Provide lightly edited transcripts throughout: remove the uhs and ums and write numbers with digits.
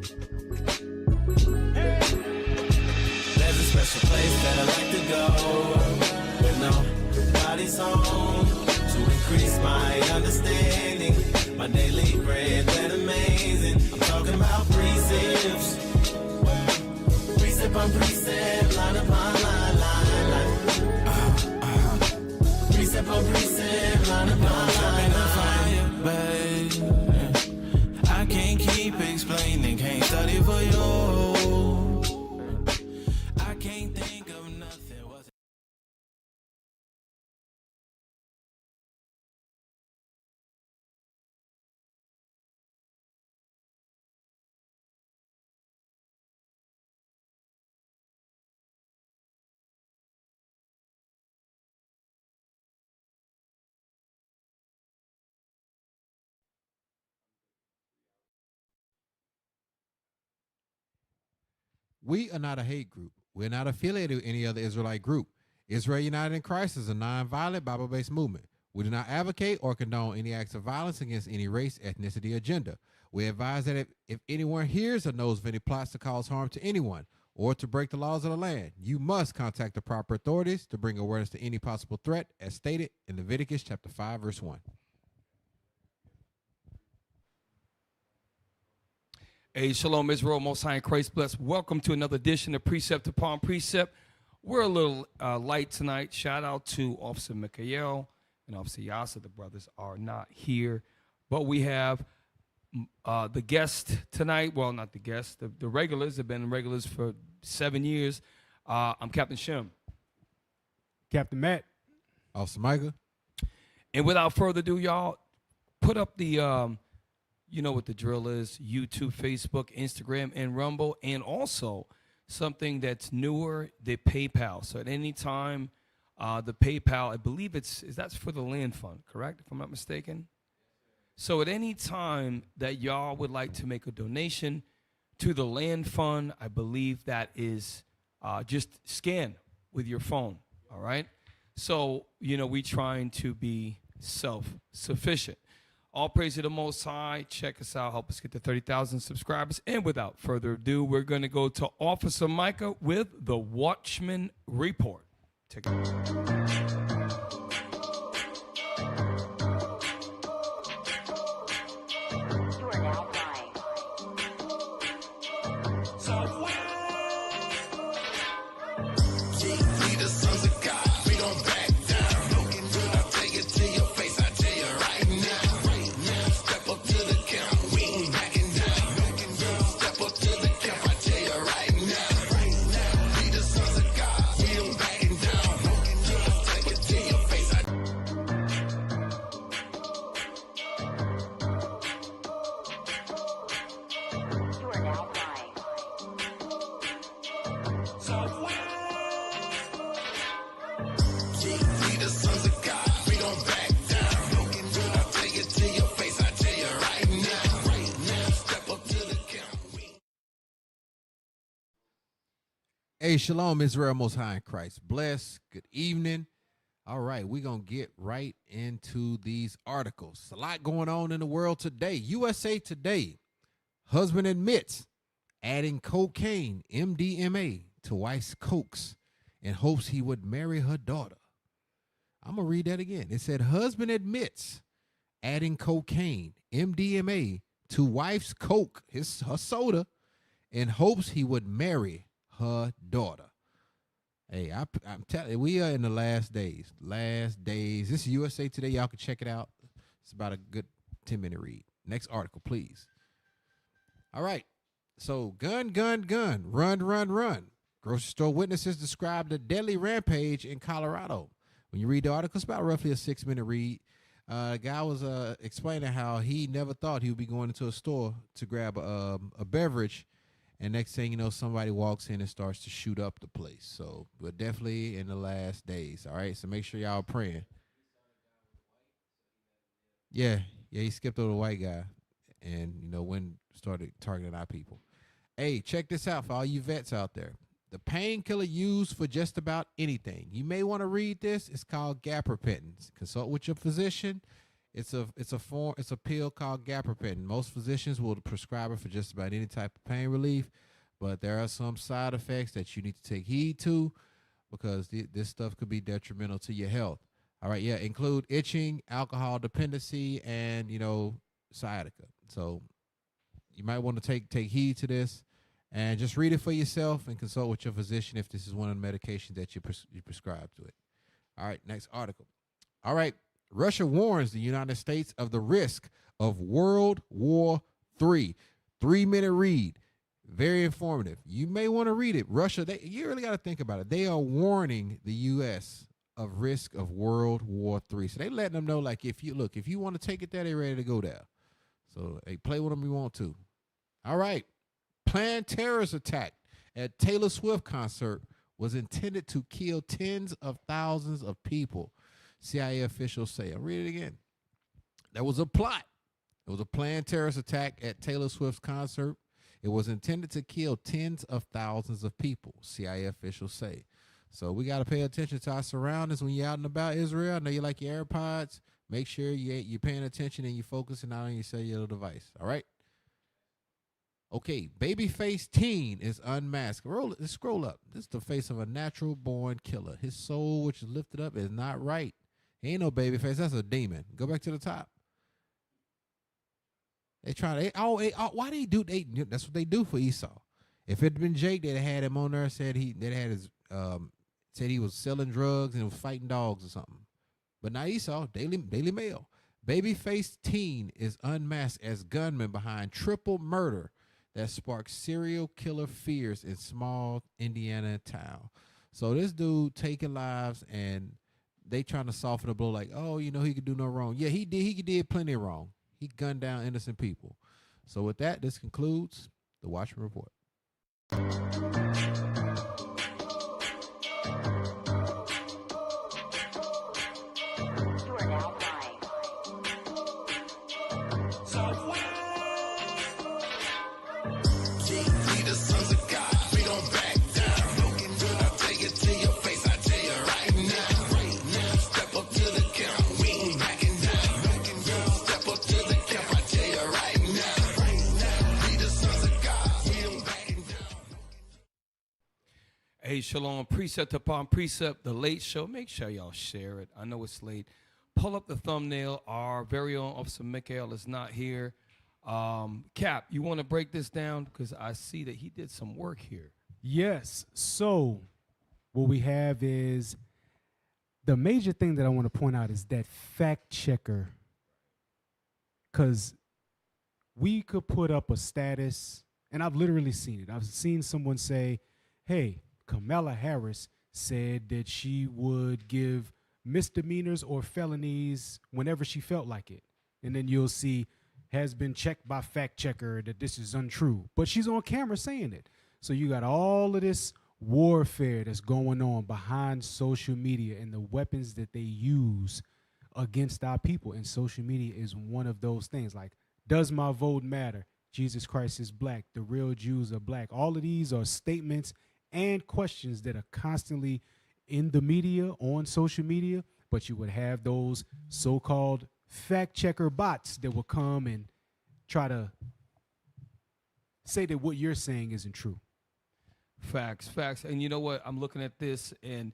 There's a special place that I like to go when nobody's home, to increase my understanding, my daily bread that amazing. I'm talking about precepts, precept on precept, line upon line, precept on precept, line upon line, babe. I can't keep explaining, can't study for you. I can't think of nothing. We are not a hate group. We're not affiliated with any other Israelite group. Israel United in Christ is a nonviolent Bible-based movement. We do not advocate or condone any acts of violence against any race, ethnicity, or gender. We advise that if anyone hears or knows of any plots to cause harm to anyone or to break the laws of the land, you must contact the proper authorities to bring awareness to any possible threat, as stated in Leviticus chapter 5, verse 1. Hey, shalom, Israel, Most High in Christ bless. Welcome to another edition of Precept Upon Precept. We're a little light tonight. Shout out to Officer Mikhael and Officer Yasa. The brothers are not here, but we have the guest tonight. Well, not the guest. The regulars have been regulars for 7 years. I'm Captain Shem. Captain Matt. Officer Micah. And without further ado, y'all, put up the... you know what the drill is: YouTube, Facebook, Instagram, and Rumble, and also something that's newer, the PayPal. So at any time, the PayPal, I believe that's for the land fund, correct? If I'm not mistaken. So at any time that y'all would like to make a donation to the land fund, I believe that is just scan with your phone. All right. So we trying to be self-sufficient. All praise to the Most High. Check us out. Help us get to 30,000 subscribers. And without further ado, we're going to go to Officer Micah with the Watchman Report. Take it. You are now flying. We the sons of God, we don't back down. I'll take it to your face, I tell you right now. Step up to the camp, we ain't backing down. Step up to the camp, I tell you right now. We the sons of God, we don't backing down. I'll take it to your face, You are now flying. we the sons of God, we don't back down. I'll take it to your face, I tell you right now. Step up to the camp, Hey, shalom, Israel, Most High in Christ bless. Good evening. All right, we're going to get right into these articles. A lot going on in the world today. USA Today, husband admits adding cocaine, MDMA, to wife's cokes in hopes he would marry her daughter. I'm going to read that again. It said, husband admits adding cocaine, MDMA, to wife's coke, her soda, in hopes he would marry her daughter. Hey, I'm telling you, we are in the last days. Last days. This is USA Today. Y'all can check it out. It's about a good 10-minute read. Next article, please. All right. So, gun, run. Grocery store witnesses described a deadly rampage in Colorado. When you read the article, it's about roughly a 6-minute read. The guy was explaining how he never thought he would be going into a store to grab a beverage, and next thing you know, somebody walks in and starts to shoot up the place. So we're definitely in the last days. All right, so make sure y'all are praying. Yeah, he skipped over the white guy, and when started targeting our people. Hey, check this out for all you vets out there. The painkiller used for just about anything. You may want to read this. It's called gabapentin. Consult with your physician. It's a pill called gabapentin. Most physicians will prescribe it for just about any type of pain relief, but there are some side effects that you need to take heed to because this stuff could be detrimental to your health. All right, yeah, include itching, alcohol dependency, and sciatica. So you might want to take heed to this, and just read it for yourself and consult with your physician if this is one of the medications that you prescribe to it. All right, next article. All right, Russia warns the United States of the risk of World War III. 3-minute read. Very informative. You may want to read it. Russia, you really got to think about it. They are warning the U.S. of risk of World War III. So they letting them know, like, if you want to take it there, they're ready to go there. So hey, play with them if you want to. All right. Planned terrorist attack at Taylor Swift concert was intended to kill tens of thousands of people, CIA officials say. I'll read it again. There was a plot. It was a planned terrorist attack at Taylor Swift's concert. It was intended to kill tens of thousands of people, CIA officials say. So we got to pay attention to our surroundings when you're out and about, Israel. I know you like your AirPods. Make sure you're paying attention and you're focusing out on your cellular device. All right? Okay, babyface teen is unmasked. Let's scroll up. This is the face of a natural-born killer. His soul, which is lifted up, is not right. He ain't no babyface. That's a demon. Go back to the top. Why they do? That's what they do for Esau. If it had been Jake, they'd have had him on there. Said he was selling drugs and was fighting dogs or something. But now Esau, Daily Mail. Babyface teen is unmasked as gunman behind triple murder that sparks serial killer fears in small Indiana town. So this dude taking lives, and they trying to soften the blow, like, oh, he could do no wrong. Yeah, he did. He did plenty wrong. He gunned down innocent people. So with that, this concludes the Watchman Report. You are now flying. We the sons of God, we don't back down. I'll take it to your face, I tell you right now. Step up to the count, we ain't backing down. Step up to the camp, I tell you right now. We the sons of God, we don't backing down. Hey, Shalom, Precept upon Precept, the late show. Make sure y'all share it. I know it's late. Pull up the thumbnail. Our very own Officer Mikael is not here. Cap, you want to break this down? Because I see that he did some work here. Yes. So what we have is the major thing that I want to point out is that fact checker. Because we could put up a status, and I've literally seen it. I've seen someone say, hey, Kamala Harris said that she would give misdemeanors or felonies whenever she felt like it. And then you'll see, has been checked by fact checker that this is untrue. But she's on camera saying it. So you got all of this warfare that's going on behind social media and the weapons that they use against our people. And social media is one of those things. Like, does my vote matter? Jesus Christ is black. The real Jews are black. All of these are statements and questions that are constantly in the media, on social media. But you would have those so-called fact checker bots that will come and try to say that what you're saying isn't true. Facts. And you know what? I'm looking at this, and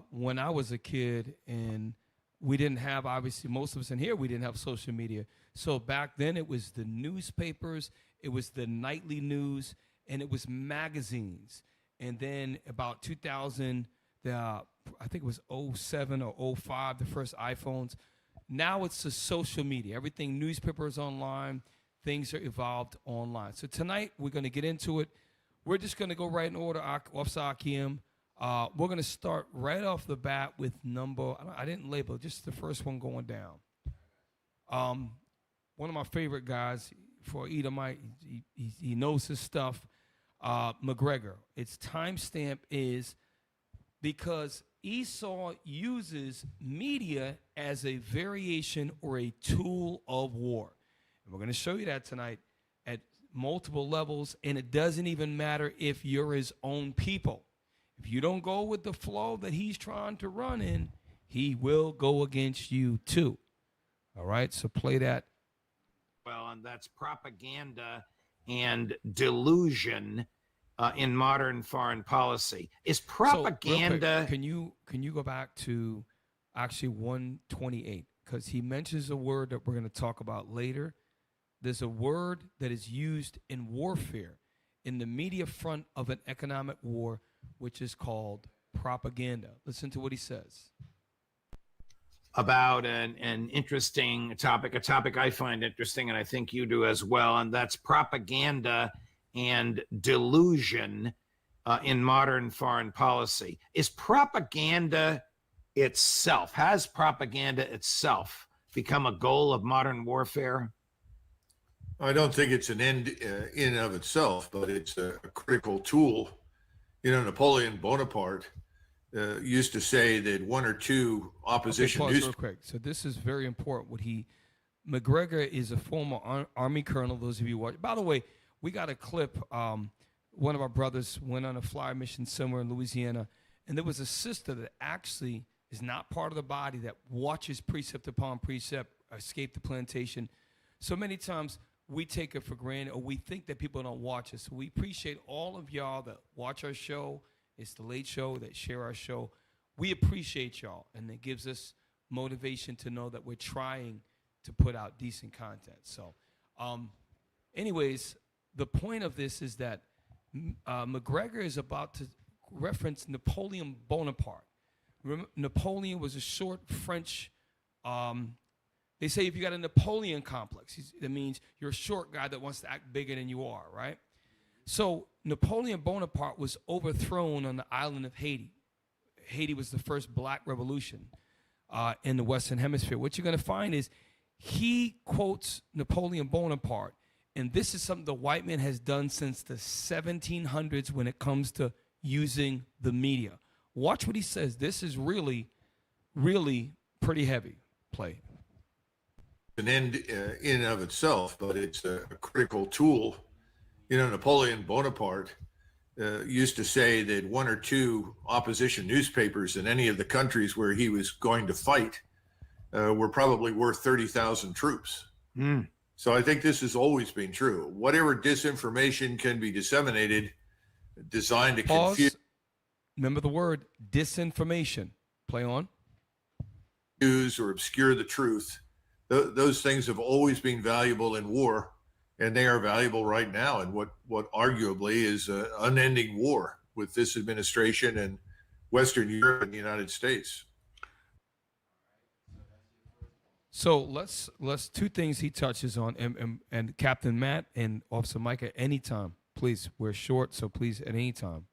when I was a kid, and we didn't have, obviously, most of us in here, we didn't have social media. So back then, it was the newspapers, it was the nightly news, and it was magazines. And then about 2000, I think it was 07 or 05, the first iPhones. Now it's the social media. Everything, newspapers online, things are evolved online. So tonight we're going to get into it. We're just going to go right in order, Officer Akim. We're going to start right off the bat with number, I didn't label, just the first one going down. One of my favorite guys for Edomite, he knows his stuff, McGregor. Its timestamp is because Esau uses media as a variation or a tool of war. And we're going to show you that tonight at multiple levels, and it doesn't even matter if you're his own people. If you don't go with the flow that he's trying to run in, he will go against you too. All right, so play that. Well, and that's propaganda and delusion in modern foreign policy. Is So, real quick, propaganda? can you go back to actually 128? Because he mentions a word that we're going to talk about later. There's a word that is used in warfare, in the media front of an economic war, which is called propaganda. Listen to what he says. About an interesting topic, a topic I find interesting, and I think you do as well, and that's propaganda and delusion in modern foreign policy. Is propaganda itself, has propaganda itself become a goal of modern warfare? I don't think it's an end in and of itself, but it's a critical tool. You know, Napoleon Bonaparte used to say that one or two opposition Pause news. real quick. So this is very important. McGregor is a former Army colonel. Those of you watch. By the way, we got a clip. One of our brothers went on a flyer mission somewhere in Louisiana, and there was a sister that actually is not part of the body that watches precept upon precept, Escape the Plantation. So many times we take it for granted, or we think that people don't watch us. So we appreciate all of y'all that watch our show. It's the Late Show, that share our show. We appreciate y'all, and it gives us motivation to know that we're trying to put out decent content. So, anyways, the point of this is that McGregor is about to reference Napoleon Bonaparte. Napoleon was a short French. They say if you got a Napoleon complex, that means you're a short guy that wants to act bigger than you are, right? So Napoleon Bonaparte was overthrown on the island of Haiti. Haiti was the first black revolution in the Western Hemisphere. What you're going to find is he quotes Napoleon Bonaparte, and this is something the white man has done since the 1700s when it comes to using the media. Watch what he says. This is really, really pretty heavy. Play. An end in and of itself, but it's a critical tool. You know, Napoleon Bonaparte used to say that one or two opposition newspapers in any of the countries where he was going to fight were probably worth 30,000 troops. So I think this has always been true. Whatever disinformation can be disseminated, designed to confuse. Remember the word disinformation. Play on. Or obscure the truth. Those things have always been valuable in war, and they are valuable right now in what arguably is an unending war with this administration and Western Europe and the United States. So let's two things he touches on, and Captain Matt and Officer Mike at any time, please. We're short, so please at any time.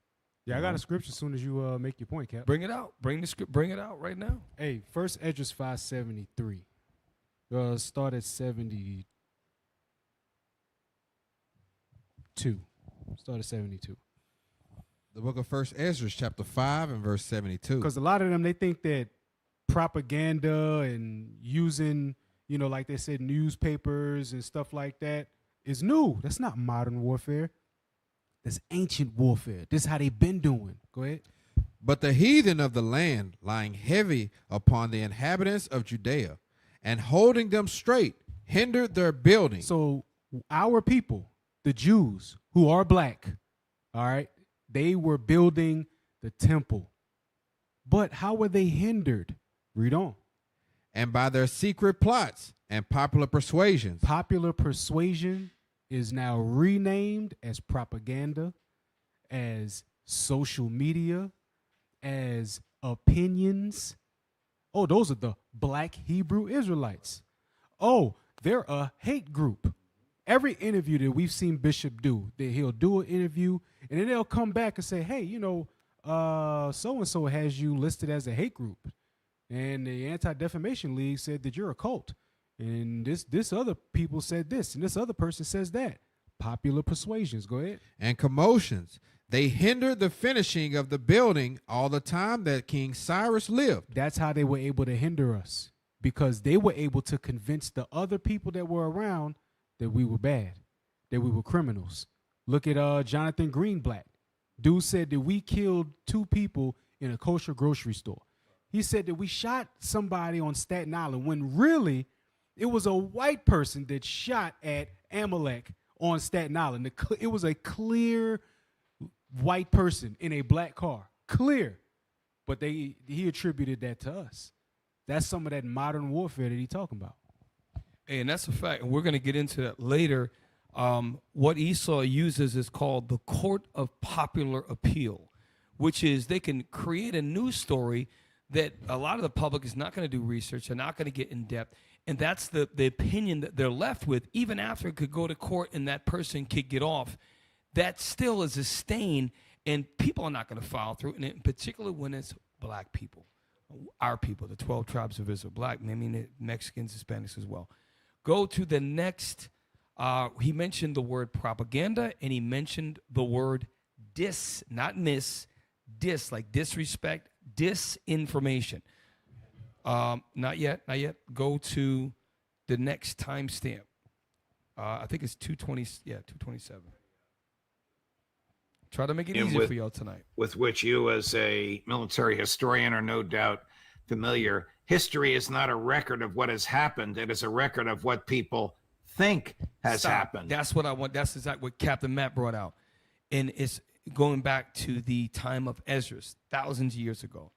Yeah, I got a scripture as soon as you make your point, Cap. Bring it out. Bring the script. Bring it out right now. Hey, First Esdras 5:73. Start at 72. Start at 72. The book of First Esdras, chapter 5 and verse 72. Because a lot of them, they think that propaganda and using, like they said, newspapers and stuff like that is new. That's not modern warfare. That's ancient warfare. This is how they've been doing. Go ahead. But the heathen of the land, lying heavy upon the inhabitants of Judea, and holding them straight, hindered their building. So our people, the Jews who are black, all right, they were building the temple. But how were they hindered? Read on. And by their secret plots and popular persuasions. Popular persuasion is now renamed as propaganda, as social media, as opinions. Oh, those are the black Hebrew Israelites. Oh, they're a hate group. Every interview that we've seen Bishop do, that he'll do an interview, and then they'll come back and say, hey, so-and-so has you listed as a hate group. And the Anti-Defamation League said that you're a cult. And this other people said this, and this other person says that. Popular persuasions. Go ahead. And commotions. They hindered the finishing of the building all the time that King Cyrus lived. That's how they were able to hinder us, because they were able to convince the other people that were around that we were bad, that we were criminals. Look at Jonathan Greenblatt. Dude said that we killed 2 people in a kosher grocery store. He said that we shot somebody on Staten Island when really It was a white person that shot at Amalek on Staten Island. It was a clear white person in a black car. Clear. But he attributed that to us. That's some of that modern warfare that he's talking about. And that's a fact. And we're going to get into that later. What Esau uses is called the court of popular appeal, which is they can create a news story that a lot of the public is not going to do research. They're not going to get in depth. And that's the opinion that they're left with, even after it could go to court and that person could get off. That still is a stain, and people are not going to follow through, and in particular when it's black people, our people, the 12 tribes of Israel, black, I mean Mexicans, Hispanics as well. Go to the next. He mentioned the word propaganda, and he mentioned the word not like disrespect, disinformation. Not yet. Go to the next timestamp. I think it's 220. Yeah, 227. Try to make it easier for y'all tonight. With which you, as a military historian, are no doubt familiar. History is not a record of what has happened. It is a record of what people think has happened. That's what I want. That's exactly what Captain Matt brought out. And it's going back to the time of Esau'S, thousands of years ago.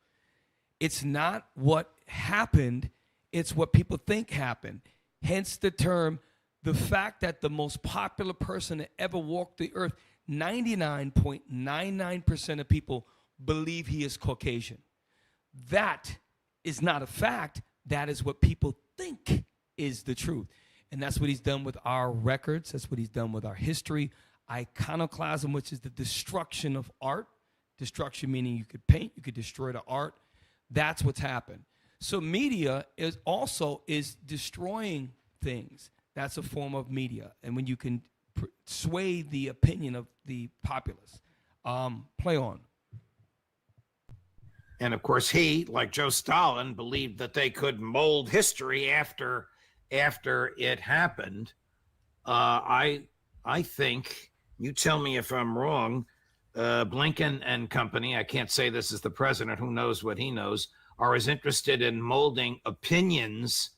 It's not what happened, it's what people think happened. Hence the term, the fact that the most popular person that ever walked the earth, 99.99% of people believe he is Caucasian. That is not a fact. That is what people think is the truth. And that's what he's done with our records. That's what he's done with our history. Iconoclasm, which is the destruction of art. Destruction meaning you could paint, you could destroy the art. That's what's happened. So media is also destroying things. That's a form of media. And when you can sway the opinion of the populace. Play on. And of course, he, like Joe Stalin, believed that they could mold history after it happened. I think, you tell me if I'm wrong, Blinken and company, I can't say this is the president, who knows what he knows, are as interested in molding opinions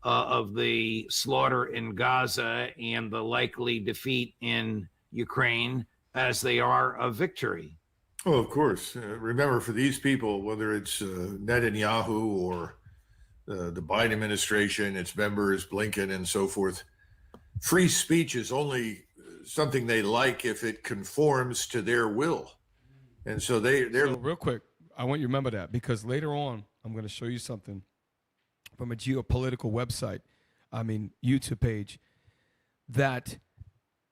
of the slaughter in Gaza and the likely defeat in Ukraine as they are of victory. Oh, of course. Remember, for these people, whether it's Netanyahu or the Biden administration, its members, Blinken, and so forth, free speech is only something they like if it conforms to their will. And so they're real quick, I want you to remember that, because later on I'm going to show you something from a geopolitical website, YouTube page, that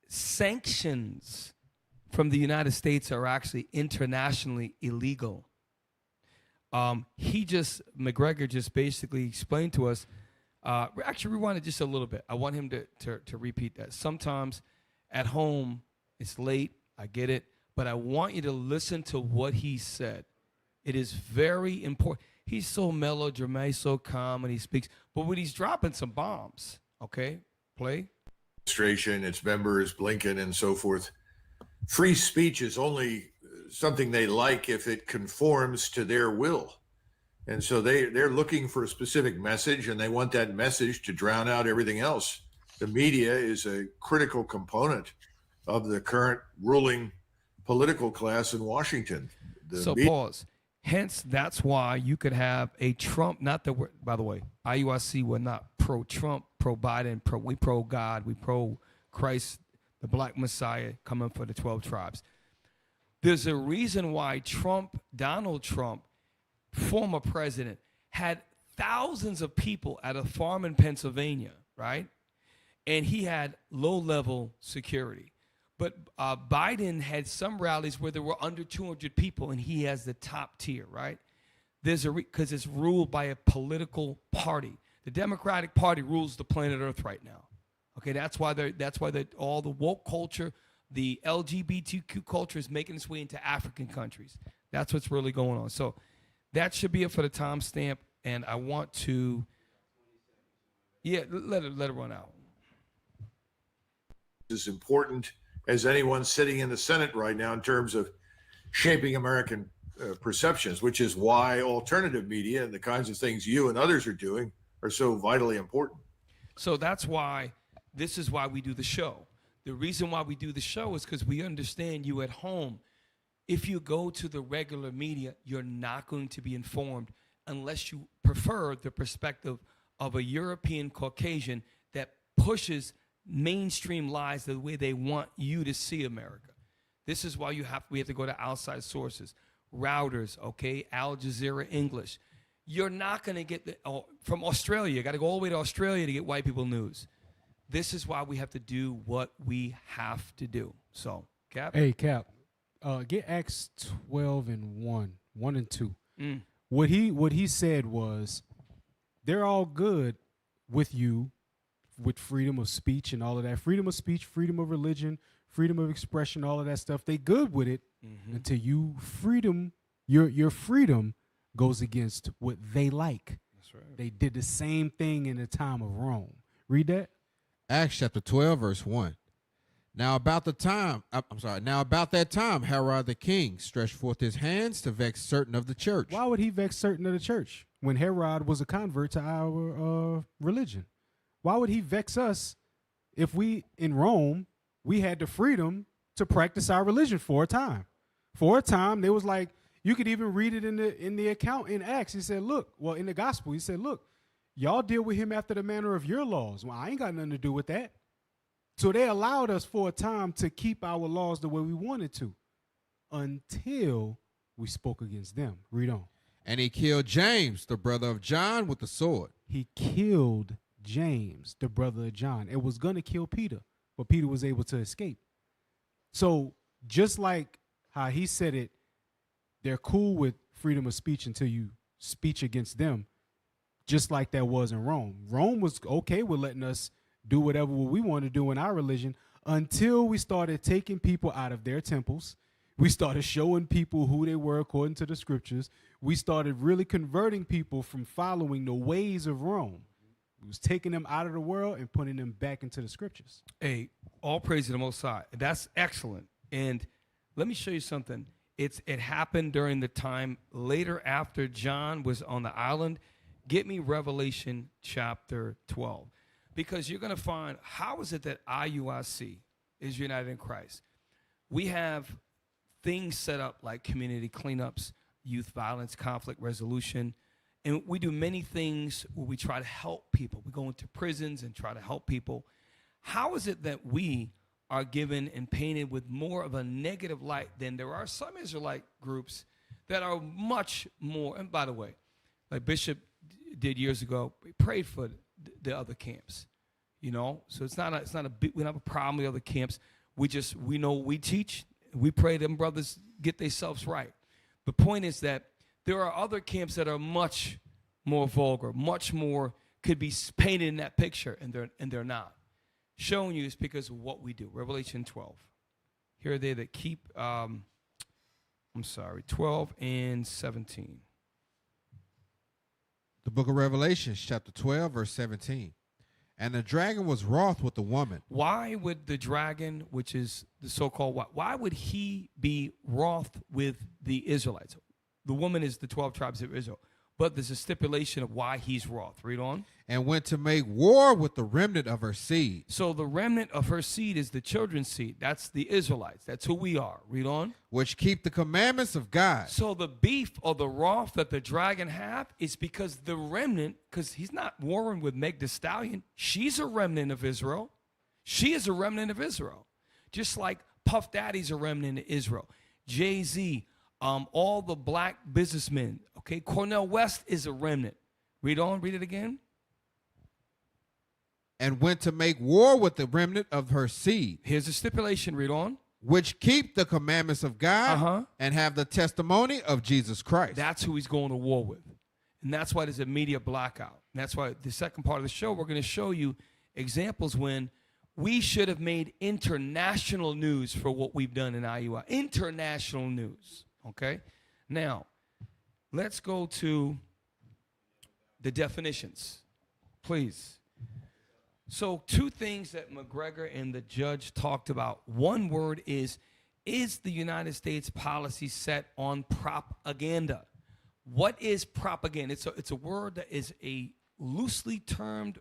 sanctions from the United States are actually internationally illegal. McGregor just basically explained to us, actually rewind it just a little bit. I want him to repeat that. Sometimes at home, it's late, I get it, but I want you to listen to what he said. It is very important. He's so melodramatic, so calm when he speaks, but when he's dropping some bombs, okay, play. Administration, its members, Blinken, and so forth, free speech is only something they like if it conforms to their will. And so they're looking for a specific message, and they want that message to drown out everything else. The media is a critical component of the current ruling political class in Washington. Pause. Hence, that's why you could have a Trump, not that we're, by the way, IUIC, we're not pro-Trump, pro-Biden, we pro-God, we pro-Christ, the black Messiah coming for the 12 tribes. There's a reason why Donald Trump, former president, had thousands of people at a farm in Pennsylvania, right? And he had low-level security. But Biden had some rallies where there were under 200 people, and he has the top tier, right? There's because it's ruled by a political party. The Democratic Party rules the planet Earth right now. Okay, that's why all the woke culture, the LGBTQ culture is making its way into African countries. That's what's really going on. So that should be it for the timestamp, and I want to, let it run out. As important as anyone sitting in the Senate right now in terms of shaping American perceptions, which is why alternative media and the kinds of things you and others are doing are so vitally important. So that's why this is why we do the show. The reason why we do the show is because we understand you at home. If you go to the regular media, you're not going to be informed unless you prefer the perspective of a European Caucasian that pushes mainstream lies the way they want you to see America. This is why we have to go to outside sources, routers, okay, Al Jazeera English. You're not going to get from Australia. You got to go all the way to Australia to get white people news. This is why we have to do what we have to do. So, Cap. Hey, Cap, get Acts 12 and 1 and 2. Mm. What he said was, they're all good with you, with freedom of speech and all of that. Freedom of speech, freedom of religion, freedom of expression, all of that stuff. They good with it until your freedom goes against what they like. That's right. They did the same thing in the time of Rome. Read that. Acts chapter 12, verse 1. Now about that time, Herod the king stretched forth his hands to vex certain of the church. Why would he vex certain of the church when Herod was a convert to our religion? Why would he vex us if we, in Rome, we had the freedom to practice our religion for a time? For a time, they was like, you could even read it in the account in Acts. He said, look, well, in the gospel, he said, look, y'all deal with him after the manner of your laws. Well, I ain't got nothing to do with that. So they allowed us for a time to keep our laws the way we wanted to until we spoke against them. Read on. And he killed James, the brother of John, with the sword. He killed James, the brother of John. It was going to kill Peter, but Peter was able to escape. So just like how he said it, they're cool with freedom of speech until you speech against them, just like that was in Rome. Rome was okay with letting us do whatever we want to do in our religion until we started taking people out of their temples. We started showing people who they were according to the scriptures. We started really converting people from following the ways of Rome. It was taking them out of the world and putting them back into the scriptures. Hey, all praise to the Most High. That's excellent. And let me show you something. It happened during the time later after John was on the island. Get me Revelation chapter 12. Because you're going to find, how is it that IUIC is united in Christ? We have things set up like community cleanups, youth violence, conflict resolution, and we do many things where we try to help people. We go into prisons and try to help people. How is it that we are given and painted with more of a negative light than there are some Israelite groups that are much more, and by the way, like Bishop did years ago, we prayed for the other camps, you know. So it's not a big, we don't have a problem with other camps. We know we teach. We pray them brothers get themselves right. The point is that there are other camps that are much more vulgar, much more could be painted in that picture, and they're not. Showing you is because of what we do. Revelation 12. Here are they that keep. 12 and 17. The book of Revelation, chapter 12, verse 17. And the dragon was wroth with the woman. Why would the dragon, which is the so-called, why would he be wroth with the Israelites? The woman is the 12 tribes of Israel. But there's a stipulation of why he's wroth. Read on. And went to make war with the remnant of her seed. So the remnant of her seed is the children's seed. That's the Israelites. That's who we are. Read on. Which keep the commandments of God. So the beef or the wrath that the dragon have is because the remnant, because he's not warring with Meg the Stallion. She's a remnant of Israel. She is a remnant of Israel. Just like Puff Daddy's a remnant of Israel. Jay-Z, all the black businessmen. Okay, Cornel West is a remnant. Read on, read it again. And went to make war with the remnant of her seed. Here's the stipulation, read on. Which keep the commandments of God and have the testimony of Jesus Christ. That's who he's going to war with. And that's why there's a media blackout. And that's why the second part of the show, we're going to show you examples when we should have made international news for what we've done in IUI. International news, okay? Now, let's go to the definitions, please. So 2 things that McGregor and the judge talked about. One word is the United States policy set on propaganda? What is propaganda? It's a word that is a loosely termed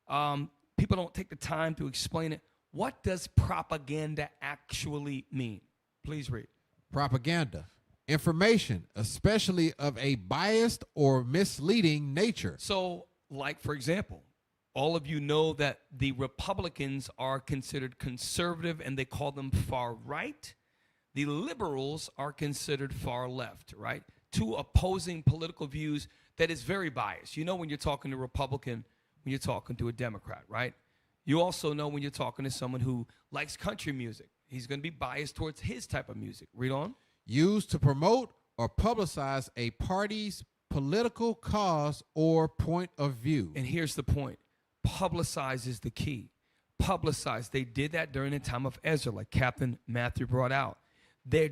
People don't take the time to explain it. What does propaganda actually mean? Please read. Propaganda. Information, especially of a biased or misleading nature. So, like, for example, all of you know that the Republicans are considered conservative and they call them far right. The liberals are considered far left, right? Two opposing political views that is very biased. You know when you're talking to a Republican, when you're talking to a Democrat, right? You also know when you're talking to someone who likes country music, he's going to be biased towards his type of music. Read on. Used to promote or publicize a party's political cause or point of view. And here's the point. Publicize is the key. Publicize. They did that during the time of Ezra, like Captain Matthew brought out. They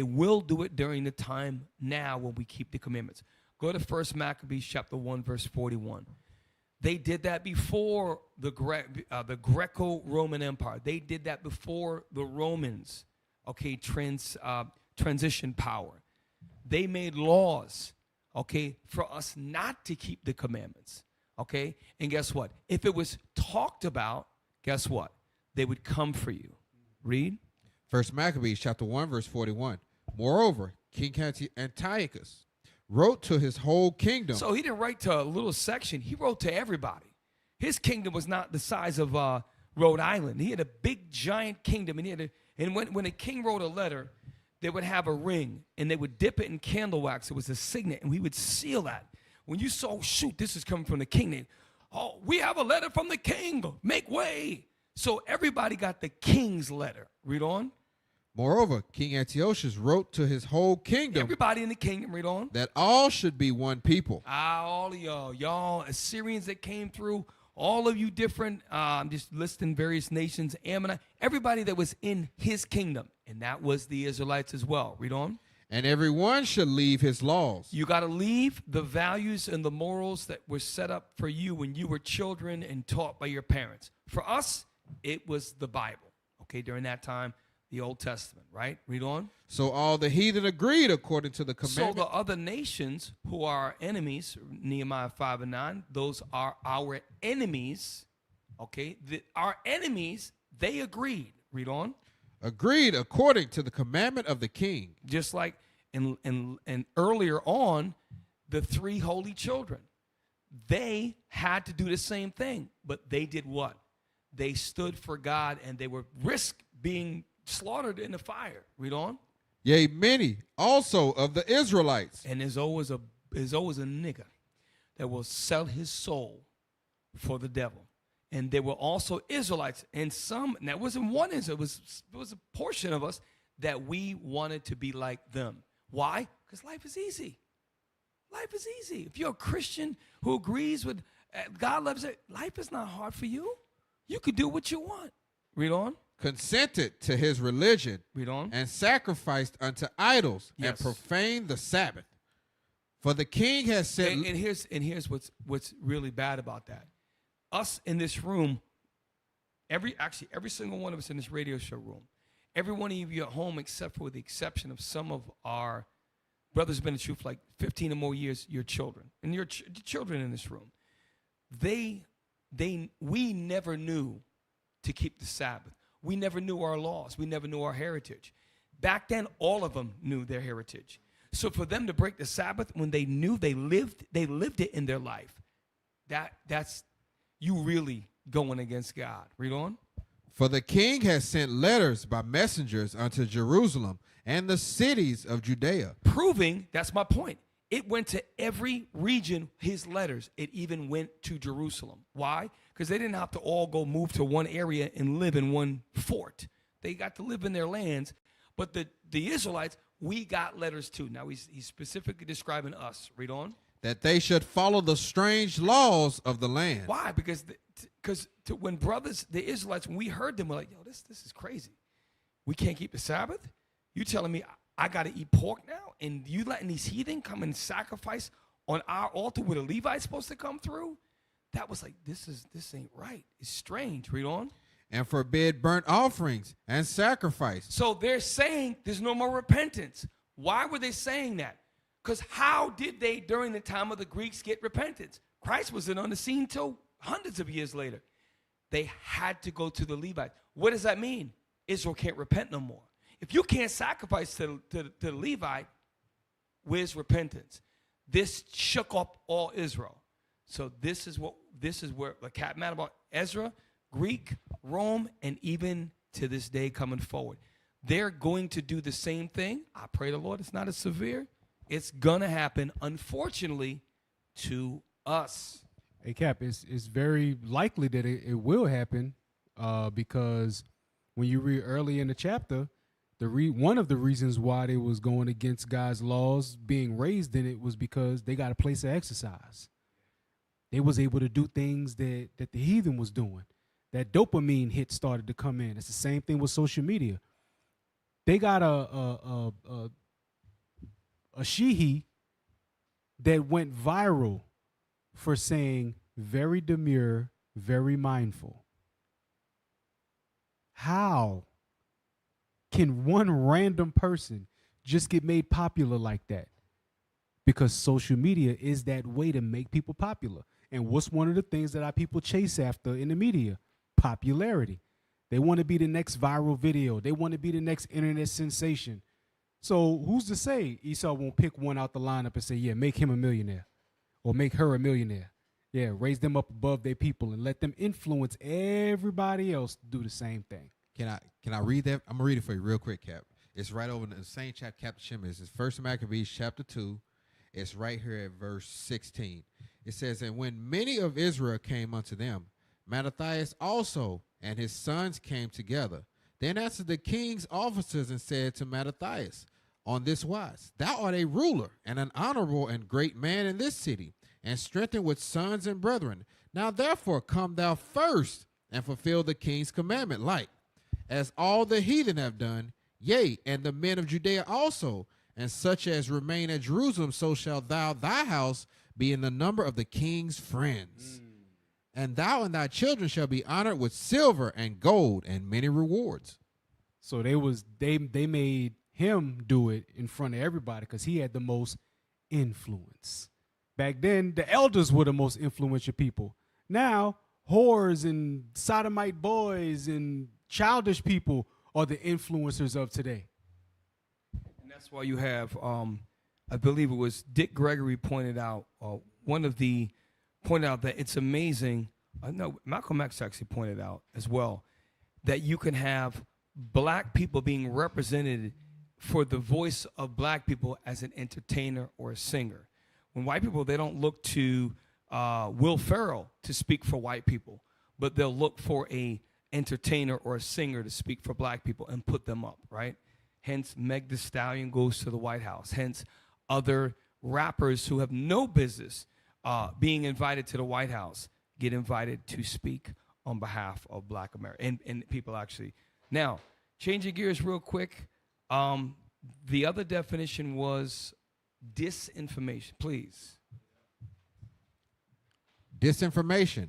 will do it during the time now when we keep the commandments. Go to 1 Maccabees chapter 1, verse 41. They did that before the Greco-Roman Empire. They did that before the Romans, okay, transition power. They made laws, okay, for us not to keep the commandments, okay? And guess what? If it was talked about, guess what? They would come for you. Read. 1 Maccabees chapter 1, verse 41. Moreover, King Antiochus wrote to his whole kingdom. So he didn't write to a little section. He wrote to everybody. His kingdom was not the size of Rhode Island. He had a big, giant kingdom. And when a king wrote a letter, they would have a ring, and they would dip it in candle wax. It was a signet, and we would seal that. When you saw, shoot, this is coming from the king, we have a letter from the king. Make way. So everybody got the king's letter. Read on. Moreover, King Antiochus wrote to his whole kingdom. Everybody in the kingdom, read on. That all should be one people. All of y'all Assyrians that came through, all of you different, I'm just listing various nations, Ammonite, everybody that was in his kingdom. And that was the Israelites as well. Read on. And everyone should leave his laws. You got to leave the values and the morals that were set up for you when you were children and taught by your parents. For us, it was the Bible, okay, during that time. The Old Testament, right? Read on. So all the heathen agreed according to the commandment. So the other nations who are our enemies, Nehemiah 5 and 9, those are our enemies, okay? Our enemies, they agreed. Read on. Agreed according to the commandment of the king. Just like and earlier on, the three holy children, they had to do the same thing, but they did what? They stood for God and they would risk being slaughtered in the fire. Read on. Yea, many also of the Israelites. And there's always a nigger that will sell his soul for the devil. And there were also Israelites, and some, and that wasn't one, it was a portion of us that we wanted to be like them. Why? Because life is easy. Life is easy. If you're a Christian who agrees with God loves it, life is not hard for you. You could do what you want. Read on. Consented to his religion. Read on. And sacrificed unto idols. Yes. And profaned the Sabbath. For the king has said. And here's what's really bad about that. Us in this room, every single one of us in this radio show room, every one of you at home, except for the exception of some of our brothers been in the truth like 15 or more years, your children, and your children in this room, we never knew to keep the Sabbath. We never knew our laws. We never knew our heritage. Back then, all of them knew their heritage. So for them to break the Sabbath when they knew they lived it in their life, that's you really going against God. Read on. For the king has sent letters by messengers unto Jerusalem and the cities of Judea. Proving, that's my point. It went to every region, his letters. It even went to Jerusalem. Why? Because they didn't have to all go move to one area and live in one fort. They got to live in their lands. But the Israelites, we got letters too. Now he's specifically describing us. Read on. That they should follow the strange laws of the land. Why? Because when brothers, the Israelites, when we heard them, we're like, yo, this is crazy. We can't keep the Sabbath? You telling me I got to eat pork now? And you letting these heathen come and sacrifice on our altar where the Levites supposed to come through? That was like, this ain't right. It's strange. Read on. And forbid burnt offerings and sacrifice. So they're saying there's no more repentance. Why were they saying that? Because how did they, during the time of the Greeks, get repentance? Christ wasn't on the scene till hundreds of years later, they had to go to the Levites. What does that mean? Israel can't repent no more. If you can't sacrifice to the Levite, where's repentance? This shook up all Israel. So this is where the cat mad about Ezra, Greek, Rome, and even to this day coming forward. They're going to do the same thing. I pray the Lord it's not as severe. It's going to happen, unfortunately, to us. Hey, Cap, it's very likely that it will happen because when you read early in the chapter, one of the reasons why they was going against God's laws being raised in it was because they got a place of exercise. They was able to do things that the heathen was doing. That dopamine hit started to come in. It's the same thing with social media. They got a sheehy that went viral for saying very demure, very mindful. How can one random person just get made popular like that? Because social media is that way to make people popular. And what's one of the things that our people chase after in the media? Popularity. They want to be the next viral video. They want to be the next internet sensation. So who's to say Esau won't pick one out the lineup and say, yeah, make him a millionaire or make her a millionaire? Yeah, raise them up above their people and let them influence everybody else to do the same thing. Can I read that? I'm gonna read it for you real quick, Cap. It's right over in the same chapter, Captain Shimon. It's First Maccabees chapter 2. It's right here at verse 16. It says, and when many of Israel came unto them, Mattathias also and his sons came together. Then answered the king's officers and said to Mattathias, on this wise, thou art a ruler and an honorable and great man in this city, and strengthened with sons and brethren. Now therefore come thou first and fulfill the king's commandment, like as all the heathen have done, yea, and the men of Judea also, and such as remain at Jerusalem, so shall thy house be in the number of the king's friends. And thou and thy children shall be honored with silver and gold and many rewards. So they made him do it in front of everybody because he had the most influence. Back then, the elders were the most influential people. Now, whores and sodomite boys and childish people are the influencers of today. And that's why you have, I believe it was Dick Gregory pointed out that it's amazing. No, Malcolm X actually pointed out as well that you can have black people being represented for the voice of black people as an entertainer or a singer. When white people, they don't look to Will Ferrell to speak for white people, but they'll look for a entertainer or a singer to speak for black people and put them up, right? Hence, Meg Thee Stallion goes to the White House. Hence, other rappers who have no business being invited to the White House get invited to speak on behalf of black America and people actually. Now, changing gears real quick, the other definition was disinformation. Please. Disinformation,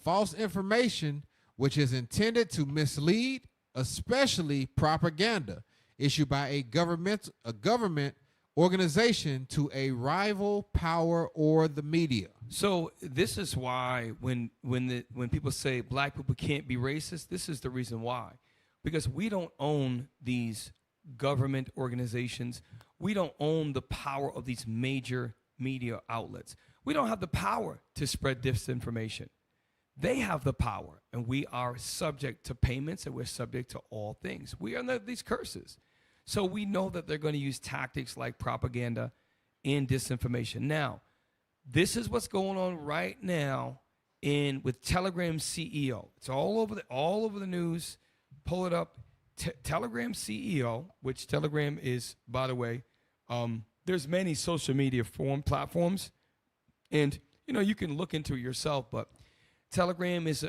false information, which is intended to mislead, especially propaganda, issued by a government organization to a rival power or the media. So this is why when people say black people can't be racist, this is the reason why. Because we don't own these government organizations. We don't own the power of these major media outlets. We don't have the power to spread disinformation. They have the power, and we are subject to payments, and we're subject to all things. We are under these curses. So we know that they're going to use tactics like propaganda and disinformation. Now, this is what's going on right now with Telegram's CEO. It's all over the news. Pull it up. Telegram CEO, which Telegram is, by the way, there's many social media platforms, and you can look into it yourself. But Telegram is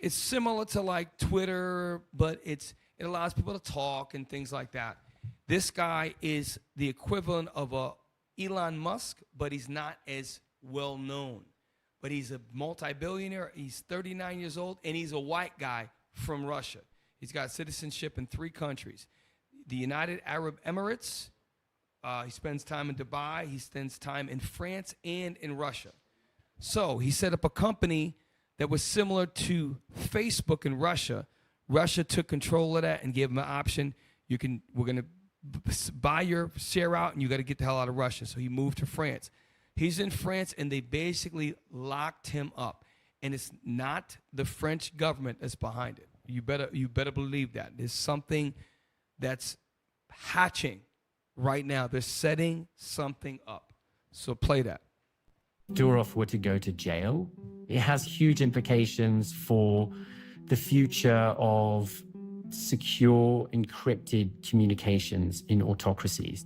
it's similar to like Twitter, but it allows people to talk and things like that. This guy is the equivalent of a Elon Musk, but he's not as well known. But he's a multi-billionaire. He's 39 years old, and he's a white guy from Russia. He's got citizenship in 3 countries. The United Arab Emirates. He spends time in Dubai. He spends time in France and in Russia. So he set up a company that was similar to Facebook in Russia. Russia took control of that and gave him an option. We're going to buy your share out, and you got to get the hell out of Russia. So he moved to France. He's in France, and they basically locked him up. And it's not the French government that's behind it. You better believe that. There's something that's hatching right now. They're setting something up. So play that. Durov were to go to jail, it has huge implications for the future of secure, encrypted communications in autocracies.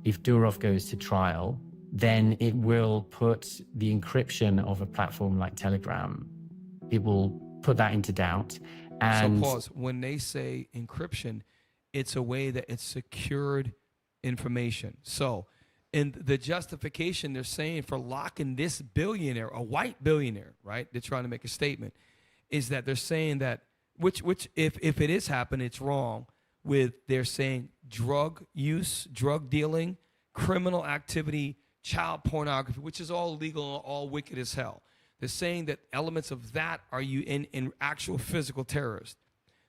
If Durov goes to trial, then it will put the encryption of a platform like Telegram, it will put that into doubt. And so pause. When they say encryption, it's a way that it's secured information. So in the justification they're saying for locking this billionaire, a white billionaire, right? They're trying to make a statement, is that they're saying that, which if it is happening, it's wrong, they're saying drug use, drug dealing, criminal activity, child pornography, which is all legal and all wicked as hell. They're saying that elements of that are you in actual physical terrorists.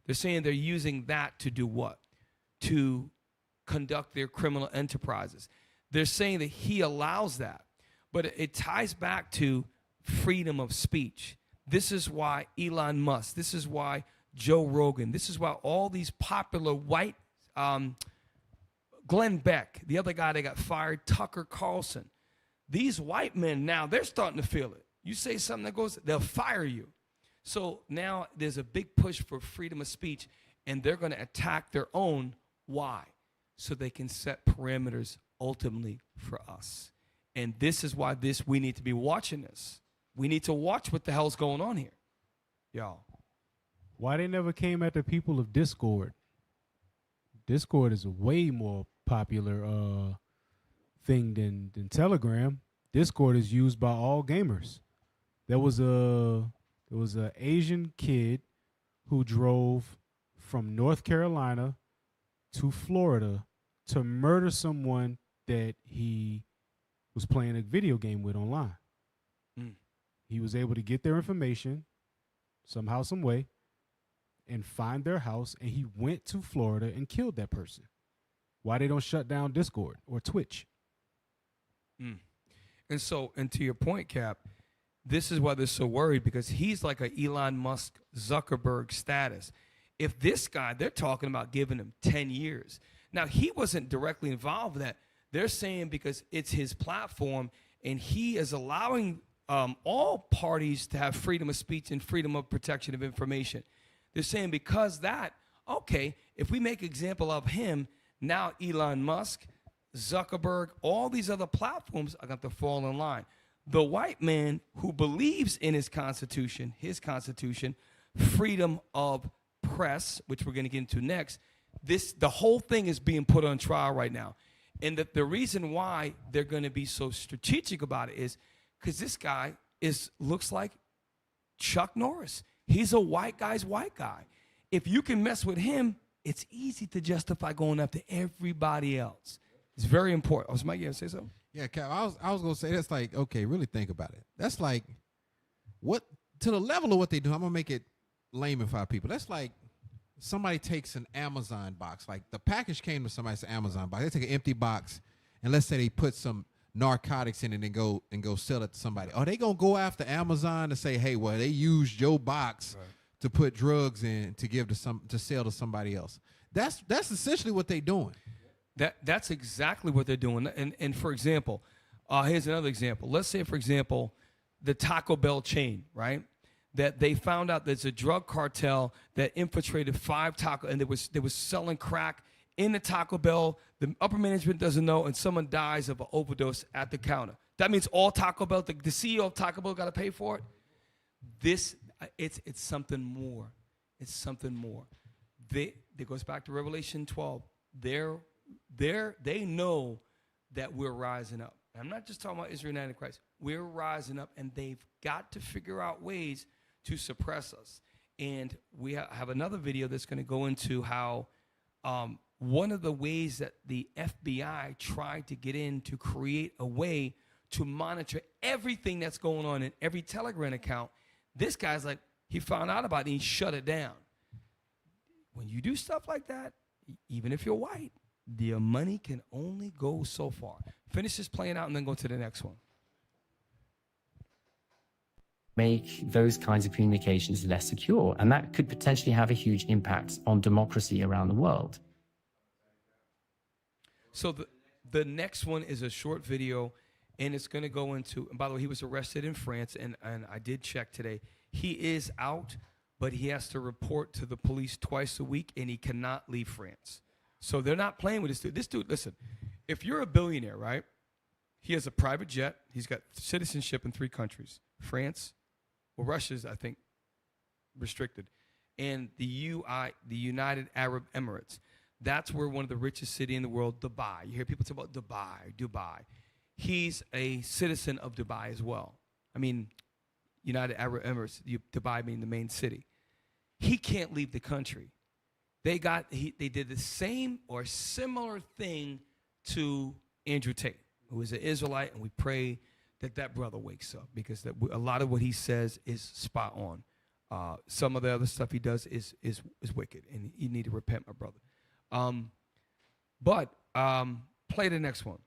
They're saying they're using that to do what? To conduct their criminal enterprises. They're saying that he allows that. But it ties back to freedom of speech. This is why Elon Musk, this is why Joe Rogan, this is why all these popular white, Glenn Beck, the other guy that got fired, Tucker Carlson. These white men now, they're starting to feel it. You say something that goes, they'll fire you. So now there's a big push for freedom of speech, and they're going to attack their own. Why? So they can set parameters ultimately for us. And this is why we need to be watching this. We need to watch what the hell's going on here, y'all. Why they never came at the people of Discord? Discord is a way more popular thing than Telegram. Discord is used by all gamers. There was a Asian kid who drove from North Carolina to Florida to murder someone that he was playing a video game with online. He was able to get their information somehow, some way, and find their house, and he went to Florida and killed that person. Why they don't shut down Discord or Twitch? And to your point, Cap, this is why they're so worried, because he's like a Elon Musk, Zuckerberg status. If this guy, they're talking about giving him 10 years. Now, he wasn't directly involved in that. They're saying because it's his platform, and he is allowing all parties to have freedom of speech and freedom of protection of information. They're saying because that, okay, if we make example of him, now Elon Musk, Zuckerberg, all these other platforms are going to fall in line. The white man who believes in his constitution, freedom of press, which we're going to get into next, the whole thing is being put on trial right now. And the reason why they're going to be so strategic about it is because this guy looks like Chuck Norris. He's a white guy's white guy. If you can mess with him, it's easy to justify going after everybody else. It's very important. Oh, Mike, you going to say something? Yeah, Cap, I was going to say that's like, okay, really think about it. That's like, what, to the level of what they do, I'm going to make it layman for people. That's like somebody takes an Amazon box. Like the package came to somebody's Amazon box. They take an empty box, and let's say they put some narcotics in it and go sell it to somebody. Are they going to go after Amazon to say, hey, well, they used your box to put drugs in to give to sell to somebody else? That's essentially what they're doing. That's exactly what they're doing. And for example, here's another example. Let's say, for example, the Taco Bell chain, right? That they found out there's a drug cartel that infiltrated 5 Taco, and they was selling crack in the Taco Bell. The upper management doesn't know, and someone dies of an overdose at the counter. That means all Taco Bell, the CEO of Taco Bell got to pay for it. It's something more. It's something more. It goes back to Revelation 12. They know that we're rising up. I'm not just talking about Israel United Christ. We're rising up, and they've got to figure out ways to suppress us. And we have another video that's going to go into how one of the ways that the FBI tried to get in to create a way to monitor everything that's going on in every Telegram account. This guy's like, he found out about it and he shut it down. When you do stuff like that, even if you're white, your money can only go so far. Finish this playing out and then go to the next one. Make those kinds of communications less secure. And that could potentially have a huge impact on democracy around the world. So the next one is a short video, and it's going to go into, and by the way, he was arrested in France, and I did check today. He is out, but he has to report to the police twice a week, and he cannot leave France. So they're not playing with this dude. This dude, listen, if you're a billionaire, right, he has a private jet. He's got citizenship in 3 countries, France, well, Russia's, I think, restricted, and the United Arab Emirates. That's where one of the richest city in the world, Dubai. You hear people talk about Dubai. He's a citizen of Dubai as well. I mean, United Arab Emirates, Dubai being the main city. He can't leave the country. They did the same or similar thing to Andrew Tate, who is an Israelite, and we pray that brother wakes up, because a lot of what he says is spot on. Some of the other stuff he does is wicked, and you need to repent, my brother. Play the next one.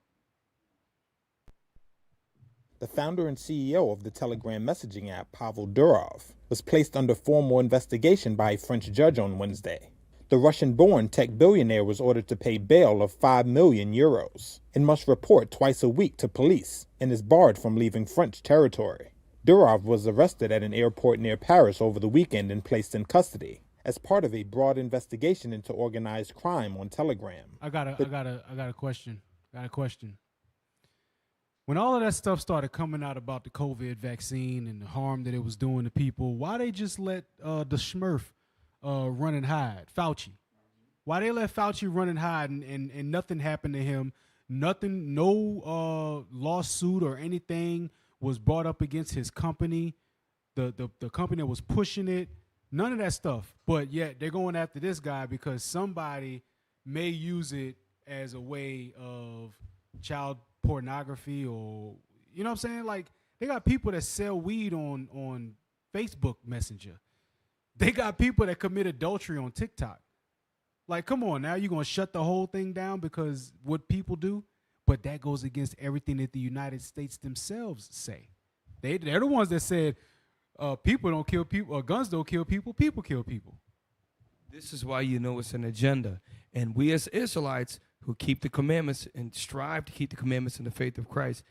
The founder and CEO of the Telegram messaging app, Pavel Durov, was placed under formal investigation by a French judge on Wednesday. The Russian-born tech billionaire was ordered to pay bail of 5 million euros and must report twice a week to police and is barred from leaving French territory. Durov was arrested at an airport near Paris over the weekend and placed in custody as part of a broad investigation into organized crime on Telegram. I got a question. When all of that stuff started coming out about the COVID vaccine and the harm that it was doing to people, why they just let the Smurf run and hide, Fauci? Why they let Fauci run and hide and nothing happened to him? Nothing, no lawsuit or anything was brought up against his company, the company that was pushing it. None of that stuff. But yet they're going after this guy because somebody may use it as a way of child pornography, or, you know what I'm saying? Like, they got people that sell weed on Facebook Messenger. They got people that commit adultery on TikTok. Like, come on now, you're going to shut the whole thing down because what people do? But that goes against everything that the United States themselves say. They're the ones that said, people don't kill people, or guns don't kill people, people kill people. This is why you know it's an agenda. And we as Israelites who keep the commandments and strive to keep the commandments in the faith of Christ,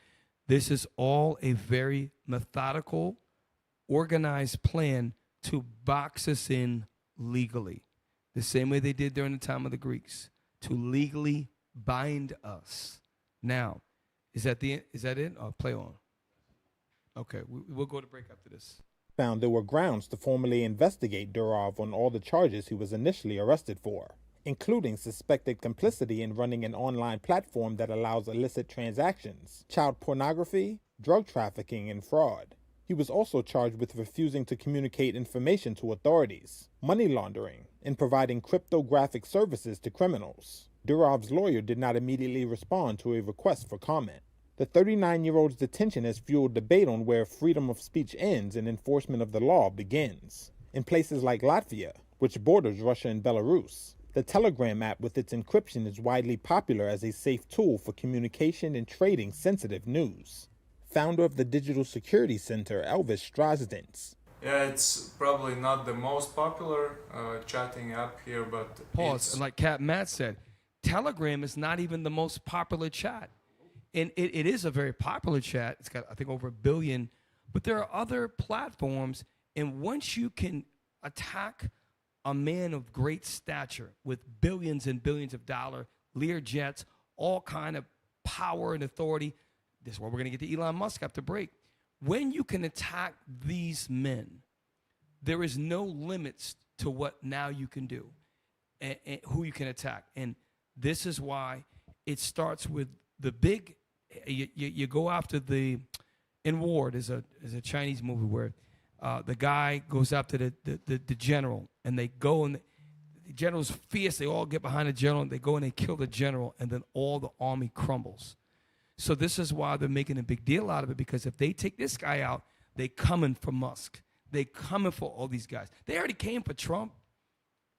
this is all a very methodical, organized plan to box us in legally. The same way they did during the time of the Greeks, to legally bind us. Now, is that it? Or play on? Okay, we'll go to break after this. Found there were grounds to formally investigate Durov on all the charges he was initially arrested for, including suspected complicity in running an online platform that allows illicit transactions, child pornography, drug trafficking, and fraud. He was also charged with refusing to communicate information to authorities, money laundering, and providing cryptographic services to criminals. Durov's lawyer did not immediately respond to a request for comment. The 39-year-old's detention has fueled debate on where freedom of speech ends and enforcement of the law begins. In places like Latvia, which borders Russia and Belarus, the Telegram app with its encryption is widely popular as a safe tool for communication and trading sensitive news. Founder of the Digital Security Center, Elvis Strazdins. Yeah, it's probably not the most popular chatting app here, but Pause. And like Cat Matt said, Telegram is not even the most popular chat. And it is a very popular chat. It's got, I think, over 1 billion. But there are other platforms. And once you can attack a man of great stature with billions and billions of dollars, Lear jets, all kind of power and authority, this is where we're going to get to Elon Musk after break. When you can attack these men, there is no limits to what now you can do and who you can attack. And this is why it starts with the big. You go after the, in war, there's a Chinese movie where the guy goes after the general, and they go, and the general's fierce. They all get behind the general, and they go and they kill the general, and then all the army crumbles. So this is why they're making a big deal out of it, because if they take this guy out, they coming for Musk. They coming for all these guys. They already came for Trump.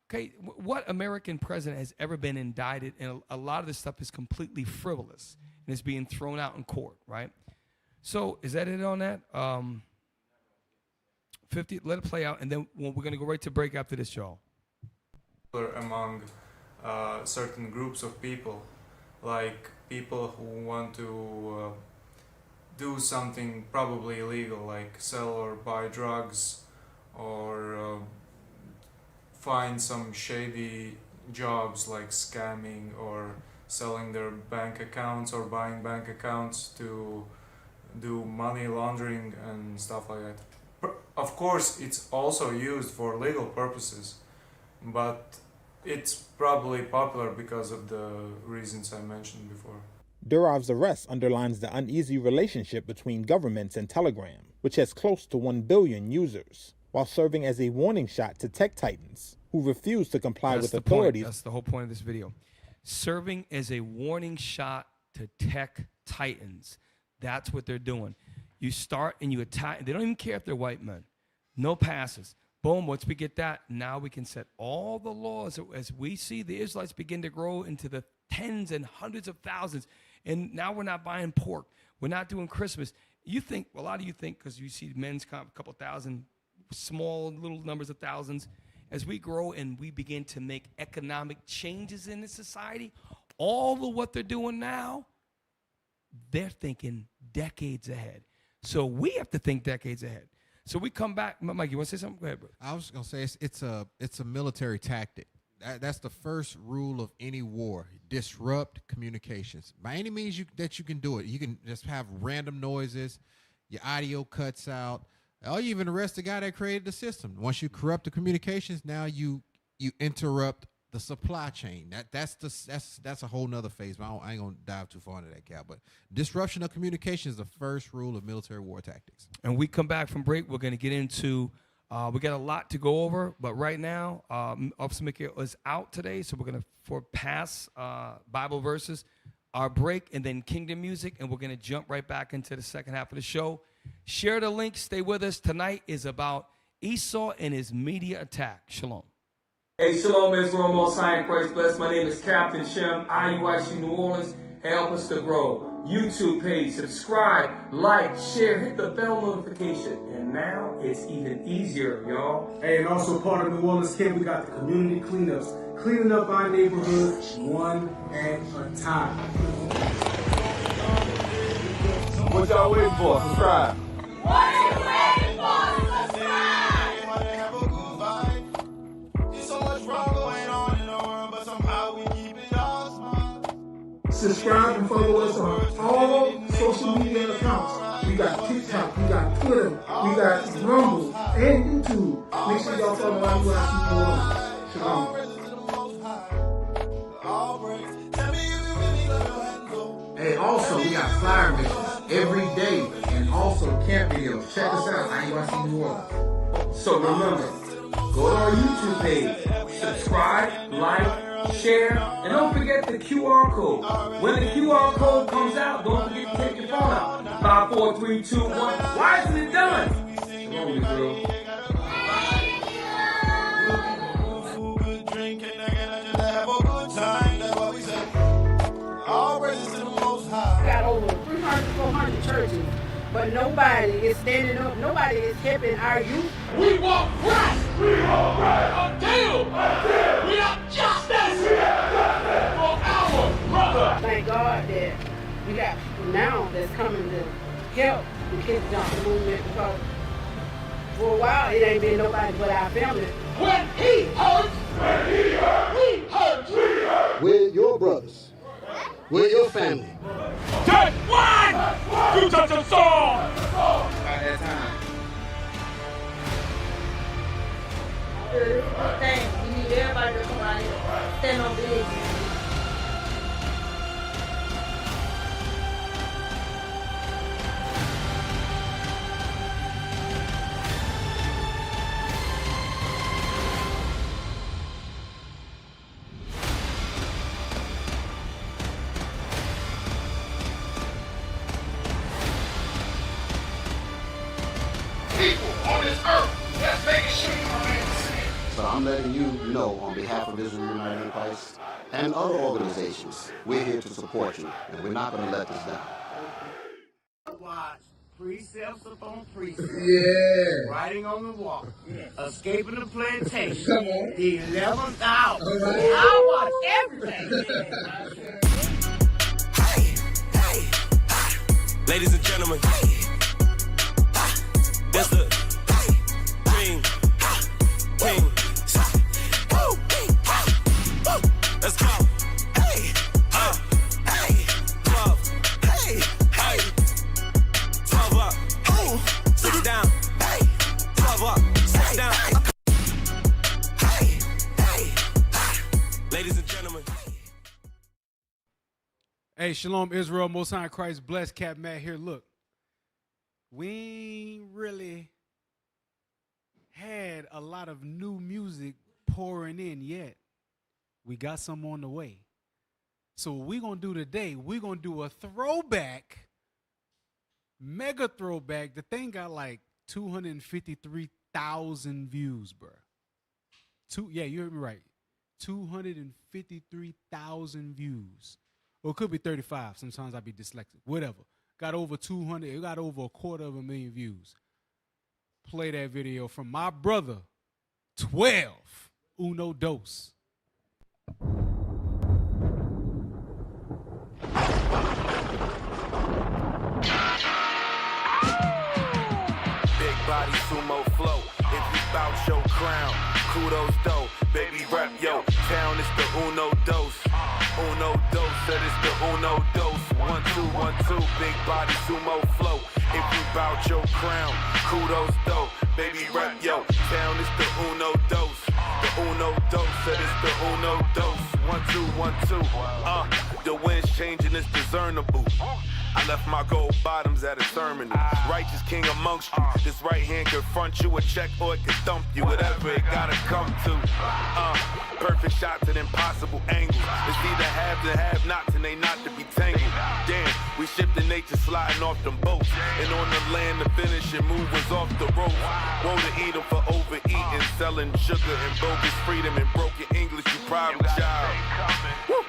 Okay, what American president has ever been indicted? And a lot of this stuff is completely frivolous and is being thrown out in court, right? So is that it on that? 50, let it play out, and then we're going to go right to break after this, y'all. Among certain groups of people, like people who want to do something probably illegal, like sell or buy drugs, or find some shady jobs like scamming or selling their bank accounts or buying bank accounts to do money laundering and stuff like that. Of course, it's also used for legal purposes, but it's probably popular because of the reasons I mentioned before. Durov's arrest underlines the uneasy relationship between governments and Telegram, which has close to 1 billion users, while serving as a warning shot to tech titans who refuse to comply with authorities. That's the whole point of this video. Serving as a warning shot to tech titans. That's what they're doing. You start and you attack. They don't even care if they're white men. No passes. Boom, once we get that, now we can set all the laws as we see the Israelites begin to grow into the tens and hundreds of thousands. And now we're not buying pork. We're not doing Christmas. You think, well, a lot of you think, because you see men's comp, a couple thousand, small little numbers of thousands. As we grow and we begin to make economic changes in the society, all of what they're doing now, they're thinking decades ahead. So we have to think decades ahead. So we come back. Mike, you want to say something? Go ahead, bro. I was gonna say it's a military tactic. That's the first rule of any war: disrupt communications by any means that you can do it. You can just have random noises, your audio cuts out, or you even arrest the guy that created the system. Once you corrupt the communications, now you interrupt the supply chain. That's a whole nother phase. But I ain't gonna dive too far into that, Cal. But disruption of communication is the first rule of military war tactics. And we come back from break. We're gonna get into. We got a lot to go over, but right now, Officer Mikhail is out today, so we're gonna pass Bible verses, our break, and then Kingdom music, and we're gonna jump right back into the second half of the show. Share the link. Stay with us. Tonight is about Esau and his media attack. Shalom. Hey, shalom, Israel, Most High in Christ bless. My name is Captain Shem, IUIC New Orleans. Help us to grow. YouTube page, subscribe, like, share, hit the bell notification. And now it's even easier, y'all. Hey, and also part of New Orleans Camp, we got the community cleanups. Cleaning up our neighborhood one at a time. What y'all waiting for? Subscribe. What are you waiting for? Subscribe! Subscribe and follow us on all social media accounts. We got TikTok, we got Twitter, we got Rumble, and YouTube. Make sure y'all follow IUIC. Shalom. Hey, also, we got flyer missions every day and also camp videos. Check us out, IUIC New Orleans. So remember, go to our YouTube page, subscribe, like, share, and don't forget the QR code. When the QR code comes out, don't forget to take your phone out. 5, 4, 3, 2, 1. Why isn't it done? Shalom, Israel. Got over 300, 400 churches, but nobody is standing up. Nobody is helping our youth. We want right. We want right until we have justice for our brother. Thank God that we got people now that's coming to help the Kids Johnson movement, because for a while it ain't been nobody but our family. When he hurts, we hurt. We're your brothers. We're your family. Take one! You touch a sword! By that time. We need everybody to come out here, stand on business. this earth that's making sure you remain safe. So I'm letting you know on behalf of Israel United in Christ and other organizations, we're here to support you, and we're not going to let this down. Watch precepts upon precepts. Yeah. Writing on the wall. Escaping the plantation. Come on. The 11th hour. All right. I watch everything. Ladies and gentlemen, there's the king. Let's go. Hey, 12. Hey, 12 up. Sit down. 12 up. Sit down. Ladies and gentlemen. Hey, Shalom Israel, Most High in Christ, bless Cap Matt here. Look, we ain't really had a lot of new music pouring in yet. We got some on the way. So what we're going to do today, we're going to do a throwback, mega throwback. The thing got like 253,000 views, bro. Yeah, you heard me right. 253,000 views. Or it could be 35. Sometimes I be dyslexic. Whatever. Got over 200. It got over 250,000 views. Play that video from my brother, 12. Uno Dos. Big body sumo flow. If you bout your crown, kudos though. Baby rep yo, town is the Uno Dos. Uno Dos, that is the Uno Dos. 1, 2, 1, 2. Big body sumo flow. If you bout your crown, kudos though. Baby rep yo, town is the Uno Dos. The Uno Dos, that is the Uno Dos. 1, 2, 1, 2. The wind's changing, it's discernible. I left my gold bottoms at a terminal. Righteous king amongst you. This right hand can front you a check or it can thump you. Whatever it gotta come to. Perfect shots at impossible angles. It's either have to have nots and they not to be tangled. Damn, we shipped the nature sliding off them boats. And on the land the finishing move was off the road. Woe to eat 'em for overeating, selling sugar and bogus freedom and broken English, you problem child. Woo.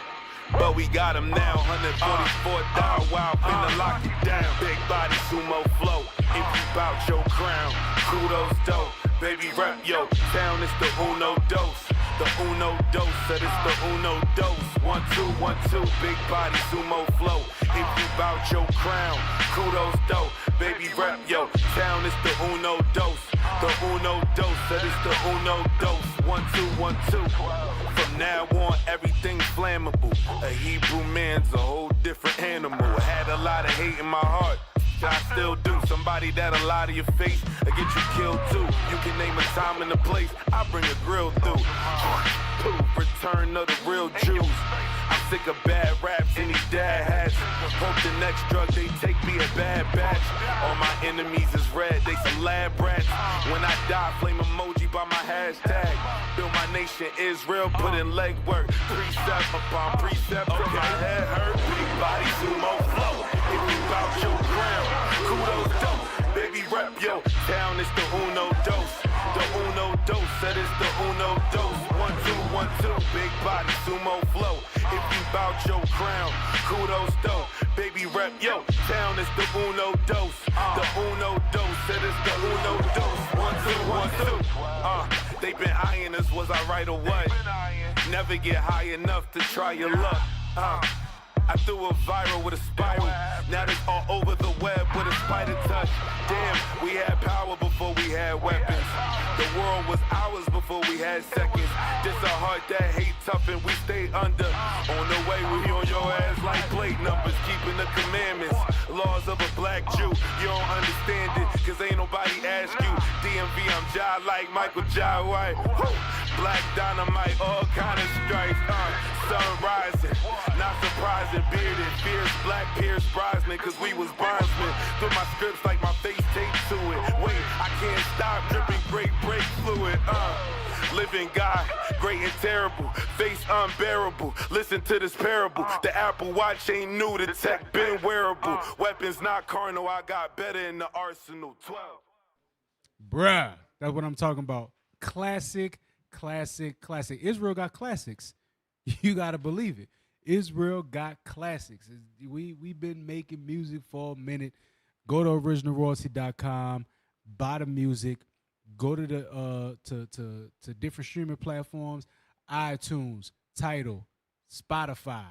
But we got him now, 144 dial wild, finna lock it down. Big body sumo flow, if you bout your crown, kudos dope. Baby rep yo, town is the Uno Dos. The Uno Dos, that is the Uno Dos. 1, 2, 1, 2, big body sumo flow. If you bout your crown, kudos dope. Baby rep yo, town is the Uno Dos. The Uno Dos, that is the Uno Dos. 1, 2, 1, 2. From now on, everything's flammable. A Hebrew man's a whole different animal. I had a lot of hate in my heart. I still do. Somebody that'll lie to your face or get you killed too. You can name a time and a place, I bring a grill through. Return of the real Jews. I'm sick of bad raps and these dad hats. Hope the next drug they take be a bad batch. All my enemies is red, they some lab rats. When I die, flame emoji by my hashtag. Build my nation Israel, put in leg work. Precept upon precept, till my head hurt. Big body sumo flow. If you bout your ground, kudos dope. Baby rep yo, town is the Uno Dos. The Uno Dos, that is the Uno Dos. 1, 2, 1, 2, big body sumo flow. If you bout your crown, kudos dope. Baby rep yo, town is the Uno Dos. The Uno Dos, that is the Uno Dos. 1, 2, 1, 2. They been eyeing us, was I right or what? Never get high enough to try your luck. I threw a viral with a spiral. Now it's all over the web with a spider touch. Damn, we had power before we had weapons. The world was ours before we had seconds. This a heart that hate tough and we stay under. On the way, we on your ass like plate numbers. Keeping the commandments, laws of a black Jew. You don't understand it, cause ain't nobody ask you. DMV, I'm Jai like Michael Jai White. Black dynamite, all kind of stripes. Sun rising, not surprising. Bearded, fierce, black Pierce Brosnan, cause we was bondsmen. Through my scripts like my face taped to it. Wait, I can't stop dripping great break fluid. Living God, great and terrible, face unbearable. Listen to this parable. The Apple Watch ain't new, the tech been wearable. Weapons not carnal, I got better in the arsenal. 12. Bruh. That's what I'm talking about. Classic, classic, classic. Israel got classics. You got to believe it. Israel got classics. We've been making music for a minute. Go to originalroyalty.com, buy the music, go to the to different streaming platforms, iTunes, Tidal, Spotify.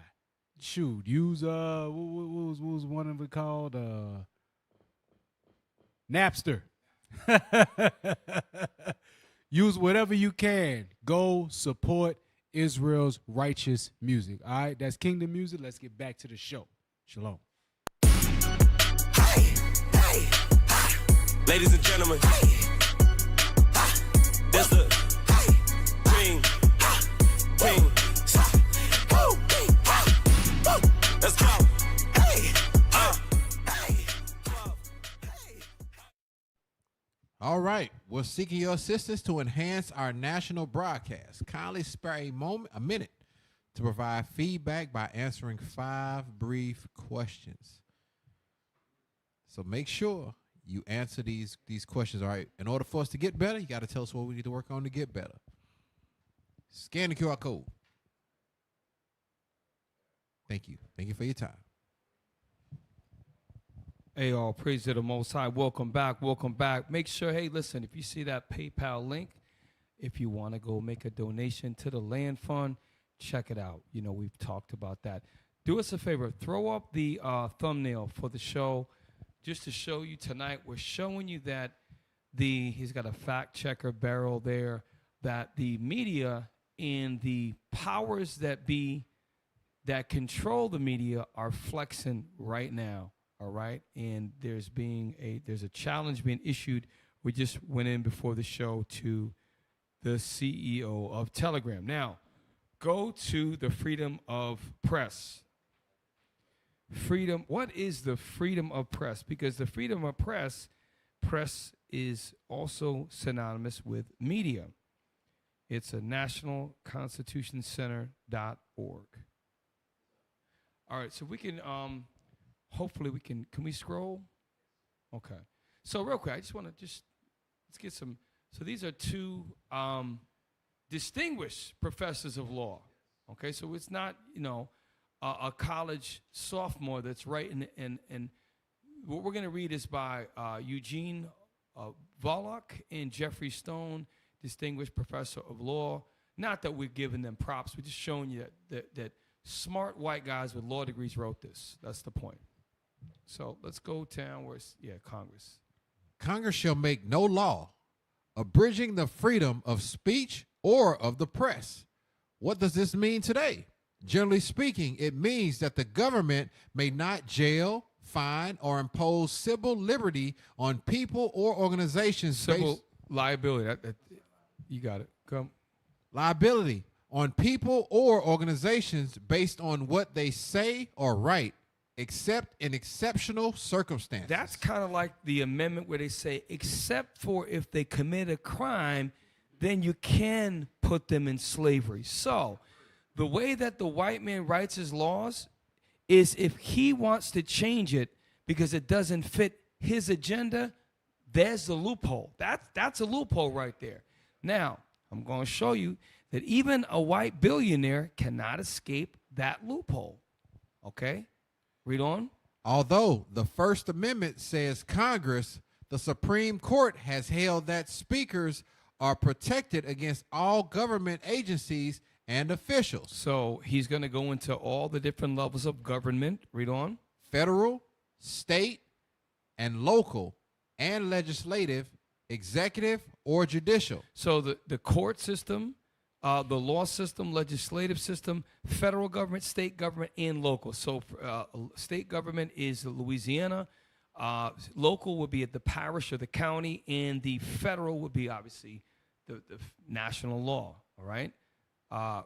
Shoot, use what was one of it called? Napster. Use whatever you can. Go support Israel's righteous music. All right, that's Kingdom Music. Let's get back to the show. Shalom. Ladies and gentlemen, there's the king. Let's go. All right, we're seeking your assistance to enhance our national broadcast. Kindly spare a minute to provide feedback by answering 5 brief questions. So make sure you answer these questions. All right, in order for us to get better, you got to tell us what we need to work on to get better. Scan the QR code. Thank you. Thank you for your time. Hey, all praise to the Most High. Welcome back. Welcome back. Make sure, hey, listen, if you see that PayPal link, if you want to go make a donation to the land fund, check it out. You know, we've talked about that. Do us a favor. Throw up the thumbnail for the show just to show you tonight. We're showing you that he's got a fact checker barrel there, that the media and the powers that be that control the media are flexing right now. All right, and there's a challenge being issued. We just went in before the show to the CEO of Telegram. Now, go to the freedom of press. What is the freedom of press? Because the freedom of press is also synonymous with media. It's a nationalconstitutioncenter.org. All right, so we can hopefully we can we scroll? Okay. So real quick, I just want to let's get some. So these are 2 distinguished professors of law. Okay, so it's not, a college sophomore that's writing, and what we're going to read is by Eugene Volokh and Jeffrey Stone, distinguished professor of law. Not that we're giving them props, we're just showing you that smart white guys with law degrees wrote this. That's the point. So let's go down where Congress. Congress shall make no law abridging the freedom of speech or of the press. What does this mean today? Generally speaking, it means that the government may not jail, fine, or impose civil liberty on people or organizations. Civil liability. You got it. Come. Liability on people or organizations based on what they say or write, except in exceptional circumstances. That's kind of like the amendment where they say, except for if they commit a crime, then you can put them in slavery. So the way that the white man writes his laws is if he wants to change it because it doesn't fit his agenda, there's the loophole. That's a loophole right there. Now, I'm going to show you that even a white billionaire cannot escape that loophole. Okay? Read on. Although the First Amendment says Congress, the Supreme Court has held that speakers are protected against all government agencies and officials. So he's going to go into all the different levels of government. Read on. Federal, state, and local, and legislative, executive, or judicial. So the court system, the law system, legislative system, federal government, state government, and local. So state government is Louisiana. Local would be at the parish or the county, and the federal would be obviously the national law. All right?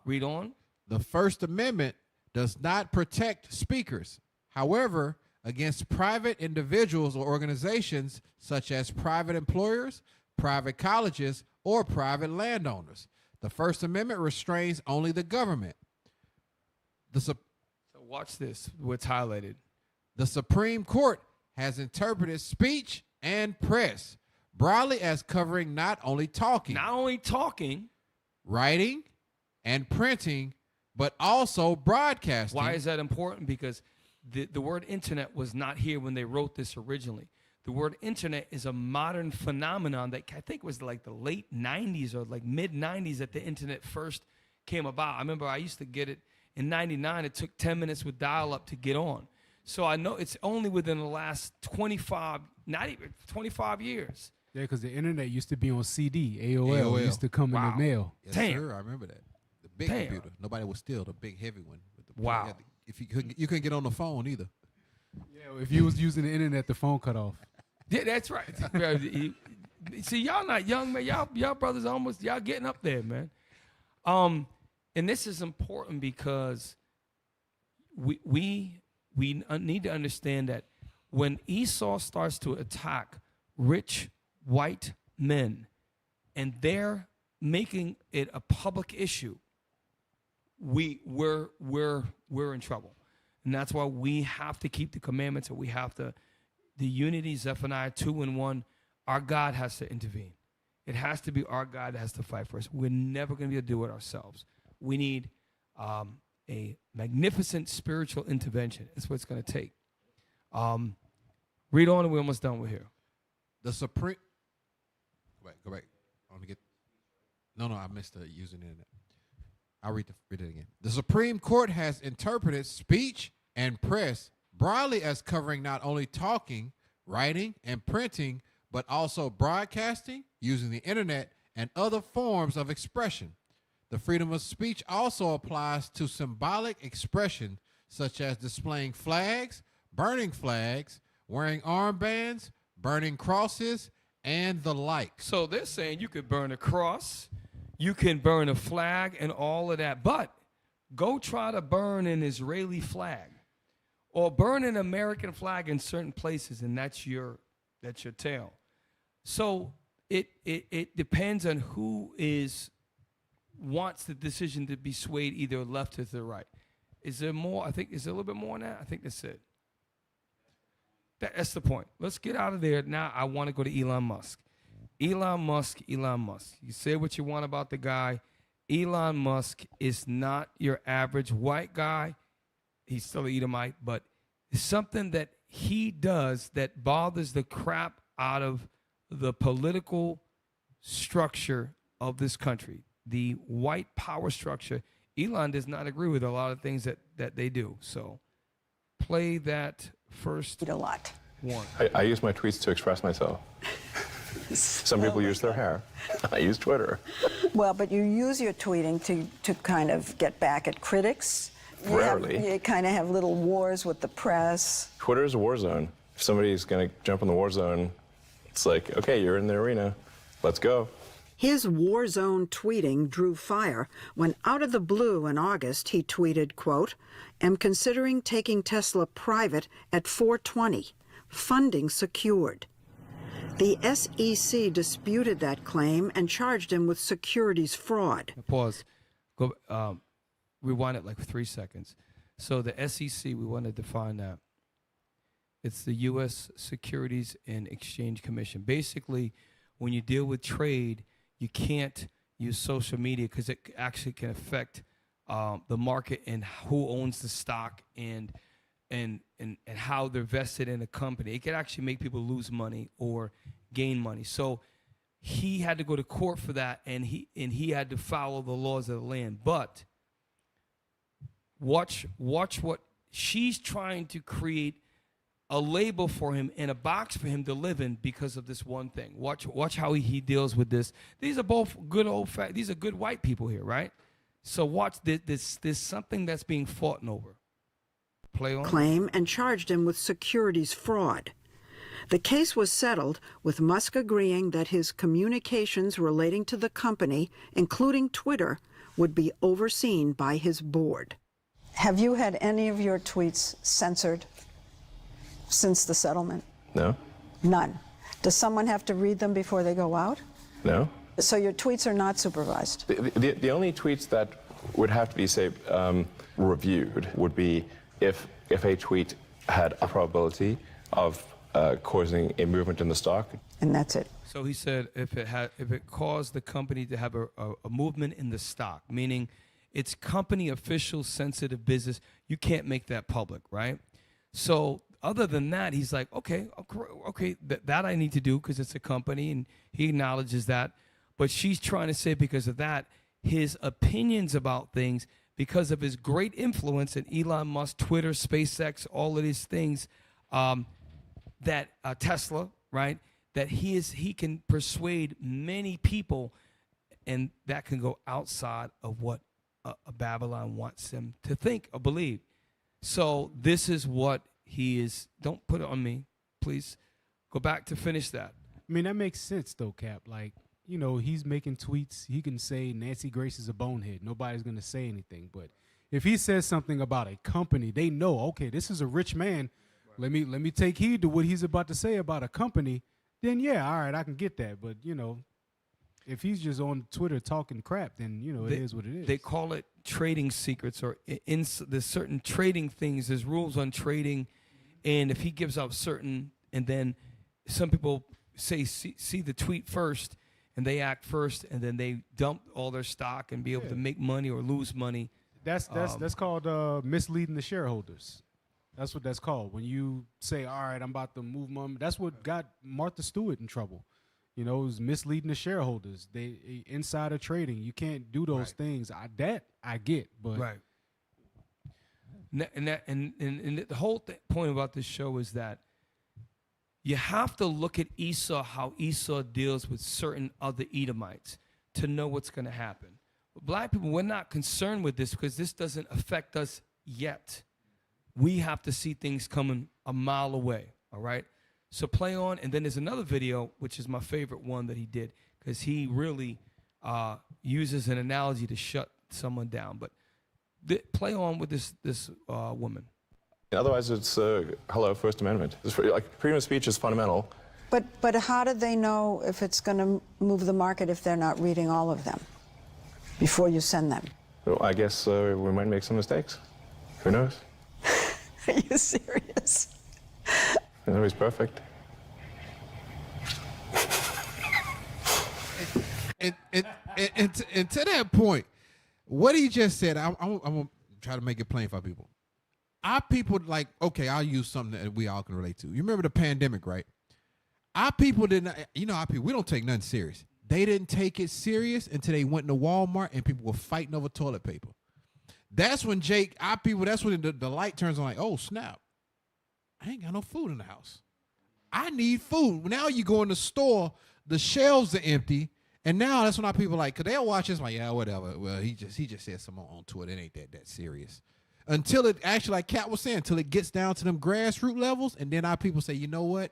Read on. The First Amendment does not protect speakers. However, against private individuals or organizations such as private employers, private colleges, or private landowners. The First Amendment restrains only the government. So watch this, what's highlighted. The Supreme Court has interpreted speech and press broadly as covering not only talking, writing, and printing, but also broadcasting. Why is that important? Because the word internet was not here when they wrote this originally. The word internet is a modern phenomenon that I think was like the late 90s or like mid 90s that the internet first came about. I remember I used to get it in 99. It took 10 minutes with dial-up to get on. So I know it's only within the last 25 years. Yeah, because the internet used to be on CD. AOL used to come in the mail. Yes, sir. I remember that. The big computer. Nobody would steal the big heavy one. With the if you couldn't get on the phone either. Yeah, if you was using the internet, the phone cut off. Yeah, that's right. See, y'all not young, man. Y'all brothers y'all getting up there, man. And this is important because we need to understand that when Esau starts to attack rich white men, and they're making it a public issue, we're in trouble, and that's why we have to keep the commandments, and we have to. The unity, Zephaniah 2:1, our God has to intervene. It has to be our God that has to fight for us. We're never going to be able to do it ourselves. We need a magnificent spiritual intervention. That's what it's going to take. Read on, and we're almost done with here. The Supreme. Go back. I want to get. No, I missed the using internet. I'll read it again. The Supreme Court has interpreted speech and press broadly as covering not only talking, writing, and printing, but also broadcasting, using the internet, and other forms of expression. The freedom of speech also applies to symbolic expression, such as displaying flags, burning flags, wearing armbands, burning crosses, and the like. So they're saying you could burn a cross, you can burn a flag, and all of that, but go try to burn an Israeli flag. Or burn an American flag in certain places, and that's your tale. So it depends on who wants the decision to be swayed either left or to the right. Is there more? I think is there a little bit more on that? I think that's it. That's the point. Let's get out of there. Now I want to go to Elon Musk. Elon Musk. You say what you want about the guy. Elon Musk is not your average white guy. He's still an Edomite, but it's something that he does that bothers the crap out of the political structure of this country, the white power structure. Elon does not agree with a lot of things that they do. So play that first one. I use my tweets to express myself. Some people use their hair. I use Twitter. Well, but you use your tweeting to kind of get back at critics. Rarely. You kind of have little wars with the press. Twitter is a war zone. If somebody's going to jump in the war zone, it's like, okay, you're in the arena. Let's go. His war zone tweeting drew fire when out of the blue in August he tweeted, quote, "Am considering taking Tesla private at 420. Funding secured." The SEC disputed that claim and charged him with securities fraud. Pause. Go. Rewind it like 3 seconds. So the SEC, we want to define that. It's the U.S. Securities and Exchange Commission. Basically, when you deal with trade, you can't use social media because it actually can affect the market and who owns the stock and how they're vested in a company. It could actually make people lose money or gain money. So he had to go to court for that, and he had to follow the laws of the land. But watch what she's trying to create a label for him and a box for him to live in because of this one thing. Watch how he deals with this. These are both these are good white people here, right? So watch this. There's something that's being fought over. Play on. Claim and charged him with securities fraud. The case was settled with Musk agreeing that his communications relating to the company, including Twitter, would be overseen by his board. Have you had any of your tweets censored since the settlement? No. None. Does someone have to read them before they go out? No. So your tweets are not supervised? The only tweets that would have to be, say, reviewed would be if a tweet had a probability of causing a movement in the stock. And that's it. So he said if it caused the company to have a movement in the stock, meaning it's company official sensitive business, you can't make that public, right? So other than that, he's like, okay, that I need to do because it's a company, and he acknowledges that. But she's trying to say because of that, his opinions about things, because of his great influence in Elon Musk, Twitter, SpaceX, all of these things, that Tesla, right? That he can persuade many people, and that can go outside of what Babylon wants them to think or believe. So this is what he is. Don't put it on me, please. Go back to finish that. I mean, that makes sense though, Cap. Like, you know, he's making tweets. He can say Nancy Grace is a bonehead. Nobody's going to say anything. But if he says something about a company, they know, okay, this is a rich man. Let me take heed to what he's about to say about a company. Then yeah, all right, I can get that. But you know, if he's just on Twitter talking crap, then you know it is what it is. They call it trading secrets, or there's certain trading things. There's rules on trading, and if he gives out certain, and then some people see the tweet first, and they act first, and then they dump all their stock and be able to make money or lose money. That's called misleading the shareholders. That's what that's called. When you say, all right, I'm about to move money. That's what got Martha Stewart in trouble. You know, it was misleading the shareholders. They insider trading. You can't do those things. I get, but right. And the whole point about this show is that you have to look at Esau, how Esau deals with certain other Edomites, to know what's going to happen. But black people, we're not concerned with this because this doesn't affect us yet. We have to see things coming a mile away, all right? So play on, and then there's another video, which is my favorite one that he did, because he really uses an analogy to shut someone down. But play on with this woman. Otherwise, it's hello, First Amendment. Like, freedom of speech is fundamental. But how do they know if it's going to move the market if they're not reading all of them before you send them? Well, I guess we might make some mistakes. Who knows? Are you serious? Nobody's perfect. And to that point, what he just said, I'm going to try to make it plain for people. Our people, like, okay, I'll use something that we all can relate to. You remember the pandemic, right? Our people didn't, you know, our people, we don't take nothing serious. They didn't take it serious until they went to Walmart and people were fighting over toilet paper. That's when our people, that's when the light turns on, like, oh, snap. I ain't got no food in the house. I need food. Now you go in the store, the shelves are empty, and now that's when our people like, because they'll watch this like, yeah, whatever. Well, he just said something on Twitter. It ain't that serious. Until it actually, like Kat was saying, until it gets down to them grassroots levels, and then our people say, you know what?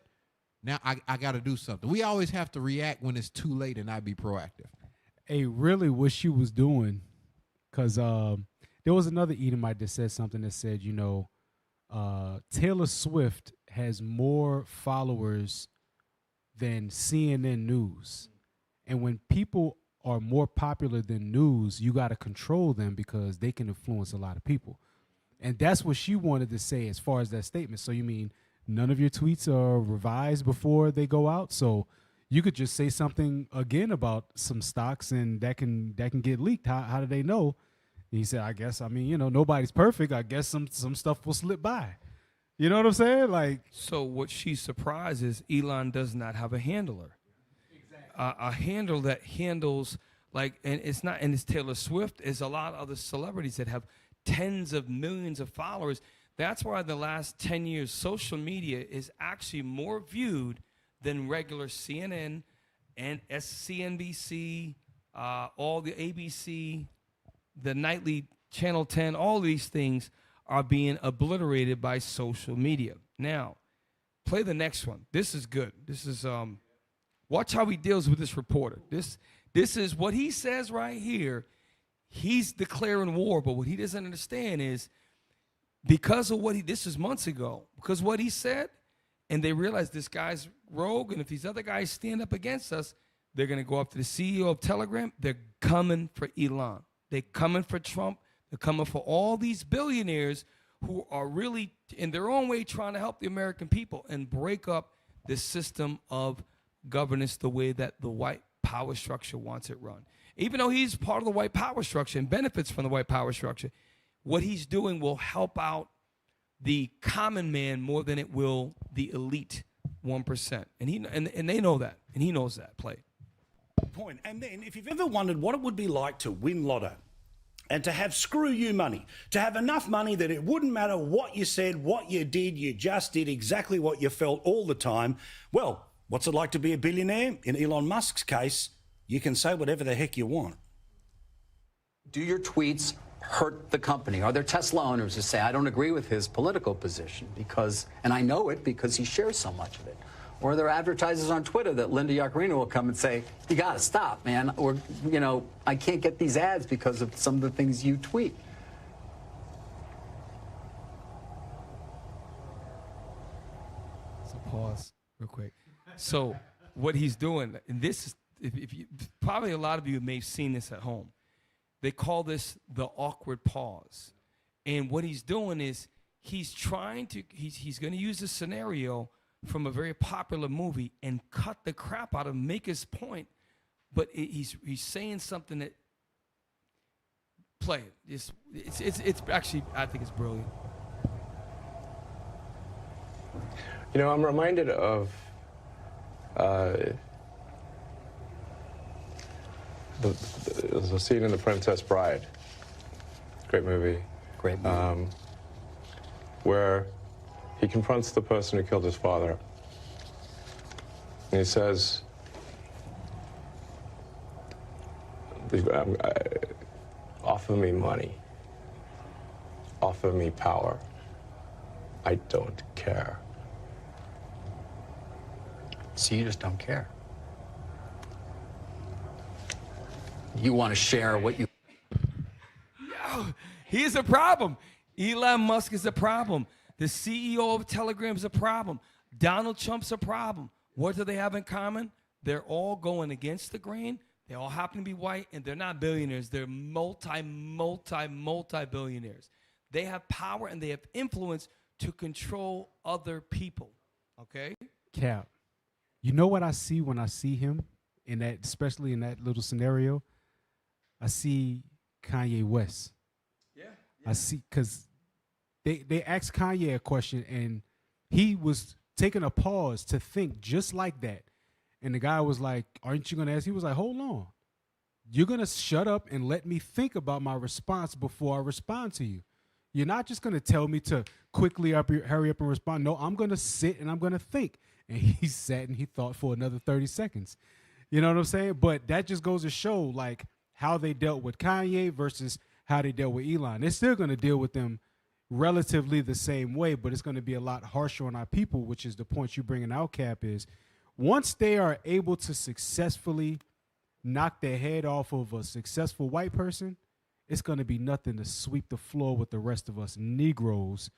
Now I got to do something. We always have to react when it's too late and not be proactive. Hey, really what she was doing, because there was another Edomite that said something that said, you know, Taylor Swift has more followers than CNN News. And when people are more popular than news, you got to control them because they can influence a lot of people. And that's what she wanted to say as far as that statement. So you mean none of your tweets are revised before they go out? So you could just say something again about some stocks and that can get leaked. How do they know? And he said, I guess, I mean, you know, nobody's perfect. I guess some stuff will slip by. You know what I'm saying? Like, so what she's surprised is Elon does not have a handler. A handle that handles, like, and it's Taylor Swift. There's a lot of other celebrities that have tens of millions of followers. That's why the last 10 years, social media is actually more viewed than regular CNN and CNBC, all the ABC, the nightly Channel 10, all these things are being obliterated by social media. Now, play the next one. This is good. This is watch how he deals with this reporter. This is what he says right here. He's declaring war, but what he doesn't understand is because of this is months ago, because what he said, and they realize this guy's rogue, and if these other guys stand up against us, they're going to go up to the CEO of Telegram. They're coming for Elon. They're coming for Trump. They're coming for all these billionaires who are really, in their own way, trying to help the American people and break up this system of governance the way that the white power structure wants it run. Even though he's part of the white power structure and benefits from the white power structure, what he's doing will help out the common man more than it will the elite 1%. And they know that, and he knows that play. Point. And then if you've ever wondered what it would be like to win lotto and to have screw you money, to have enough money that it wouldn't matter what you said, what you did, you just did exactly what you felt all the time. Well, what's it like to be a billionaire? In Elon Musk's case, you can say whatever the heck you want. Do your tweets hurt the company? Are there Tesla owners who say, I don't agree with his political position because, and I know it because he shares so much of it? Or are there advertisers on Twitter that Linda Yaccarino will come and say, you got to stop, man, or, you know, I can't get these ads because of some of the things you tweet. So pause real quick. So what he's doing, and this is, if you, probably a lot of you may have seen this at home. They call this the awkward pause. And what he's doing is he's trying to, he's going to use a scenario from a very popular movie and cut the crap out of him, make his point, but he's saying something that, play it. It's actually, I think it's brilliant. You know, I'm reminded of the scene in The Princess Bride. Great movie. Great movie. Where he confronts the person who killed his father. And he says, offer me money. Offer me power. I don't care. So you just don't care. You want to share what you... Yo, he's a problem. Elon Musk is a problem. The CEO of Telegram is a problem. Donald Trump's a problem. What do they have in common? They're all going against the grain. They all happen to be white, and they're not billionaires. They're multi-billionaires. They have power and they have influence to control other people. Okay? Cap, you know what I see when I see him in that, especially in that little scenario? I see Kanye West. Yeah. I see, because they asked Kanye a question, and he was taking a pause to think just like that. And the guy was like, aren't you going to ask? He was like, hold on. You're going to shut up and let me think about my response before I respond to you. You're not just going to tell me to quickly hurry up and respond. No, I'm going to sit and I'm going to think. And he sat and he thought for another 30 seconds. You know what I'm saying? But that just goes to show, like, how they dealt with Kanye versus how they dealt with Elon. They're still going to deal with them relatively the same way, but it's going to be a lot harsher on our people, which is the point you bringing out, Cap, is once they are able to successfully knock their head off of a successful white person, it's going to be nothing to sweep the floor with the rest of us Negroes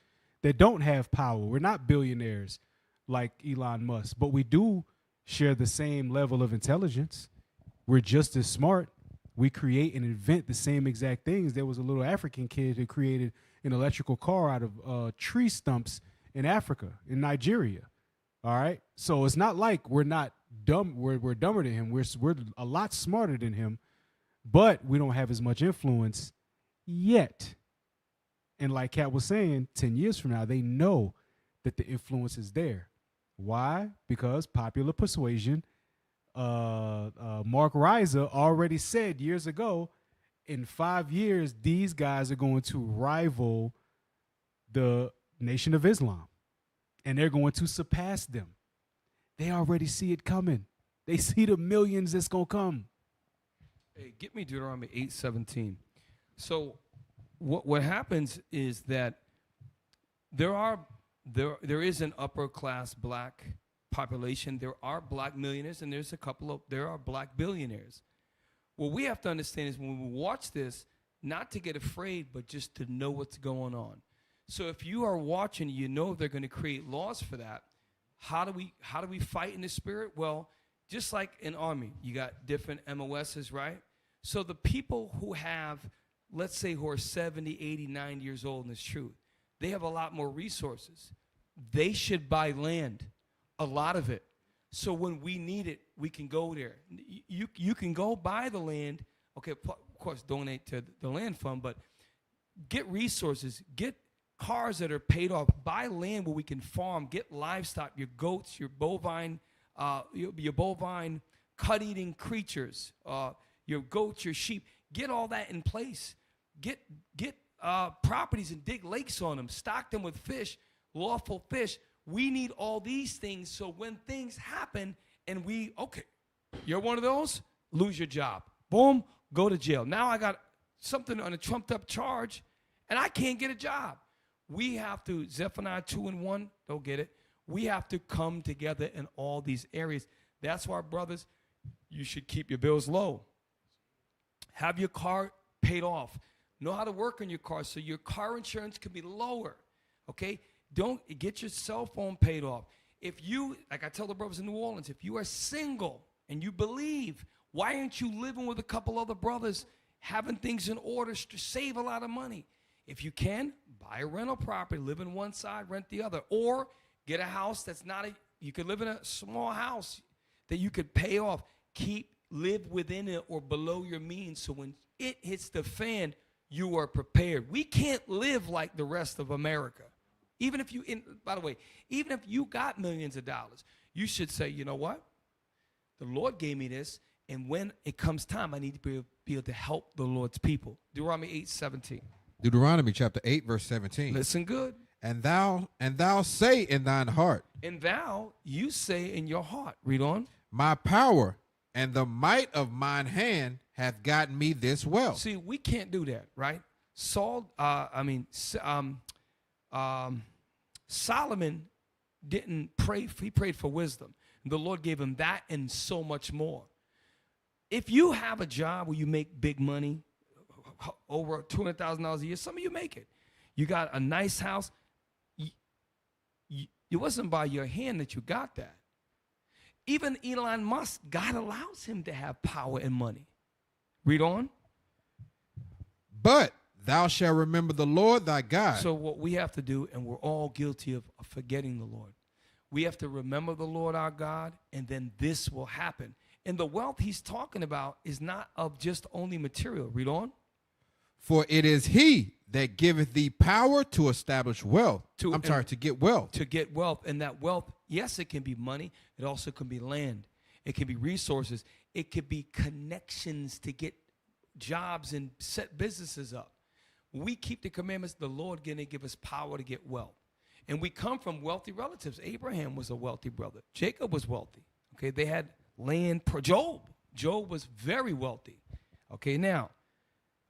that don't have power. We're not billionaires like Elon Musk, but we do share the same level of intelligence. We're just as smart. We create and invent the same exact things. There was a little African kid who created an electrical car out of tree stumps in Africa, in Nigeria. All right. So it's not like we're not dumb. We're dumber than him. We're a lot smarter than him, but we don't have as much influence yet. And like Kat was saying, 10 years from now, they know that the influence is there. Why? Because popular persuasion. Mark Reiser already said years ago, in 5 years, these guys are going to rival the Nation of Islam, and they're going to surpass them. They already see it coming. They see the millions that's going to come. Hey, get me Deuteronomy 8:17. So what happens is that there is an upper class black population. There are black millionaires, and there are black billionaires. What we have to understand is when we watch this, not to get afraid, but just to know what's going on. So if you are watching, you know they're going to create laws for that. How do we fight in the spirit? Well, just like an army, you got different MOSs, right? So the people who have, let's say, who are 70, 80, 90 years old in this truth, They have a lot more resources. They should buy land, a lot of it. So when we need it, we can go there. You can go buy the land. Okay, of course, donate to the land fund, but get resources, get cars that are paid off, buy land where we can farm, get livestock, your goats, your bovine cut-eating creatures, your goats, your sheep. Get all that in place. Get properties and dig lakes on them. Stock them with fish, lawful fish. We need all these things so when things happen and okay, you're one of those, lose your job. Boom, go to jail. Now I got something on a trumped-up charge, and I can't get a job. We have to, Zephaniah 2:1, don't get it. We have to come together in all these areas. That's why, brothers, you should keep your bills low. Have your car paid off. Know how to work on your car so your car insurance can be lower, okay? Don't get your cell phone paid off. If you, like I tell the brothers in New Orleans, if you are single and you believe, why aren't you living with a couple other brothers, having things in order to save a lot of money? If you can, buy a rental property, live in one side, rent the other, or get a house that's you could live in a small house that you could pay off. Live within it or below your means so when it hits the fan, you are prepared. We can't live like the rest of America. Even if by the way, even if you got millions of dollars, you should say, you know what? The Lord gave me this, and when it comes time, I need to be able to help the Lord's people. Deuteronomy 8:17. Deuteronomy chapter 8, verse 17. Listen good. And thou say in thine heart. And you say in your heart. Read on. My power and the might of mine hand hath gotten me this wealth. See, we can't do that, right? Solomon didn't pray. He prayed for wisdom. The Lord gave him that and so much more. If you have a job where you make big money, over $200,000 a year, some of you make it. You got a nice house. It wasn't by your hand that you got that. Even Elon Musk, God allows him to have power and money. Read on. But thou shalt remember the Lord thy God. So what we have to do, and we're all guilty of forgetting the Lord, we have to remember the Lord our God, and then this will happen. And the wealth he's talking about is not of just only material. Read on. For it is he that giveth thee power to establish wealth. To get wealth. To get wealth. And that wealth, yes, it can be money. It also can be land. It can be resources. It could be connections to get jobs and set businesses up. When we keep the commandments, the Lord going to give us power to get wealth. And we come from wealthy relatives. Abraham was a wealthy brother. Jacob was wealthy. Okay, they had land. Job was very wealthy. Okay, now,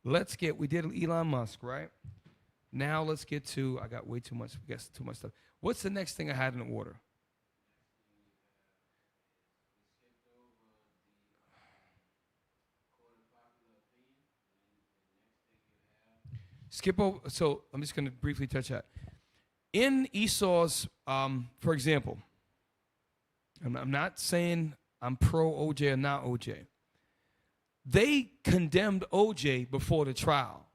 we did Elon Musk, right? Now let's get to, I got way too much, we got too much stuff. What's the next thing I had in order? Skip over, so I'm just going to briefly touch that. In Esau's, for example, I'm not saying I'm pro OJ or not OJ. They condemned OJ before the trial.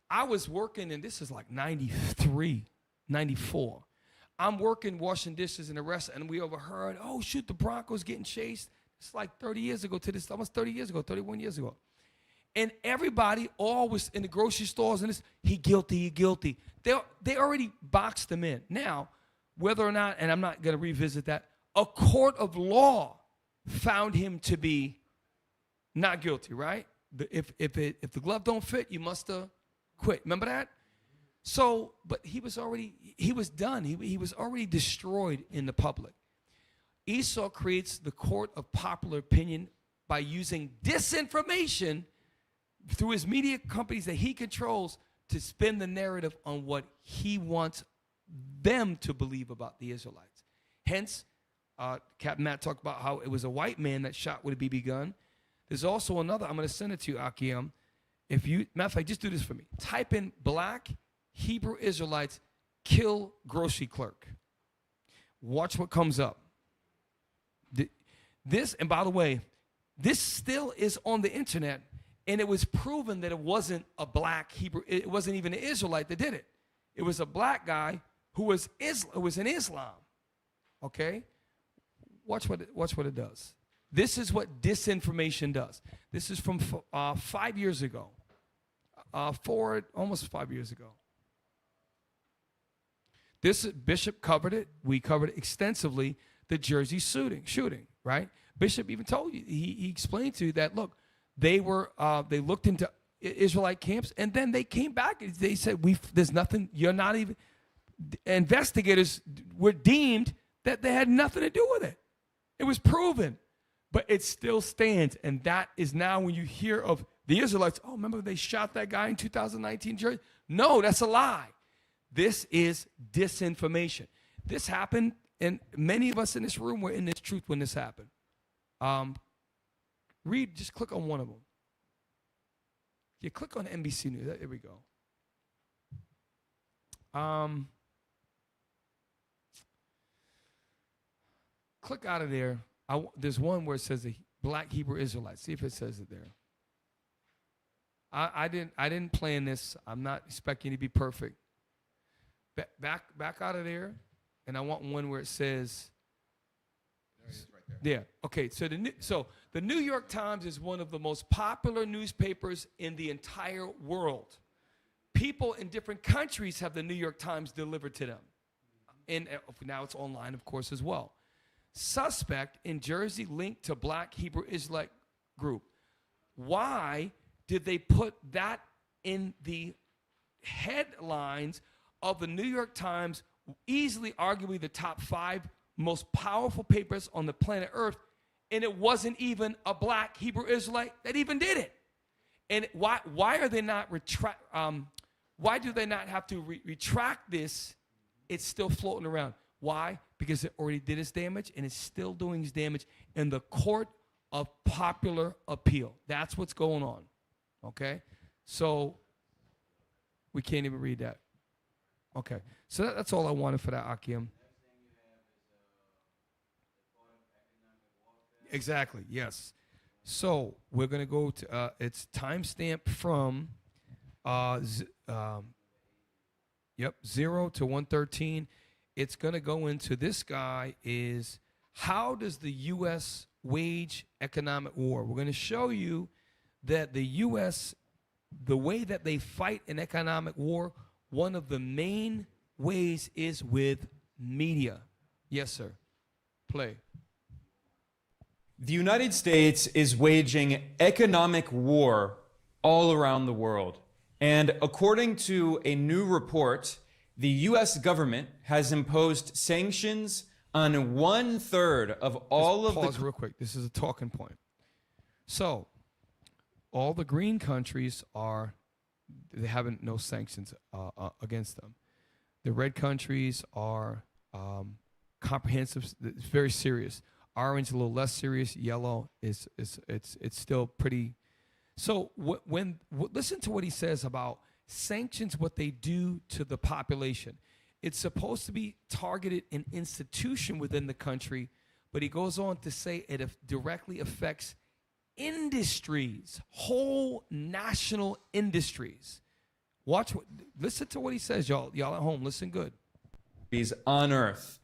I was working, and this is like 93, 94. I'm working, washing dishes in the restaurant, and we overheard, oh, shoot, the Broncos getting chased. It's like 30 years ago to this, almost 30 years ago, 31 years ago. And everybody all was in the grocery stores, and this, he guilty. They already boxed him in. Now, whether or not, and I'm not going to revisit that, a court of law found him to be not guilty, right? If the glove don't fit, you must quit. Remember that? So, but he was done. He was already destroyed in the public. Esau creates the court of popular opinion by using disinformation through his media companies that he controls to spin the narrative on what he wants them to believe about the Israelites. Hence, Captain Matt talked about how it was a white man that shot with a BB gun. There's also another, I'm going to send it to you, Akiem. Matter of fact, just do this for me. Type in black Hebrew Israelites kill grocery clerk. Watch what comes up. This, and by the way, this still is on the internet, and it was proven that it wasn't a black Hebrew, it wasn't even an Israelite that did it. It was a black guy who was in Islam. Okay? Watch what it does. This is what disinformation does. This is from 5 years ago. Almost 5 years ago. This Bishop covered it. We covered it extensively. The Jersey shooting, right? Bishop even told you, he explained to you that, look, they looked into Israelite camps, and then they came back and they said, there's nothing, you're not even, investigators were deemed that they had nothing to do with it. It was proven, but it still stands. And that is now when you hear of the Israelites, oh, remember they shot that guy in 2019 Jersey? No, that's a lie. This is disinformation. This happened, and many of us in this room were in this truth when this happened. Just click on one of them. You click on NBC News. There we go. Click out of there. There's one where it says the Black Hebrew Israelites. See if it says it there. I didn't plan this. I'm not expecting you to be perfect. Back out of there, and I want one where it says. There it is right there. Yeah. Okay. So the New York Times is one of the most popular newspapers in the entire world. People in different countries have the New York Times delivered to them, and now it's online, of course, as well. Suspect in Jersey linked to Black Hebrew Israelite group. Why did they put that in the headlines of the New York Times, easily arguably the top 5 most powerful papers on the planet Earth, and it wasn't even a Black Hebrew Israelite that even did it? And why are they not why do they not have to retract this? It's still floating around. Why? Because it already did its damage, and it's still doing its damage in the court of popular appeal. That's what's going on. Okay? So we can't even read that. Okay. So that's all I wanted for that, Akim. Exactly. Yes. So we're going to go to, it's timestamp from 0 to 113. It's going to go into, this guy is, how does the U.S. wage economic war? We're going to show you that the U.S., the way that they fight an economic war, one of the main ways is with media. Yes, sir. Play. The United States is waging economic war all around the world. And according to a new report, the U.S. government has imposed sanctions on 1/3 of all of the... Pause real quick. This is a talking point. So, all the green countries they have no sanctions against them. The red countries are comprehensive. It's very serious. Orange a little less serious. Yellow it's still pretty. So listen to what he says about sanctions, what they do to the population. It's supposed to be targeted an institution within the country, but he goes on to say it directly affects industries, whole national industries. Listen to what he says, y'all at home. Listen good. On Earth.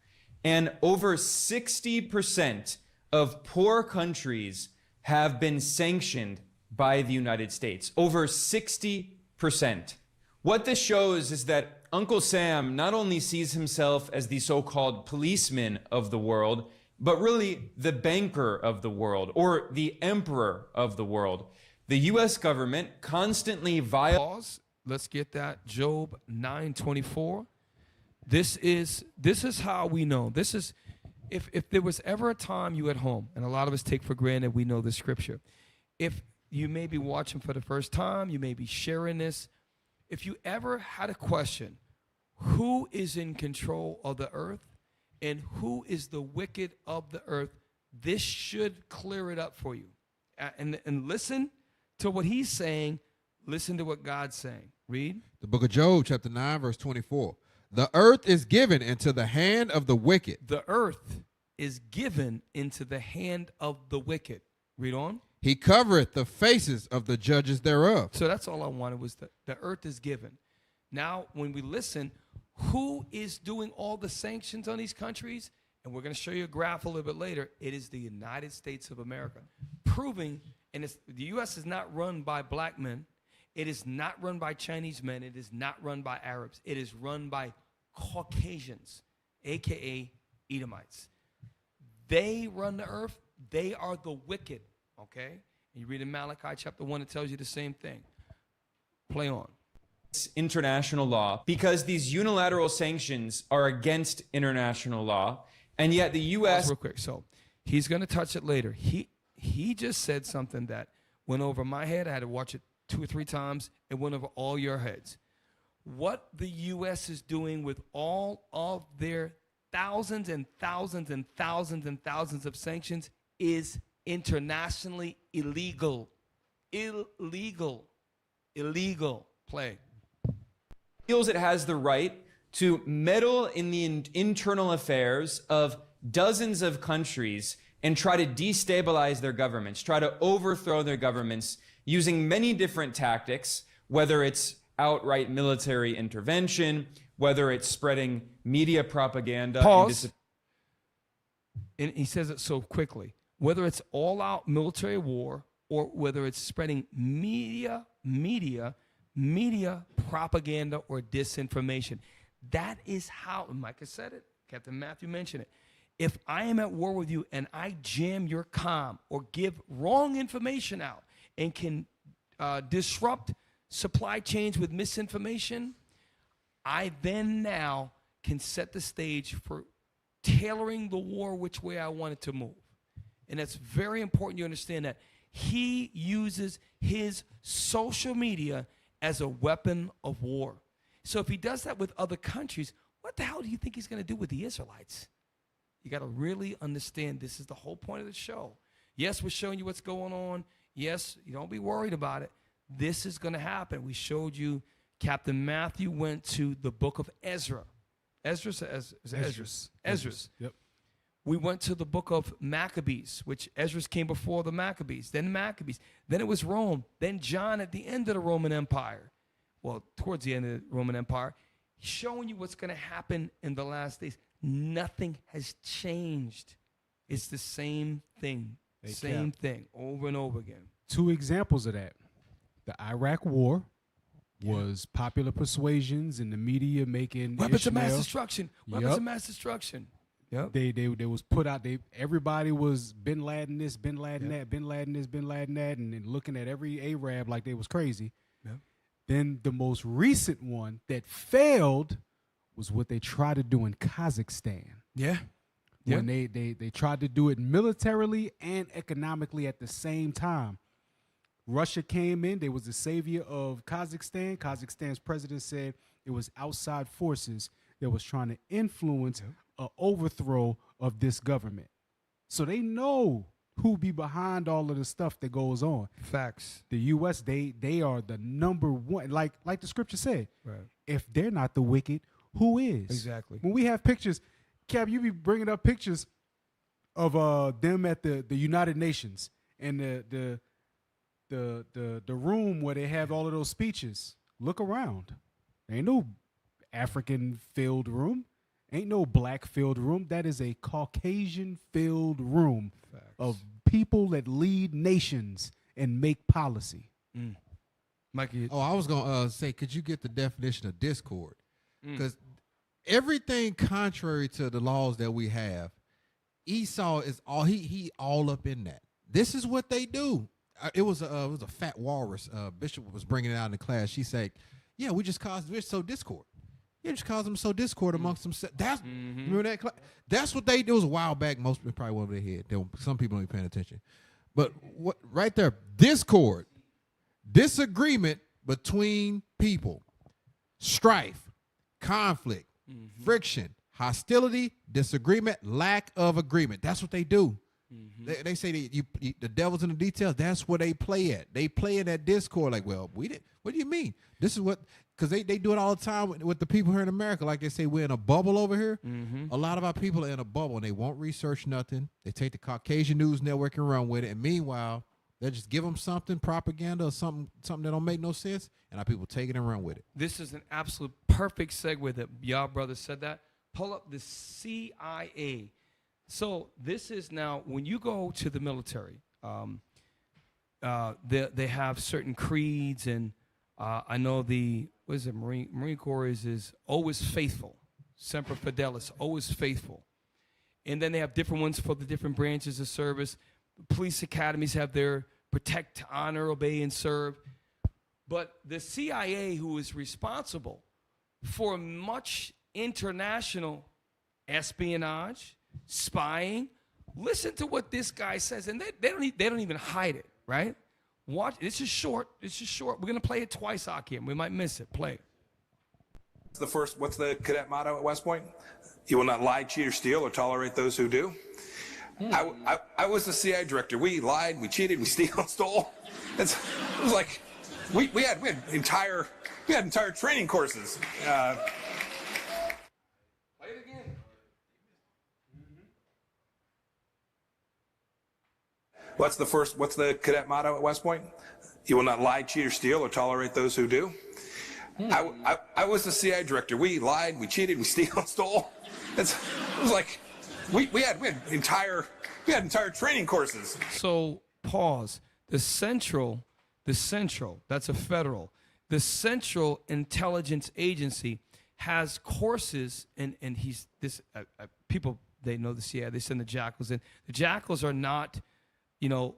And over 60% of poor countries have been sanctioned by the United States. Over 60%. What this shows is that Uncle Sam not only sees himself as the so-called policeman of the world, but really the banker of the world, or the emperor of the world. The U.S. government constantly violates. Let's get that. Job 9:24. This is how we know. This is, if there was ever a time you at home, and a lot of us take for granted we know the scripture. If you may be watching for the first time, you may be sharing this. If you ever had a question, who is in control of the earth and who is the wicked of the earth, this should clear it up for you. And listen to what he's saying. Listen to what God's saying. Read. The book of Job, chapter 9, verse 24. The earth is given into the hand of the wicked. The earth is given into the hand of the wicked. Read on. He covereth the faces of the judges thereof. So that's all I wanted was the earth is given. Now, when we listen, who is doing all the sanctions on these countries? And we're going to show you a graph a little bit later. It is the United States of America, proving, and the U.S. is not run by black men. It is not run by Chinese men. It is not run by Arabs. It is run by Caucasians, a.k.a. Edomites. They run the earth. They are the wicked, okay? And you read in Malachi chapter 1, it tells you the same thing. Play on. International law, because these unilateral sanctions are against international law, and yet the U.S. Real quick, so he's going to touch it later. He just said something that went over my head. I had to watch it 2 or 3 times. It went over all your heads. What the U.S. is doing with all of their thousands and thousands and thousands and thousands of sanctions is internationally illegal. Illegal. Play. Feels it has the right to meddle in the internal affairs of dozens of countries and try to destabilize their governments, try to overthrow their governments using many different tactics, whether it's outright military intervention, whether it's spreading media propaganda. Pause. And he says it so quickly. Whether it's all-out military war or whether it's spreading media propaganda or disinformation. That is how, Micah said it, Captain Matthew mentioned it. If I am at war with you and I jam your comm or give wrong information out and can disrupt supply chains with misinformation, I then now can set the stage for tailoring the war which way I want it to move. And it's very important you understand that. He uses his social media as a weapon of war. So if he does that with other countries, what the hell do you think he's going to do with the Israelites? You got to really understand this is the whole point of the show. Yes, we're showing you what's going on. Yes, you don't be worried about it. This is going to happen. We showed you Captain Matthew went to the book of Ezra. Esau'S. Yep. We went to the book of Maccabees, which Esau'S came before the Maccabees, then Maccabees. Then it was Rome. Then John at the end of the Roman Empire. Well, towards the end of the Roman Empire. Showing you what's going to happen in the last days. Nothing has changed. It's the same thing. Same thing over and over again. 2 examples of that. The Iraq War was popular persuasions and the media making weapons of mass Ishmael. destruction. Weapons of mass destruction. Yep. They was put out. Everybody was Bin Laden this, Bin Laden that, Bin Laden this, Bin Laden that, and then looking at every Arab like they was crazy. Yep. Then the most recent one that failed was what they tried to do in Kazakhstan. Yeah. When they tried to do it militarily and economically at the same time. Russia came in. They was the savior of Kazakhstan. Kazakhstan's president said it was outside forces that was trying to influence an overthrow of this government. So they know who be behind all of the stuff that goes on. Facts. The U.S., they are the number one. Like the scripture said, right. If they're not the wicked, who is? Exactly. When we have pictures, Cap, you be bringing up pictures of them at the United Nations and the room where they have all of those speeches. Look around. There ain't no African-filled room. Ain't no black-filled room. That is a Caucasian-filled room of people that lead nations and make policy. Mikey. Oh, I was going to say, could you get the definition of discord? Because everything contrary to the laws that we have, Esau is all he all up in that. This is what they do. It was a fat walrus. Bishop was bringing it out in the class. She said, "Yeah, we just sow discord. Yeah, just cause them sow discord amongst themselves." That's remember that. That's what they do. It was a while back. Most people probably went over their head. Some people don't be paying attention. But what right there, discord, disagreement between people, strife, conflict, friction, hostility, disagreement, lack of agreement. That's what they do. They say the devil's in the details. That's where they play at. They play in that discord. Like, well, we didn't. What do you mean? This is what, because they do it all the time with the people here in America. Like they say, we're in a bubble over here. A lot of our people are in a bubble and they won't research nothing. They take the Caucasian News Network and run with it. And meanwhile, They just give them something, propaganda or something that don't make no sense, and our people take it and run with it. This is an absolute perfect segue that y'all brothers said that. Pull up the CIA. So this is now, when you go to the military, they have certain creeds, and I know Marine Corps is always faithful, semper fidelis, always faithful. And then they have different ones for the different branches of service. Police academies have their protect, honor, obey, and serve. But the CIA, who is responsible for much international espionage, spying, listen to what this guy says, and they don't even hide it, right? Watch. This is short. We're gonna play it twice, Akim. We might miss it. Play. What's the cadet motto at West Point? You will not lie, cheat, or steal, or tolerate those who do. I was the CIA director. We lied, we cheated, we stole. It was like we had entire training courses. Play it again. What's the cadet motto at West Point? You will not lie, cheat, or steal, or tolerate those who do. I was the CIA director. We lied, we cheated, we stole. It was like we had entire training courses. So pause. The central, that's a federal. The Central Intelligence Agency has courses, and he's this people, they know the CIA. They send the jackals in. The jackals are not,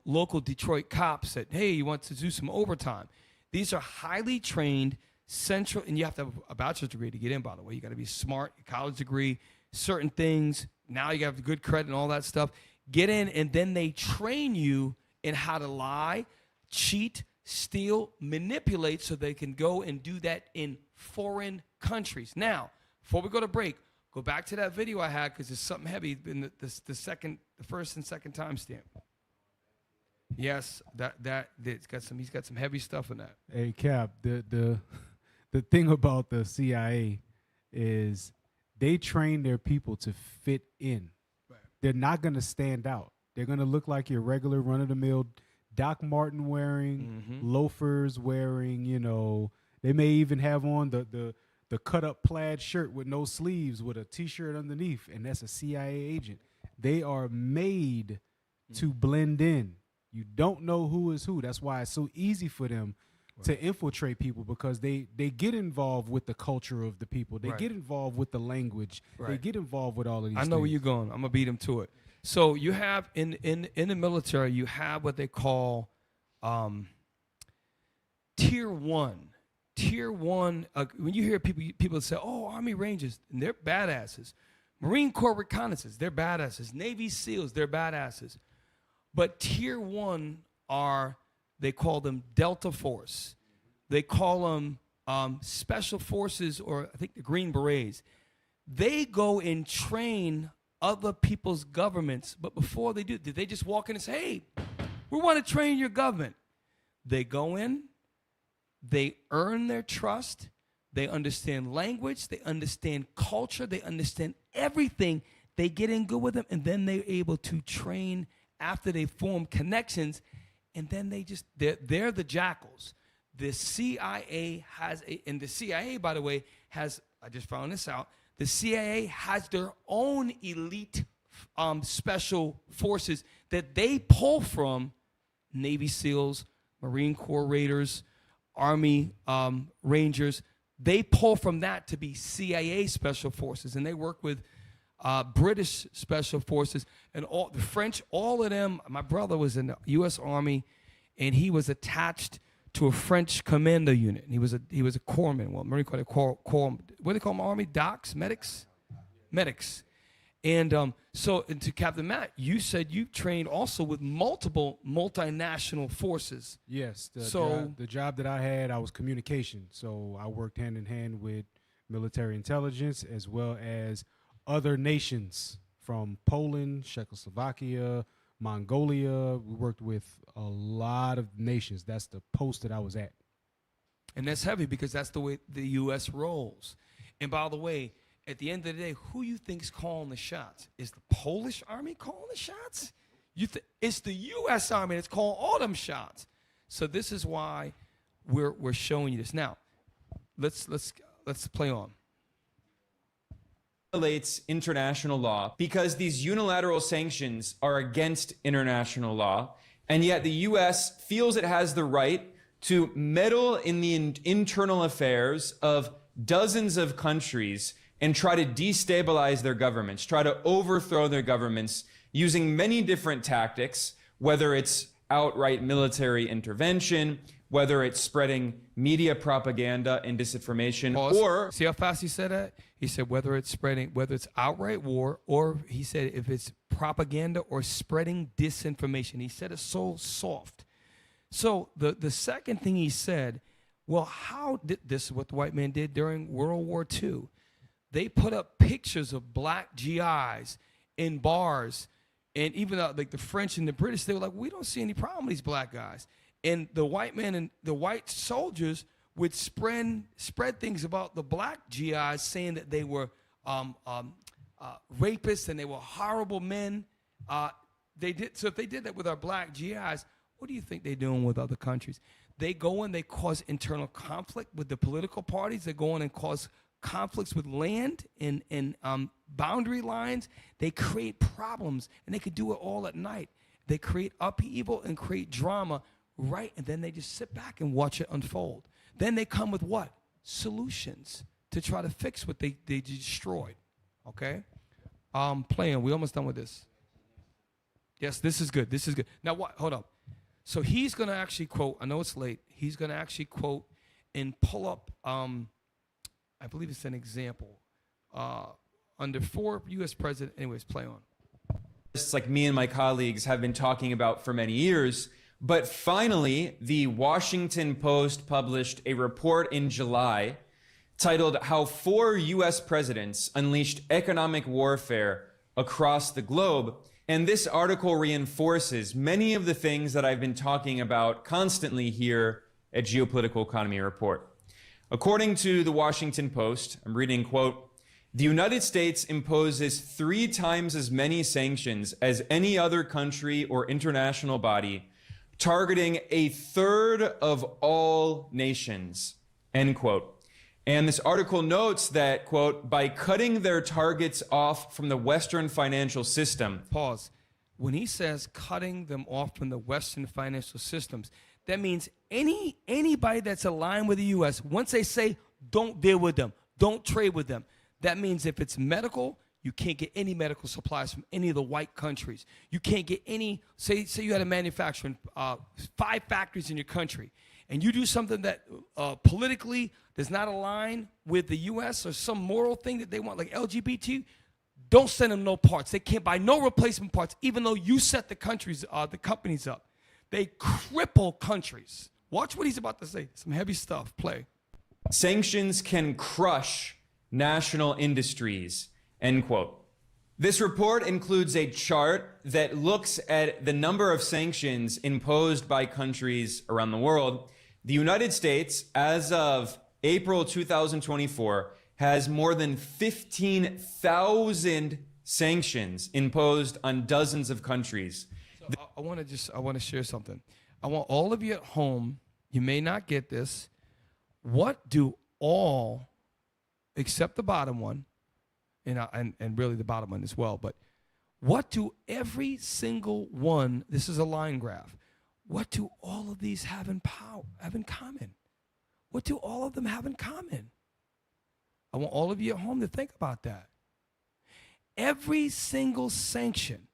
local Detroit cops that, hey, you want to do some overtime. These are highly trained central, and you have to have a bachelor's degree to get in, by the way. You got to be smart, college degree, certain things. Now you have good credit and all that stuff. Get in, and then they train you in how to lie, cheat, steal, manipulate, so they can go and do that in foreign countries. Now, before we go to break, go back to that video I had, because there's something heavy in the first and second timestamp. Yes, he's got some heavy stuff in that. Hey, Cap, the thing about the CIA is they train their people to fit in. Right. They're not going to stand out. They're going to look like your regular run-of-the-mill Doc Martin wearing, loafers wearing, they may even have on the cut-up plaid shirt with no sleeves with a T-shirt underneath, and that's a CIA agent. They are made to blend in. You don't know who is who. That's why it's so easy for them to infiltrate people, because they get involved with the culture of the people. They get involved with the language. They get involved with all of these things. I know where you're going. I'm going to beat them to it. So you have, in the military, you have what they call Tier 1. Tier 1, when you hear people say, oh, Army Rangers, and they're badasses. Marine Corps Reconnaissance, they're badasses. Navy SEALs, they're badasses. But Tier 1 they call them Delta Force. They call them Special Forces, or I think the Green Berets. They go and train other people's governments, but before they do, did they just walk in and say, hey, we want to train your government? They go in, they earn their trust, they understand language, they understand culture, they understand everything. They get in good with them, and then they're able to train after they form connections, and then they're the jackals. The CIA and the CIA, by the way, I just found this out, the CIA has their own elite special forces that they pull from Navy SEALs, Marine Corps Raiders, Army Rangers. They pull from that to be CIA special forces, and they work with British special forces and all the French. All of them. My brother was in the U.S. Army, and he was attached to a French commando unit. And he was a corpsman. Well, Marine Corps, what do they call them? Army docs, medics. And so, to Captain Matt, you said you trained also with multiple multinational forces. Yes. The job that I had, I was communication. So I worked hand in hand with military intelligence as well as other nations from Poland, Czechoslovakia, Mongolia. We worked with a lot of nations. That's the post that I was at. And that's heavy, because that's the way the U.S. rolls. And by the way, at the end of the day, who you think's calling the shots? Is the Polish army calling the shots? It's the U.S. Army that's calling all them shots. So this is why we're showing you this. Now, let's play on. Violates international law because these unilateral sanctions are against international law, and yet the U.S. feels it has the right to meddle in the internal affairs of dozens of countries and try to destabilize their governments, try to overthrow their governments using many different tactics, whether it's outright military intervention, whether it's spreading media propaganda and disinformation, or see how fast he said that? He said whether it's outright war, or he said if it's propaganda or spreading disinformation. He said it so soft. So the second thing he said, well, how did this is what the white man did during World War II. They put up pictures of black GIs in bars, and even like the French and the British, they were like, we don't see any problem with these black guys. And the white men and the white soldiers would spread things about the black GIs, saying that they were rapists and they were horrible men. So if they did that with our black GIs, what do you think they're doing with other countries? They go in, they cause internal conflict with the political parties. They go in and cause conflicts with land and boundary lines. They create problems, and they could do it all at night. They create upheaval and create drama, right? And then they just sit back and watch it unfold. Then they come with what? Solutions to try to fix what they destroyed, okay? Playing, we almost done with this. Yes, this is good, this is good. Now what, hold up. So he's gonna actually quote, I know it's late, he's gonna actually quote and pull up, I believe it's an example, under 4 U.S. president, anyways, play on. It's like me and my colleagues have been talking about for many years. But finally, the Washington Post published a report in July titled How 4 U.S. Presidents Unleashed Economic Warfare Across the Globe. And this article reinforces many of the things that I've been talking about constantly here at Geopolitical Economy Report. According to the Washington Post, I'm reading, quote, the United States imposes 3 times as many sanctions as any other country or international body, targeting 1/3 of all nations, end quote. And this article notes that, quote, by cutting their targets off from the Western financial system. Pause. When he says cutting them off from the Western financial systems, that means anybody that's aligned with the U.S., once they say don't deal with them, don't trade with them, that means if it's medical, you can't get any medical supplies from any of the white countries. You can't get any, say you had a manufacturing, 5 factories in your country, and you do something that politically does not align with the U.S. or some moral thing that they want, like LGBT, don't send them no parts. They can't buy no replacement parts, even though you set the companies up. They cripple countries. Watch what he's about to say. Some heavy stuff. Play. Sanctions can crush national industries, end quote. This report includes a chart that looks at the number of sanctions imposed by countries around the world. The United States, as of April 2024, has more than 15,000 sanctions imposed on dozens of countries. So I want to share something. I want all of you at home, you may not get this. What do all, except the bottom one, and really the bottom one as well, but what do every single one, this is a line graph, what do all of these have in common? What do all of them have in common? I want all of you at home to think about that. Every single sanction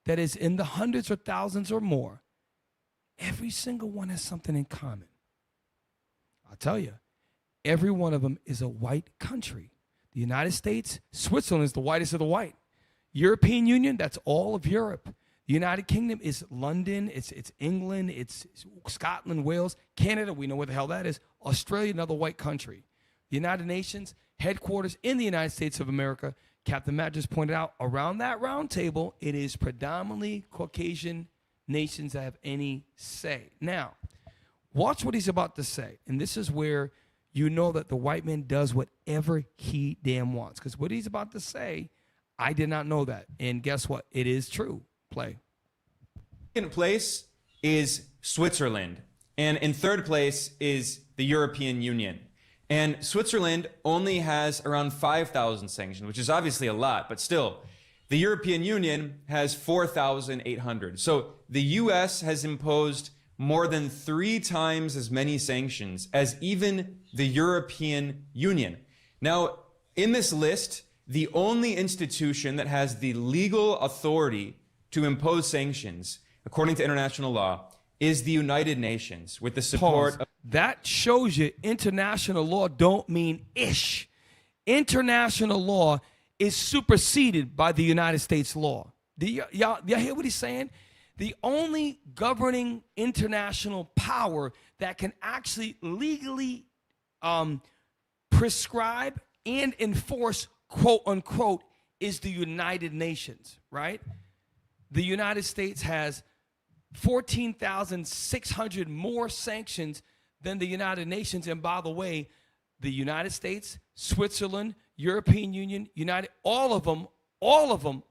that is in the hundreds or thousands or more, every single one has something in common. I'll tell you, every one of them is a white country. The United States, Switzerland is the whitest of the white. European Union, that's all of Europe. The United Kingdom is London, it's England, it's Scotland, Wales, Canada, we know where the hell that is, Australia, another white country. The United Nations, headquarters in the United States of America. Captain Matt just pointed out, around that round table, it is predominantly Caucasian nations that have any say. Now, watch what he's about to say, and this is where you know that the white man does whatever he damn wants, because what he's about to say, I did not know that, and guess what? It is true. Play. Second place is Switzerland. And in third place is the European Union. And Switzerland only has around 5,000 sanctions, which is obviously a lot, but still, the European Union has 4,800. So the US has imposed more than 3 times as many sanctions as even the European Union. Now, in this list, the only institution that has the legal authority to impose sanctions, according to international law, is the United Nations, with the support of... That shows you international law don't mean ish. International law is superseded by the United States law. Y'all hear what he's saying? The only governing international power that can actually legally prescribe and enforce, quote unquote, is the United Nations, right? The United States has 14,600 more sanctions than the United Nations. And by the way, the United States, Switzerland, European Union, all of them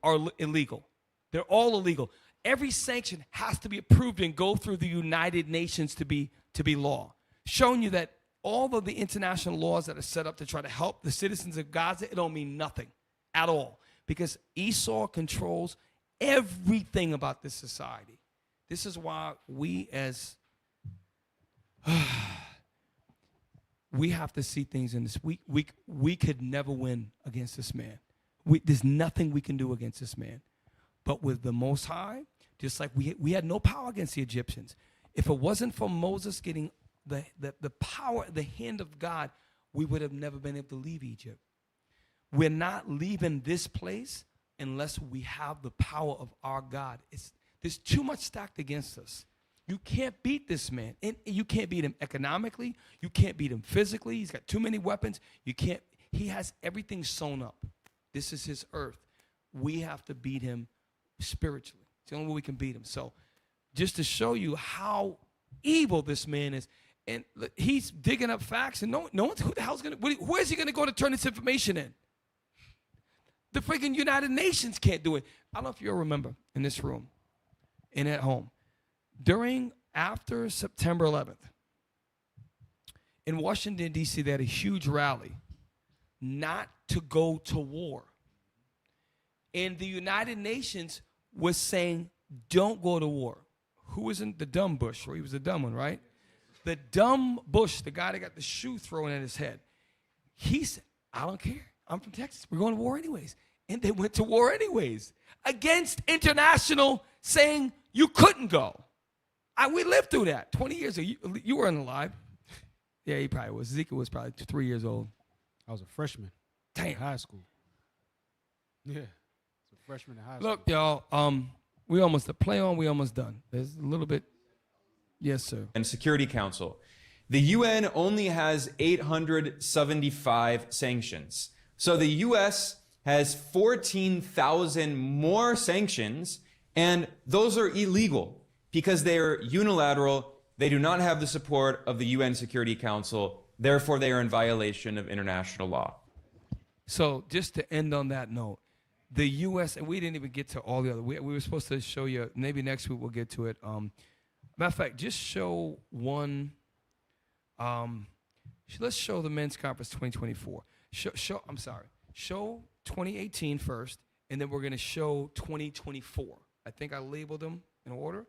are illegal. They're all illegal. Every sanction has to be approved and go through the United Nations to be law. Showing you that all of the international laws that are set up to try to help the citizens of Gaza, it don't mean nothing at all. Because Esau controls everything about this society. This is why we as we have to see things in this. We could never win against this man. There's nothing we can do against this man. But with the Most High, just like we had no power against the Egyptians. If it wasn't for Moses getting the power, the hand of God, we would have never been able to leave Egypt. We're not leaving this place unless we have the power of our God. There's too much stacked against us. You can't beat this man. And you can't beat him economically. You can't beat him physically. He's got too many weapons. He has everything sewn up. This is his earth. We have to beat him spiritually. It's the only way we can beat him. So just to show you how evil this man is, and he's digging up facts, and no one, who the hell's going to, where's he going to go to turn this information in? The freaking United Nations can't do it. I don't know if you'll remember in this room and at home. After September 11th, in Washington, D.C., they had a huge rally not to go to war. And the United Nations was saying, don't go to war. Who was in the dumb Bush? Or he was the dumb one, right? The dumb Bush, the guy that got the shoe thrown at his head. He said, I don't care. I'm from Texas. We're going to war anyways. And they went to war anyways against international saying you couldn't go. We lived through that 20 years ago. You weren't alive. Yeah, he probably was. Zeke was probably 3 years old. I was a freshman. Damn. In high school. Yeah. A freshman in high school. Look, y'all, we almost we almost done. There's a little bit. Yes, sir. And Security Council. The UN only has 875 sanctions. So the US has 14,000 more sanctions, and those are illegal because they are unilateral. They do not have the support of the UN Security Council. Therefore, they are in violation of international law. So just to end on that note, the U.S., and we didn't even get to all the other, we were supposed to show you, maybe next week we'll get to it. Matter of fact, just show one, let's show the Men's Conference 2024. Show 2018 first, and then we're going to show 2024. I think I labeled them in order.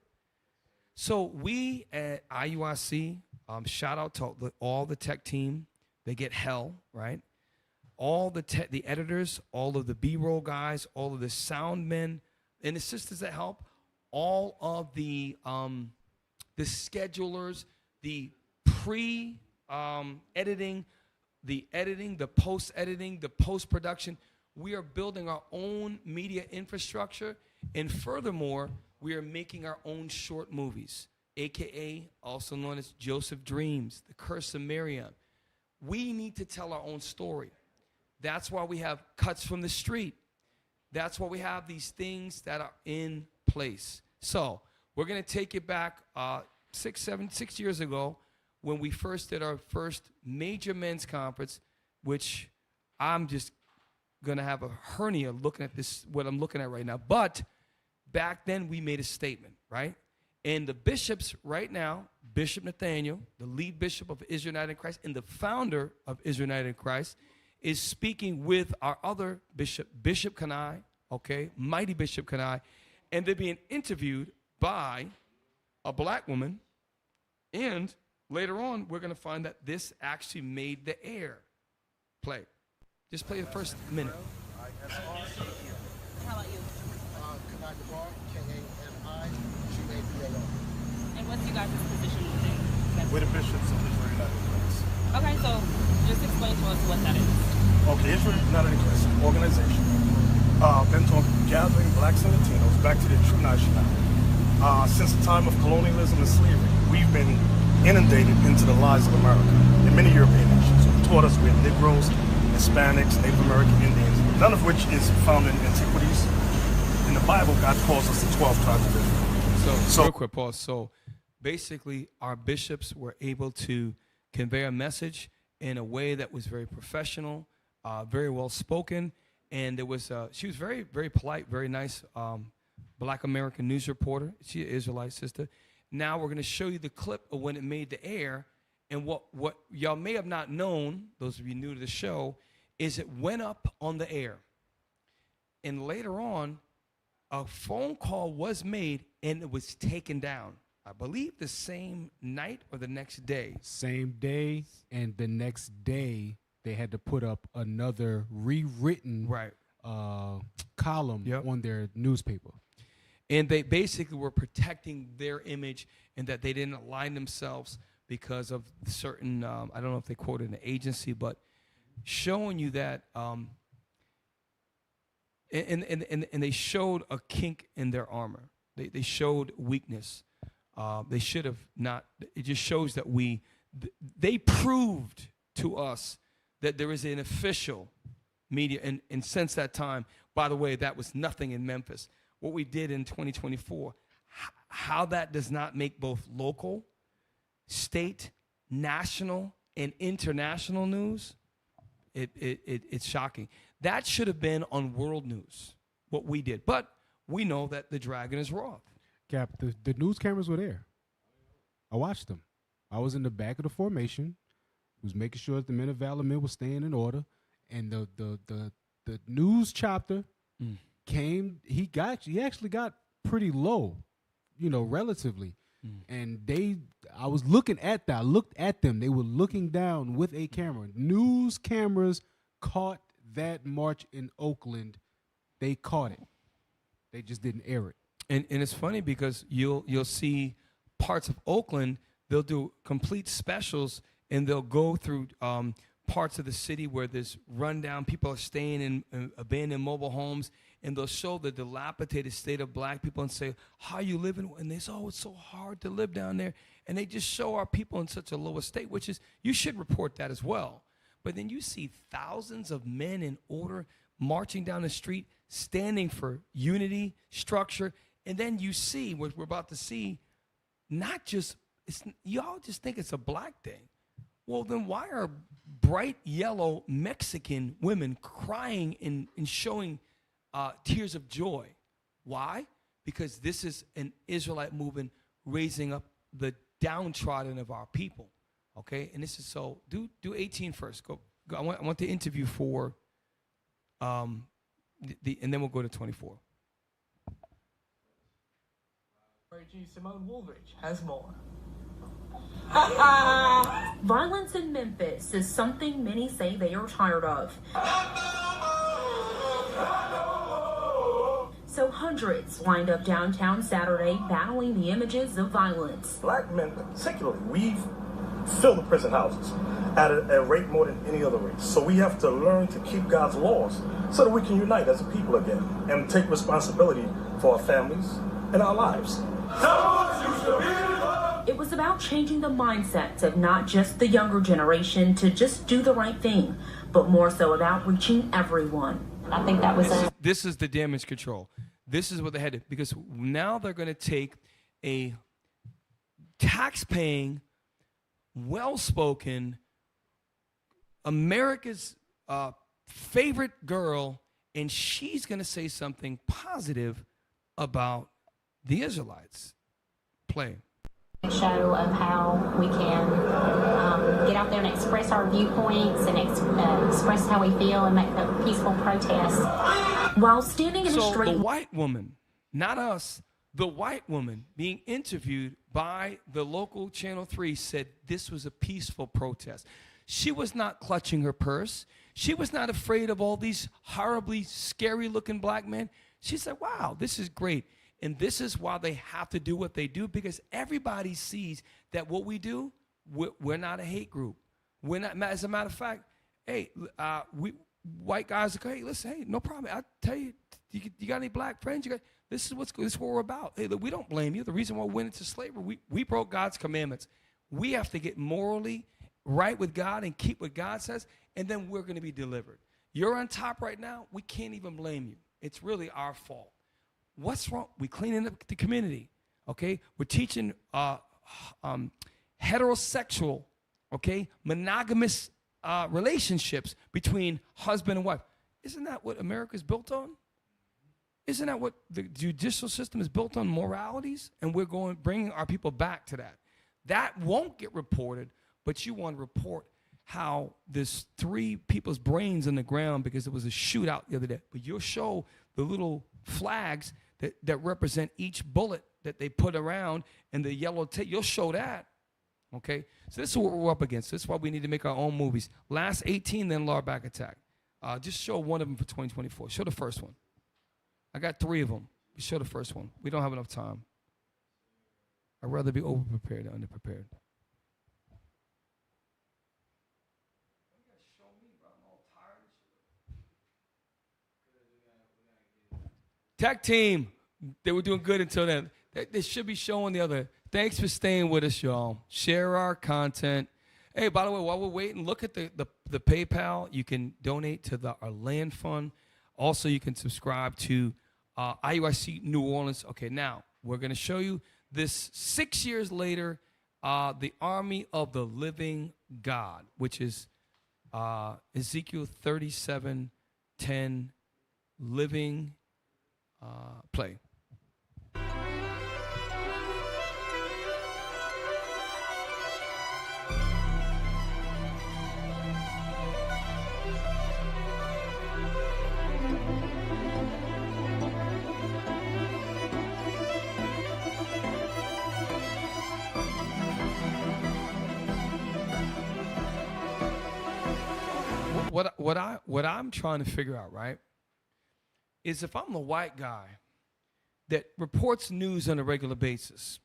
So we at IUIC, shout out to all the tech team. They get hell, right? All the editors, all of the B-roll guys, all of the sound men and assistants that help, all of the schedulers, the editing, the post-editing, the post-production. We are building our own media infrastructure, and furthermore, we are making our own short movies, AKA, also known as Joseph Dreams, The Curse of Miriam. We need to tell our own story. That's why we have Cuts from the Street. That's why we have these things that are in place. So we're going to take it back 6 years ago when we first did our first major men's conference, which I'm just going to have a hernia looking at this, what I'm looking at right now. But back then we made a statement, right? And the bishops right now, Bishop Nathaniel, the lead bishop of Israel United in Christ and the founder of Israel United in Christ, is speaking with our other bishop, Bishop Kanai, okay, mighty Bishop Kanai, and they're being interviewed by a black woman. And later on, we're going to find that this actually made the air. Play. Just play the first minute. How about you? Kanai Gabar, K-A-N-I, G-A-B-A-R. And what's you guys' position today? We're the bishops of Israel United in Christ. Okay, so just explain to us what that is. Okay, Israel United in Christ, organization, bent on gathering blacks and Latinos back to their true nationality. Since the time of colonialism and slavery, we've been inundated into the lives of America and many European nations who taught us we're Negroes, Hispanics, Native American Indians, none of which is found in antiquities. In the Bible, God calls us the 12 tribes of Israel. So real quick, pause. So basically, our bishops were able to convey a message in a way that was very professional, very well spoken, and there was she was very, very polite, very nice Black American news reporter. She's an Israelite sister. Now we're going to show you the clip of when it made the air, and what y'all may have not known, those of you new to the show, is it went up on the air, and later on, a phone call was made and it was taken down. I believe the same night or the next day. Same day, and the next day they had to put up another rewritten column on their newspaper. And they basically were protecting their image and that they didn't align themselves because of certain, I don't know if they quoted an agency, but showing you that, and they showed a kink in their armor. They showed weakness. They should have not. It just shows that they proved to us that there is an official media. And since that time, by the way, that was nothing in Memphis. What we did in 2024, how that does not make both local, state, national, and international news, it's shocking. That should have been on world news, what we did. But we know that the dragon is Roth. Cap, the news cameras were there. I watched them. I was in the back of the formation, was making sure that the men of valor men were staying in order, and the news chopper came. He actually got pretty low, relatively. And I was looking at that. I looked at them. They were looking down with a camera. News cameras caught that march in Oakland. They caught it. They just didn't air it. And it's funny because you'll see parts of Oakland, they'll do complete specials and they'll go through parts of the city where there's rundown, people are staying in abandoned mobile homes, and they'll show the dilapidated state of black people and say, how you living? And they say, oh, it's so hard to live down there. And they just show our people in such a low state, which is, you should report that as well. But then you see thousands of men in order marching down the street, standing for unity, structure, and then you see what we're about to see, not just, y'all just think it's a black thing. Well, then why are bright yellow Mexican women crying and showing tears of joy? Why? Because this is an Israelite movement raising up the downtrodden of our people. Okay, and this is so. Do 18 first. Go. I want the interview for, and then we'll go to 24. Simone Woolridge has more. Violence in Memphis is something many say they are tired of. So hundreds lined up downtown Saturday battling the images of violence. Black men particularly, we've filled the prison houses at a rate more than any other race. So we have to learn to keep God's laws so that we can unite as a people again and take responsibility for our families and our lives. It was about changing the mindsets of not just the younger generation to just do the right thing, but more so about reaching everyone. I think that was This is the damage control. This is what they had to, because now they're going to take a tax-paying, well-spoken, America's favorite girl, and she's going to say something positive about the Israelites. Play. Show of how we can get out there and express our viewpoints and express how we feel and make a peaceful protest while standing in a So street. the white woman, not us, the white woman being interviewed by the local Channel 3 said this was a peaceful protest. She was not clutching her purse. She was not afraid of all these horribly scary looking black men. She said, wow, this is great. And this is why they have to do what they do, because everybody sees that what we do, we're not a hate group. We're not, as a matter of fact, hey, we white guys are, hey, listen, hey, no problem. I'll tell you, you got any black friends? This is what we're about. Hey, look, we don't blame you. The reason why we went into slavery, we broke God's commandments. We have to get morally right with God and keep what God says, and then we're going to be delivered. You're on top right now. We can't even blame you. It's really our fault. What's wrong? We're cleaning up the community, okay? We're teaching heterosexual, okay, monogamous relationships between husband and wife. Isn't that what America's built on? Isn't that what the judicial system is built on, moralities? And we're bringing our people back to that. That won't get reported, but you want to report how there's 3 people's brains on the ground because there was a shootout the other day. But you'll show the little flags that represent each bullet that they put around and the yellow tape. You'll show that, okay? So this is what we're up against. This is why we need to make our own movies. Last 18, then Law Back Attack. Just show one of them for 2024. Show the first one. I got 3 of them. Show the first one. We don't have enough time. I'd rather be over-prepared than under-prepared. Tech team, they were doing good until then. They should be showing the other. Thanks for staying with us, y'all. Share our content. Hey, by the way, while we're waiting, look at the PayPal. You can donate to our land fund. Also, you can subscribe to IUIC New Orleans. Okay, now we're going to show you this 6 years later, the Army of the Living God, which is Ezekiel 37:10, living. Play. What I'm trying to figure out, right, is if I'm the white guy that reports news on a regular basis,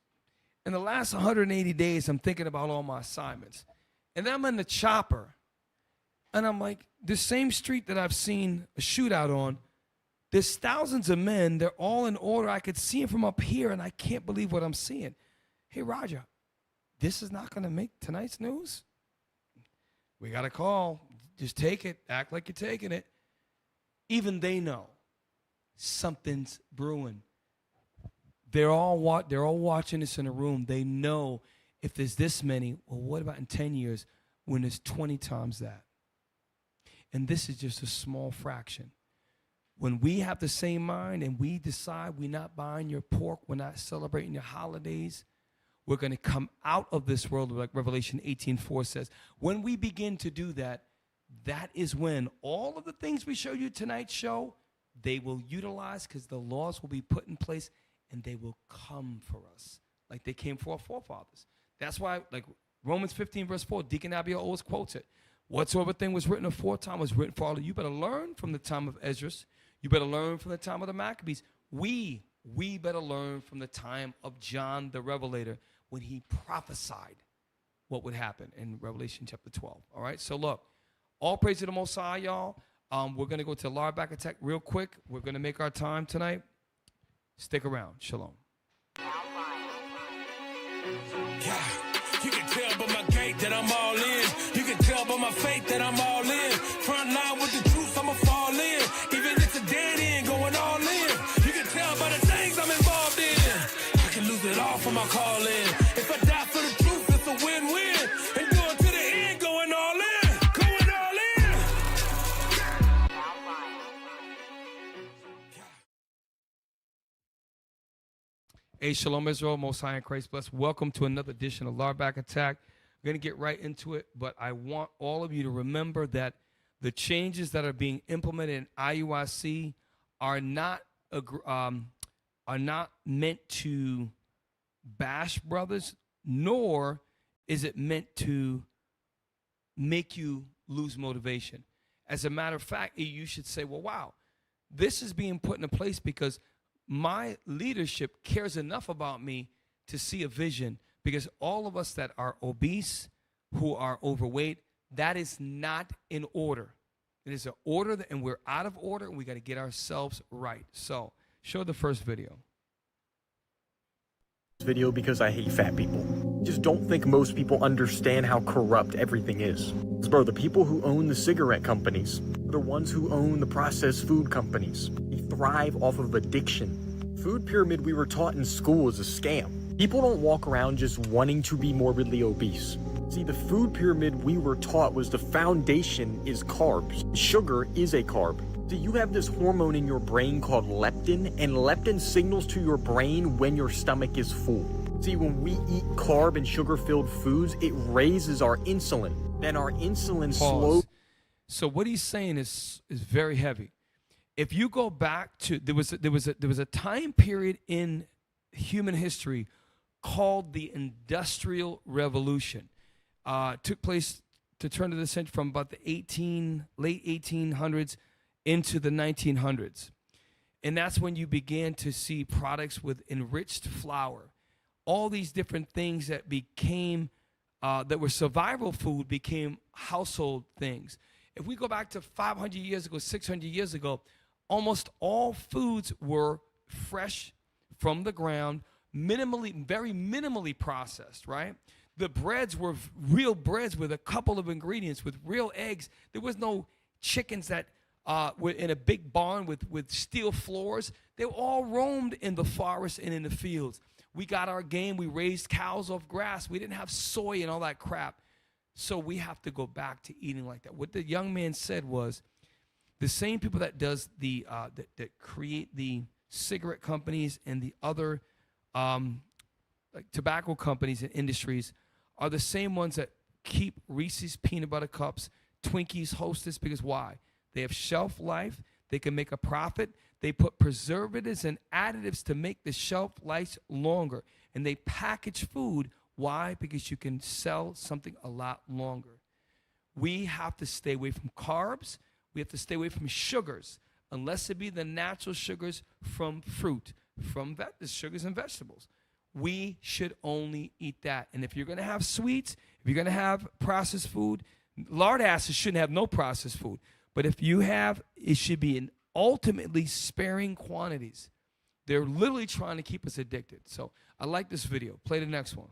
in the last 180 days, I'm thinking about all my assignments, and then I'm in the chopper, and I'm like, the same street that I've seen a shootout on, there's thousands of men, they're all in order, I could see them from up here, and I can't believe what I'm seeing. Hey, Roger, this is not going to make tonight's news? We got a call. Just take it. Act like you're taking it. Even they know something's brewing. They're all watching this in a room. They know if there's this many, well, what about in 10 years when there's 20 times that? And this is just a small fraction. When we have the same mind and we decide we're not buying your pork, we're not celebrating your holidays, we're going to come out of this world, like Revelation 18:4 says. When we begin to do that, that is when all of the things we showed you tonight's show, they will utilize, because the laws will be put in place and they will come for us like they came for our forefathers. That's why, like Romans 15:4, Deacon Abiel always quotes it. Whatsoever thing was written aforetime was written for all of you. You better learn from the time of Esau'S. You better learn from the time of the Maccabees. We better learn from the time of John the Revelator when he prophesied what would happen in Revelation chapter 12. All right, so look. All praise to the Most High, y'all. We're going to go to Law Back Attack real quick. We're going to make our time tonight. Stick around. Shalom. Yeah, you can tell by my gait that I'm all in. You can tell by my faith that I'm all in. Front line with the truth, I'ma fall in. Even if it's a dead end, going all in. You can tell by the things I'm involved in. I can lose it all for my calling. If I die for the truth, it's a win-win. And going to the end, going all in. Hey, Shalom Israel, Most High in Christ bless. Welcome to another edition of Larback Attack. I'm going to get right into it, but I want all of you to remember that the changes that are being implemented in IUIC are not meant to bash brothers, nor is it meant to make you lose motivation. As a matter of fact, you should say, well, wow, this is being put into place because my leadership cares enough about me to see a vision, because all of us that are obese, who are overweight, that is not in order. It is an order, and we're out of order, and we got to get ourselves right. So show the first video. Video because I hate fat people. Just don't think most people understand how corrupt everything is. Bro, the people who own the cigarette companies are the ones who own the processed food companies. They thrive off of addiction. Food pyramid we were taught in school is a scam. People don't walk around just wanting to be morbidly obese. See, the food pyramid we were taught was the foundation is carbs. Sugar is a carb. So you have this hormone in your brain called leptin, and leptin signals to your brain when your stomach is full. See, when we eat carb and sugar-filled foods, it raises our insulin. Then our insulin slows. So what he's saying is very heavy. If you go back to there was a time period in human history called the Industrial Revolution. Took place to turn of the century from about the late 1800s into the 1900s. And that's when you began to see products with enriched flour. All these different things that became, that were survival food became household things. If we go back to 500 years ago, 600 years ago, almost all foods were fresh from the ground, very minimally processed, right? The breads were real breads with a couple of ingredients, with real eggs. There was no chickens that were in a big barn with steel floors. They all roamed in the forest and in the fields. We got our game. We raised cows off grass. We didn't have soy and all that crap. So we have to go back to eating like that. What the young man said was, the same people that does the that create the cigarette companies and the other like tobacco companies and industries are the same ones that keep Reese's peanut butter cups, Twinkies, Hostess, because why? They have shelf life. They can make a profit. They put preservatives and additives to make the shelf life longer. And they package food. Why? Because you can sell something a lot longer. We have to stay away from carbs. We have to stay away from sugars, unless it be the natural sugars from fruit, from sugars and vegetables. We should only eat that. And if you're going to have sweets, if you're going to have processed food, lard acids shouldn't have no processed food. But if you have, it should be in ultimately sparing quantities. They're literally trying to keep us addicted. So I like this video. Play the next one.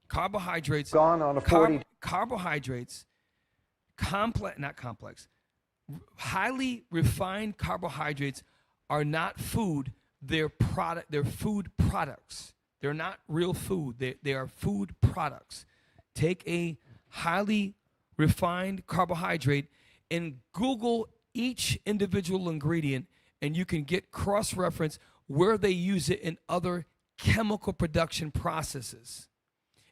Carbohydrates. Gone on a 40. Carbohydrates, highly refined carbohydrates are not food. They're food products. They're not real food. They are food products. Take a highly refined carbohydrate and Google each individual ingredient, and you can get cross-reference where they use it in other chemical production processes.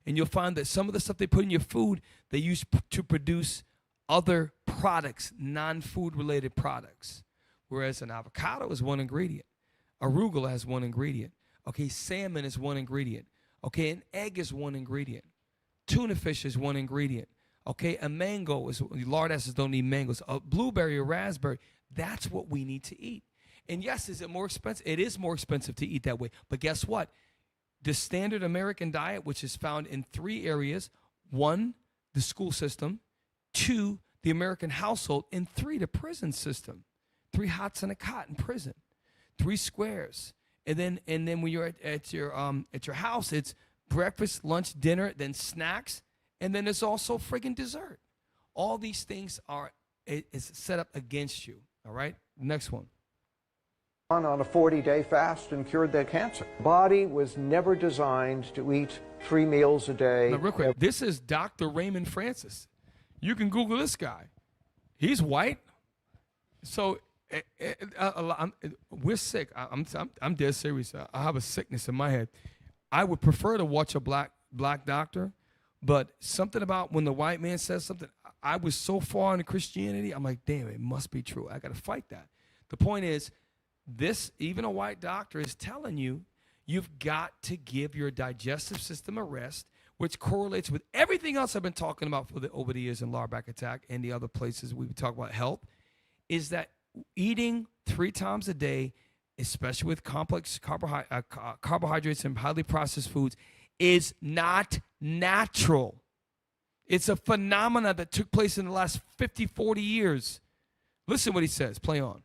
And you'll find that some of the stuff they put in your food, they use to produce other products, non-food related products. Whereas an avocado is one ingredient. Arugula has one ingredient. Okay, salmon is one ingredient. Okay, an egg is one ingredient. Tuna fish is one ingredient. Okay, a mango is, lard acids don't need mangoes. A blueberry or raspberry, that's what we need to eat. And yes, is it more expensive? It is more expensive to eat that way. But guess what? The standard American diet, which is found in 3 areas: 1, the school system; 2, the American household; and 3, the prison system. 3 hots and a cot in prison. 3 squares. And then when you're at your house, it's breakfast, lunch, dinner, then snacks, and then there's also friggin' dessert. All these things is set up against you. All right? Next one. On a 40-day fast and cured their cancer. Body was never designed to eat 3 meals a day. Now, real quick, this is Dr. Raymond Francis. You can Google this guy. He's white. So we're sick. I'm dead serious. I have a sickness in my head. I would prefer to watch a black doctor, but something about when the white man says something, I was so far into Christianity, I'm like, damn, it must be true. I got to fight that. The point is, even a white doctor is telling you, you've got to give your digestive system a rest, which correlates with everything else I've been talking about over the years in lower back attack and the other places we've talked about health, is that eating 3 times a day, especially with complex carbohydrates and highly processed foods, is not natural. It's a phenomenon that took place in the last 50, 40 years. Listen what he says. Play on.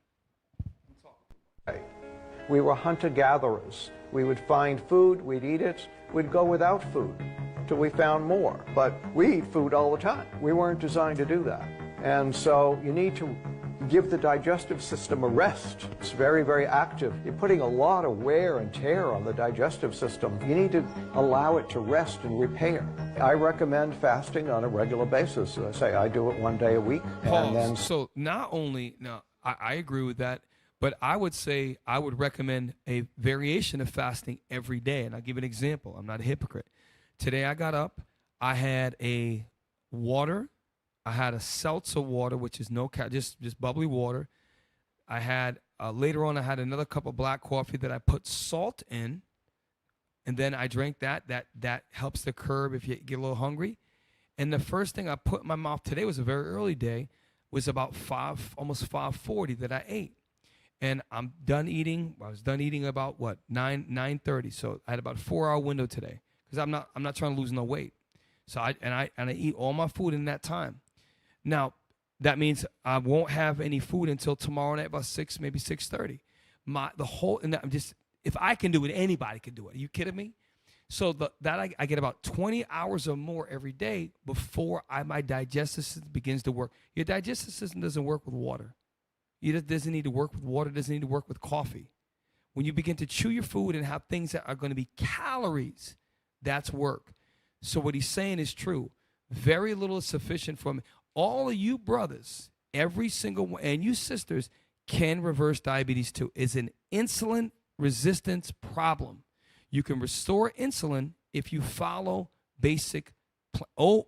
We were hunter-gatherers. We would find food, we'd eat it, we'd go without food till we found more. But we eat food all the time. We weren't designed to do that. And so you need to give the digestive system a rest. It's very, very active. You're putting a lot of wear and tear on the digestive system. You need to allow it to rest and repair. I recommend fasting on a regular basis. I do it 1 day a week. Pause. And then So not only, now I agree with that, but I would say I would recommend a variation of fasting every day. And I'll give an example. I'm not a hypocrite. Today I got up, I had a water, I had a seltzer water, which is just bubbly water. I had, later on, I had another cup of black coffee that I put salt in, and then I drank that. That helps to curb if you get a little hungry. And the first thing I put in my mouth today was a very early day, was about almost 5:40 that I ate. And I'm done eating. I was done eating about 9:30. So I had about a 4-hour window today because I'm not trying to lose no weight. So I eat all my food in that time. Now, that means I won't have any food until tomorrow night about 6, maybe 6:30. If I can do it, anybody can do it. Are you kidding me? So I get about 20 hours or more every day before my digestive system begins to work. Your digestive system doesn't work with water. It doesn't need to work with water. It doesn't need to work with coffee. When you begin to chew your food and have things that are going to be calories, that's work. So what he's saying is true. Very little is sufficient for me. All of you brothers, every single one, and you sisters can reverse diabetes too. It's an insulin resistance problem. You can restore insulin if you follow basic,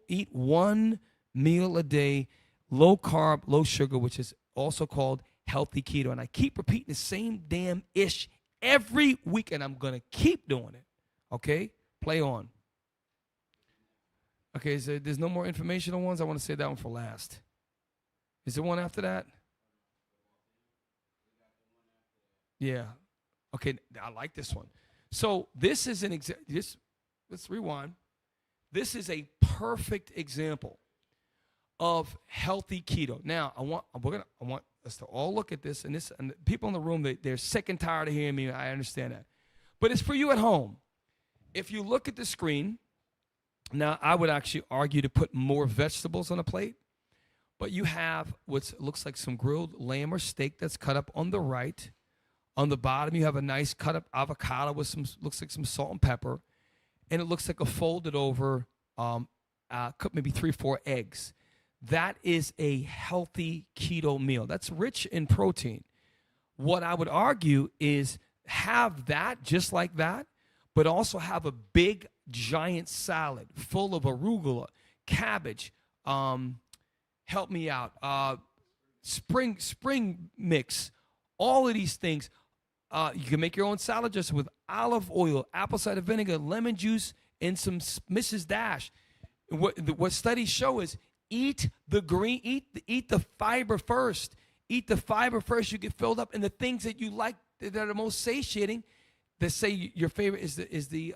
eat 1 meal a day, low carb, low sugar, which is also called healthy keto. And I keep repeating the same damn ish every week, and I'm going to keep doing it. Okay? Play on. Okay, so there's no more informational ones. I want to say that one for last. Is there one after that? Yeah. Okay, I like this one. So this is an example. Let's rewind. This is a perfect example of healthy keto. Now, I want us to all look at this, and the people in the room, they're sick and tired of hearing me. I understand that. But it's for you at home. If you look at the screen, now I would actually argue to put more vegetables on a plate, but you have what looks like some grilled lamb or steak that's cut up on the right. On the bottom, you have a nice cut up avocado with looks like some salt and pepper, and it looks like a folded over, maybe 3 or 4 eggs. That is a healthy keto meal. That's rich in protein. What I would argue is have that just like that, but also have a big, giant salad full of arugula, cabbage, help me out, spring mix, all of these things. You can make your own salad dressing with olive oil, apple cider vinegar, lemon juice, and some Mrs. Dash. What studies show is eat the fiber first. Eat the fiber first. You get filled up, and the things that you like that are the most satiating. That say your favorite is the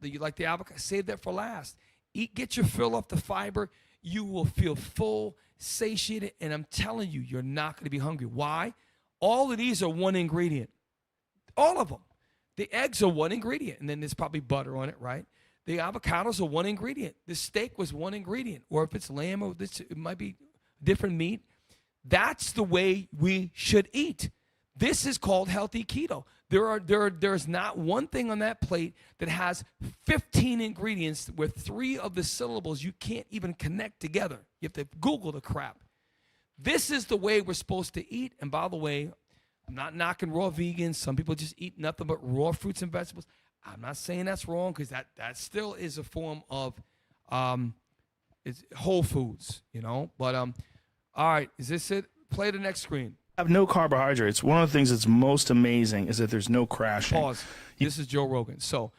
you like the avocado. Save that for last. Get your fill off the fiber. You will feel full, satiated, and I'm telling you, you're not going to be hungry. Why? All of these are one ingredient. All of them. The eggs are one ingredient, and then there's probably butter on it, right? The avocados are one ingredient. The steak was one ingredient. Or if it's lamb, or it might be different meat. That's the way we should eat. This is called healthy keto. There's not one thing on that plate that has 15 ingredients where 3 of the syllables you can't even connect together. You have to Google the crap. This is the way we're supposed to eat. And by the way, I'm not knocking raw vegans. Some people just eat nothing but raw fruits and vegetables. I'm not saying that's wrong, because that still is a form of it's whole foods, you know. But all right, is this it? Play the next screen. Have no carbohydrates. One of the things that's most amazing is that there's no crashing. Pause. This is Joe Rogan. So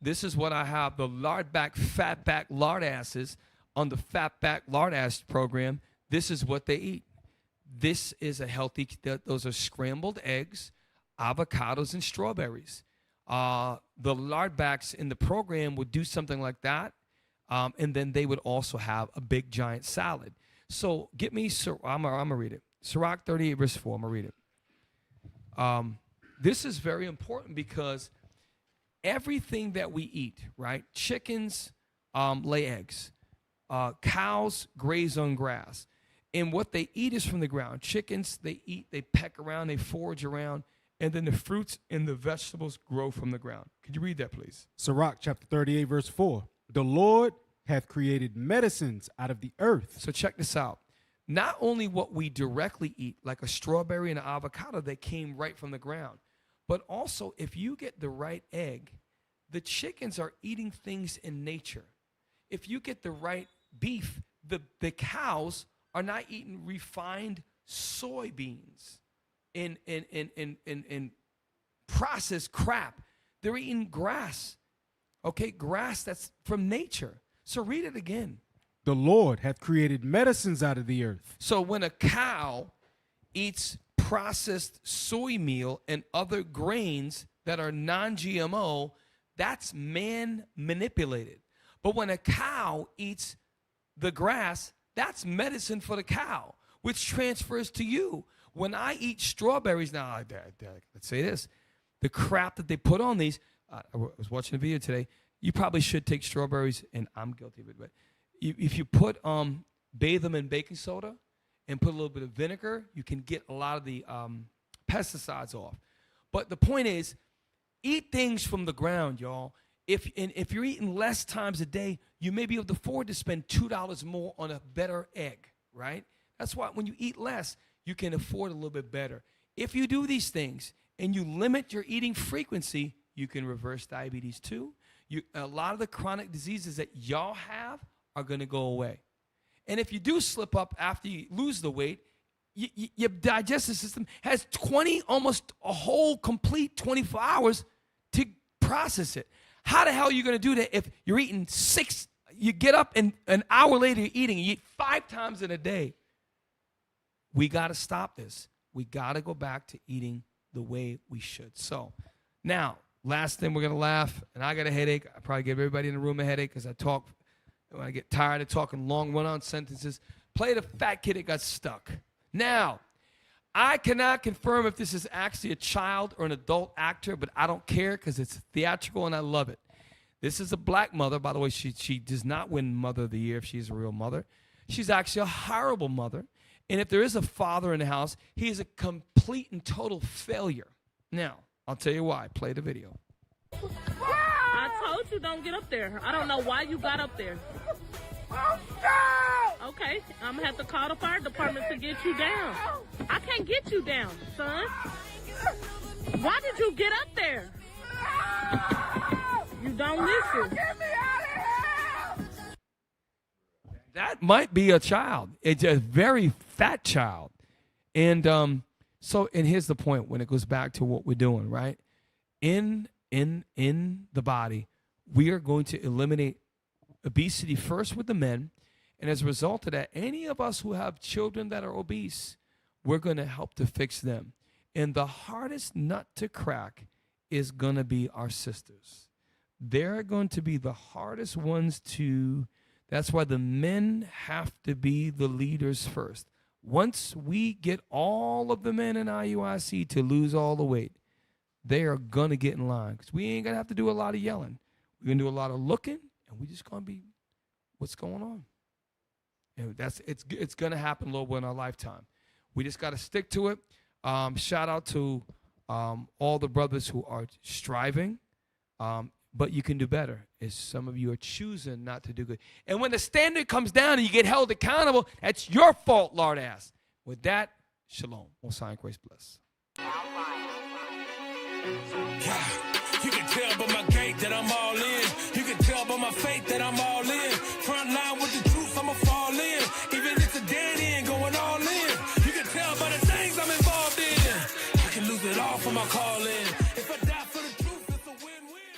this is what I have. The lard back, fat back lard asses on the fat back lard ass program. This is what they eat. This is a healthy, those are scrambled eggs, avocados, and strawberries. The lard backs in the program would do something like that. And then they would also have a big giant salad. So get me, I'm going to read it. Sirach 38 verse 4, I'm going to read it. This is very important because everything that we eat, right? Chickens lay eggs. Cows graze on grass. And what they eat is from the ground. Chickens, they eat, they peck around, they forage around, and then the fruits and the vegetables grow from the ground. Could you read that, please? Sirach chapter 38 verse 4. The Lord hath created medicines out of the earth. So check this out. Not only what we directly eat, like a strawberry and an avocado that came right from the ground, but also if you get the right egg, the chickens are eating things in nature. If you get the right beef, the cows are not eating refined soybeans and processed crap. They're eating grass. Okay, grass that's from nature. So read it again. The Lord hath created medicines out of the earth. So when a cow eats processed soy meal and other grains that are non-GMO, that's man manipulated. But when a cow eats the grass, that's medicine for the cow, which transfers to you. When I eat strawberries, now, let's say this, the crap that they put on these, I was watching a video today, you probably should take strawberries, and I'm guilty of it, but if you put, bathe them in baking soda and put a little bit of vinegar, you can get a lot of the pesticides off. But the point is, eat things from the ground, y'all. If you're eating less times a day, you may be able to afford to spend $2 more on a better egg, right? That's why when you eat less, you can afford a little bit better. If you do these things and you limit your eating frequency, you can reverse diabetes too. A lot of the chronic diseases that y'all have are going to go away. And if you do slip up after you lose the weight, your digestive system has almost a whole complete 24 hours to process it. How the hell are you going to do that if you're eating you get up and an hour later you're eating, you eat 5 times in a day? We got to stop this. We got to go back to eating the way we should. So now, last thing, we're going to laugh, and I got a headache. I probably give everybody in the room a headache because when I get tired of talking long run-on sentences. Play the fat kid that got stuck. Now, I cannot confirm if this is actually a child or an adult actor, but I don't care because it's theatrical and I love it. This is a black mother. By the way, she does not win Mother of the Year if she's a real mother. She's actually a horrible mother. And if there is a father in the house, he is a complete and total failure. Now, I'll tell you why. Play the video. I told you don't get up there. I don't know why you got up there. Okay, I'm gonna have to call the fire department to get you down. I can't get you down, son. Why did you get up there? You don't listen. That might be a child. It's a very fat child. And and here's the point when it goes back to what we're doing, right? In the body, we are going to eliminate obesity first with the men. And as a result of that, any of us who have children that are obese, we're going to help to fix them. And the hardest nut to crack is going to be our sisters. They're going to be the hardest ones to. That's why the men have to be the leaders first. Once we get all of the men in IUIC to lose all the weight, they are going to get in line. Because we ain't going to have to do a lot of yelling. We're going to do a lot of looking, and we're just going to be, what's going on? And it's going to happen, Lord, in our lifetime. We just got to stick to it. Shout out to all the brothers who are striving, but you can do better. Is some of you are choosing not to do good. And when the standard comes down and you get held accountable, that's your fault, Lord ass. With that, shalom. Most High in Christ bless. You can tell by my gait that I'm all in. You can tell by my faith that I'm all in. Front line with the truth, I'ma fall in. Even if it's a dead end, going all in. You can tell by the things I'm involved in. I can lose it all for my calling. If I die for the truth, it's a win-win.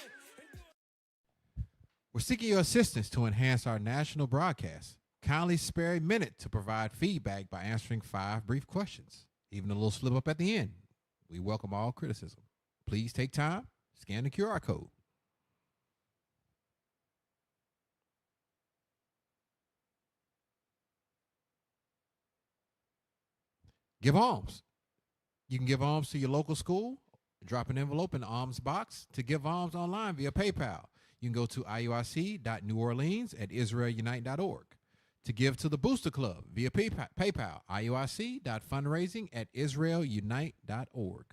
We're seeking your assistance to enhance our national broadcast. Kindly spare a minute to provide feedback by answering 5 brief questions, even a little slip up at the end. We welcome all criticism. Please take time, scan the QR code. Give alms. You can give alms to your local school, drop an envelope in the alms box. To give alms online via PayPal, you can go to IUIC.NewOrleans@IsraelUnite.org. To give to the Booster Club via PayPal, IUIC.fundraising@IsraelUnite.org.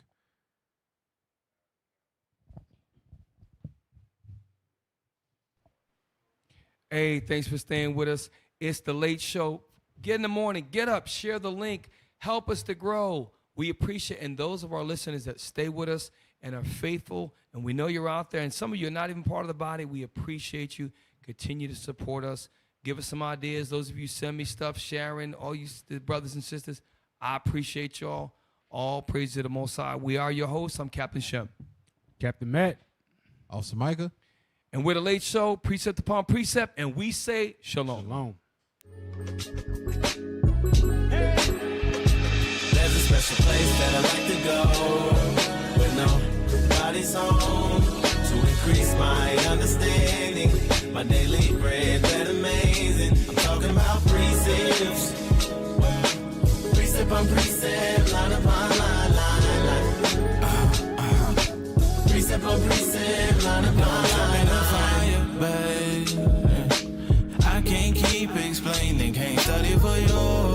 Hey, thanks for staying with us. It's the Late Show. Get in the morning, get up, share the link, help us to grow. We appreciate, and those of our listeners that stay with us and are faithful, and we know you're out there, and some of you are not even part of the body. We appreciate you. Continue to support us. Give us some ideas. Those of you send me stuff, Sharon, all you brothers and sisters, I appreciate y'all. All praise to the Most High. We are your hosts. I'm Captain Shem. Captain Matt. Officer Micah. And we're the Late Show, precept upon precept, and we say shalom. Shalom. There's a special place that I like to go when nobody's home to increase my understanding. My daily bread, that amazing. I'm talking about precepts. Precept on precept, line upon line. Precept on precept, line upon line. Babe, I can't keep explaining, can't study for yours.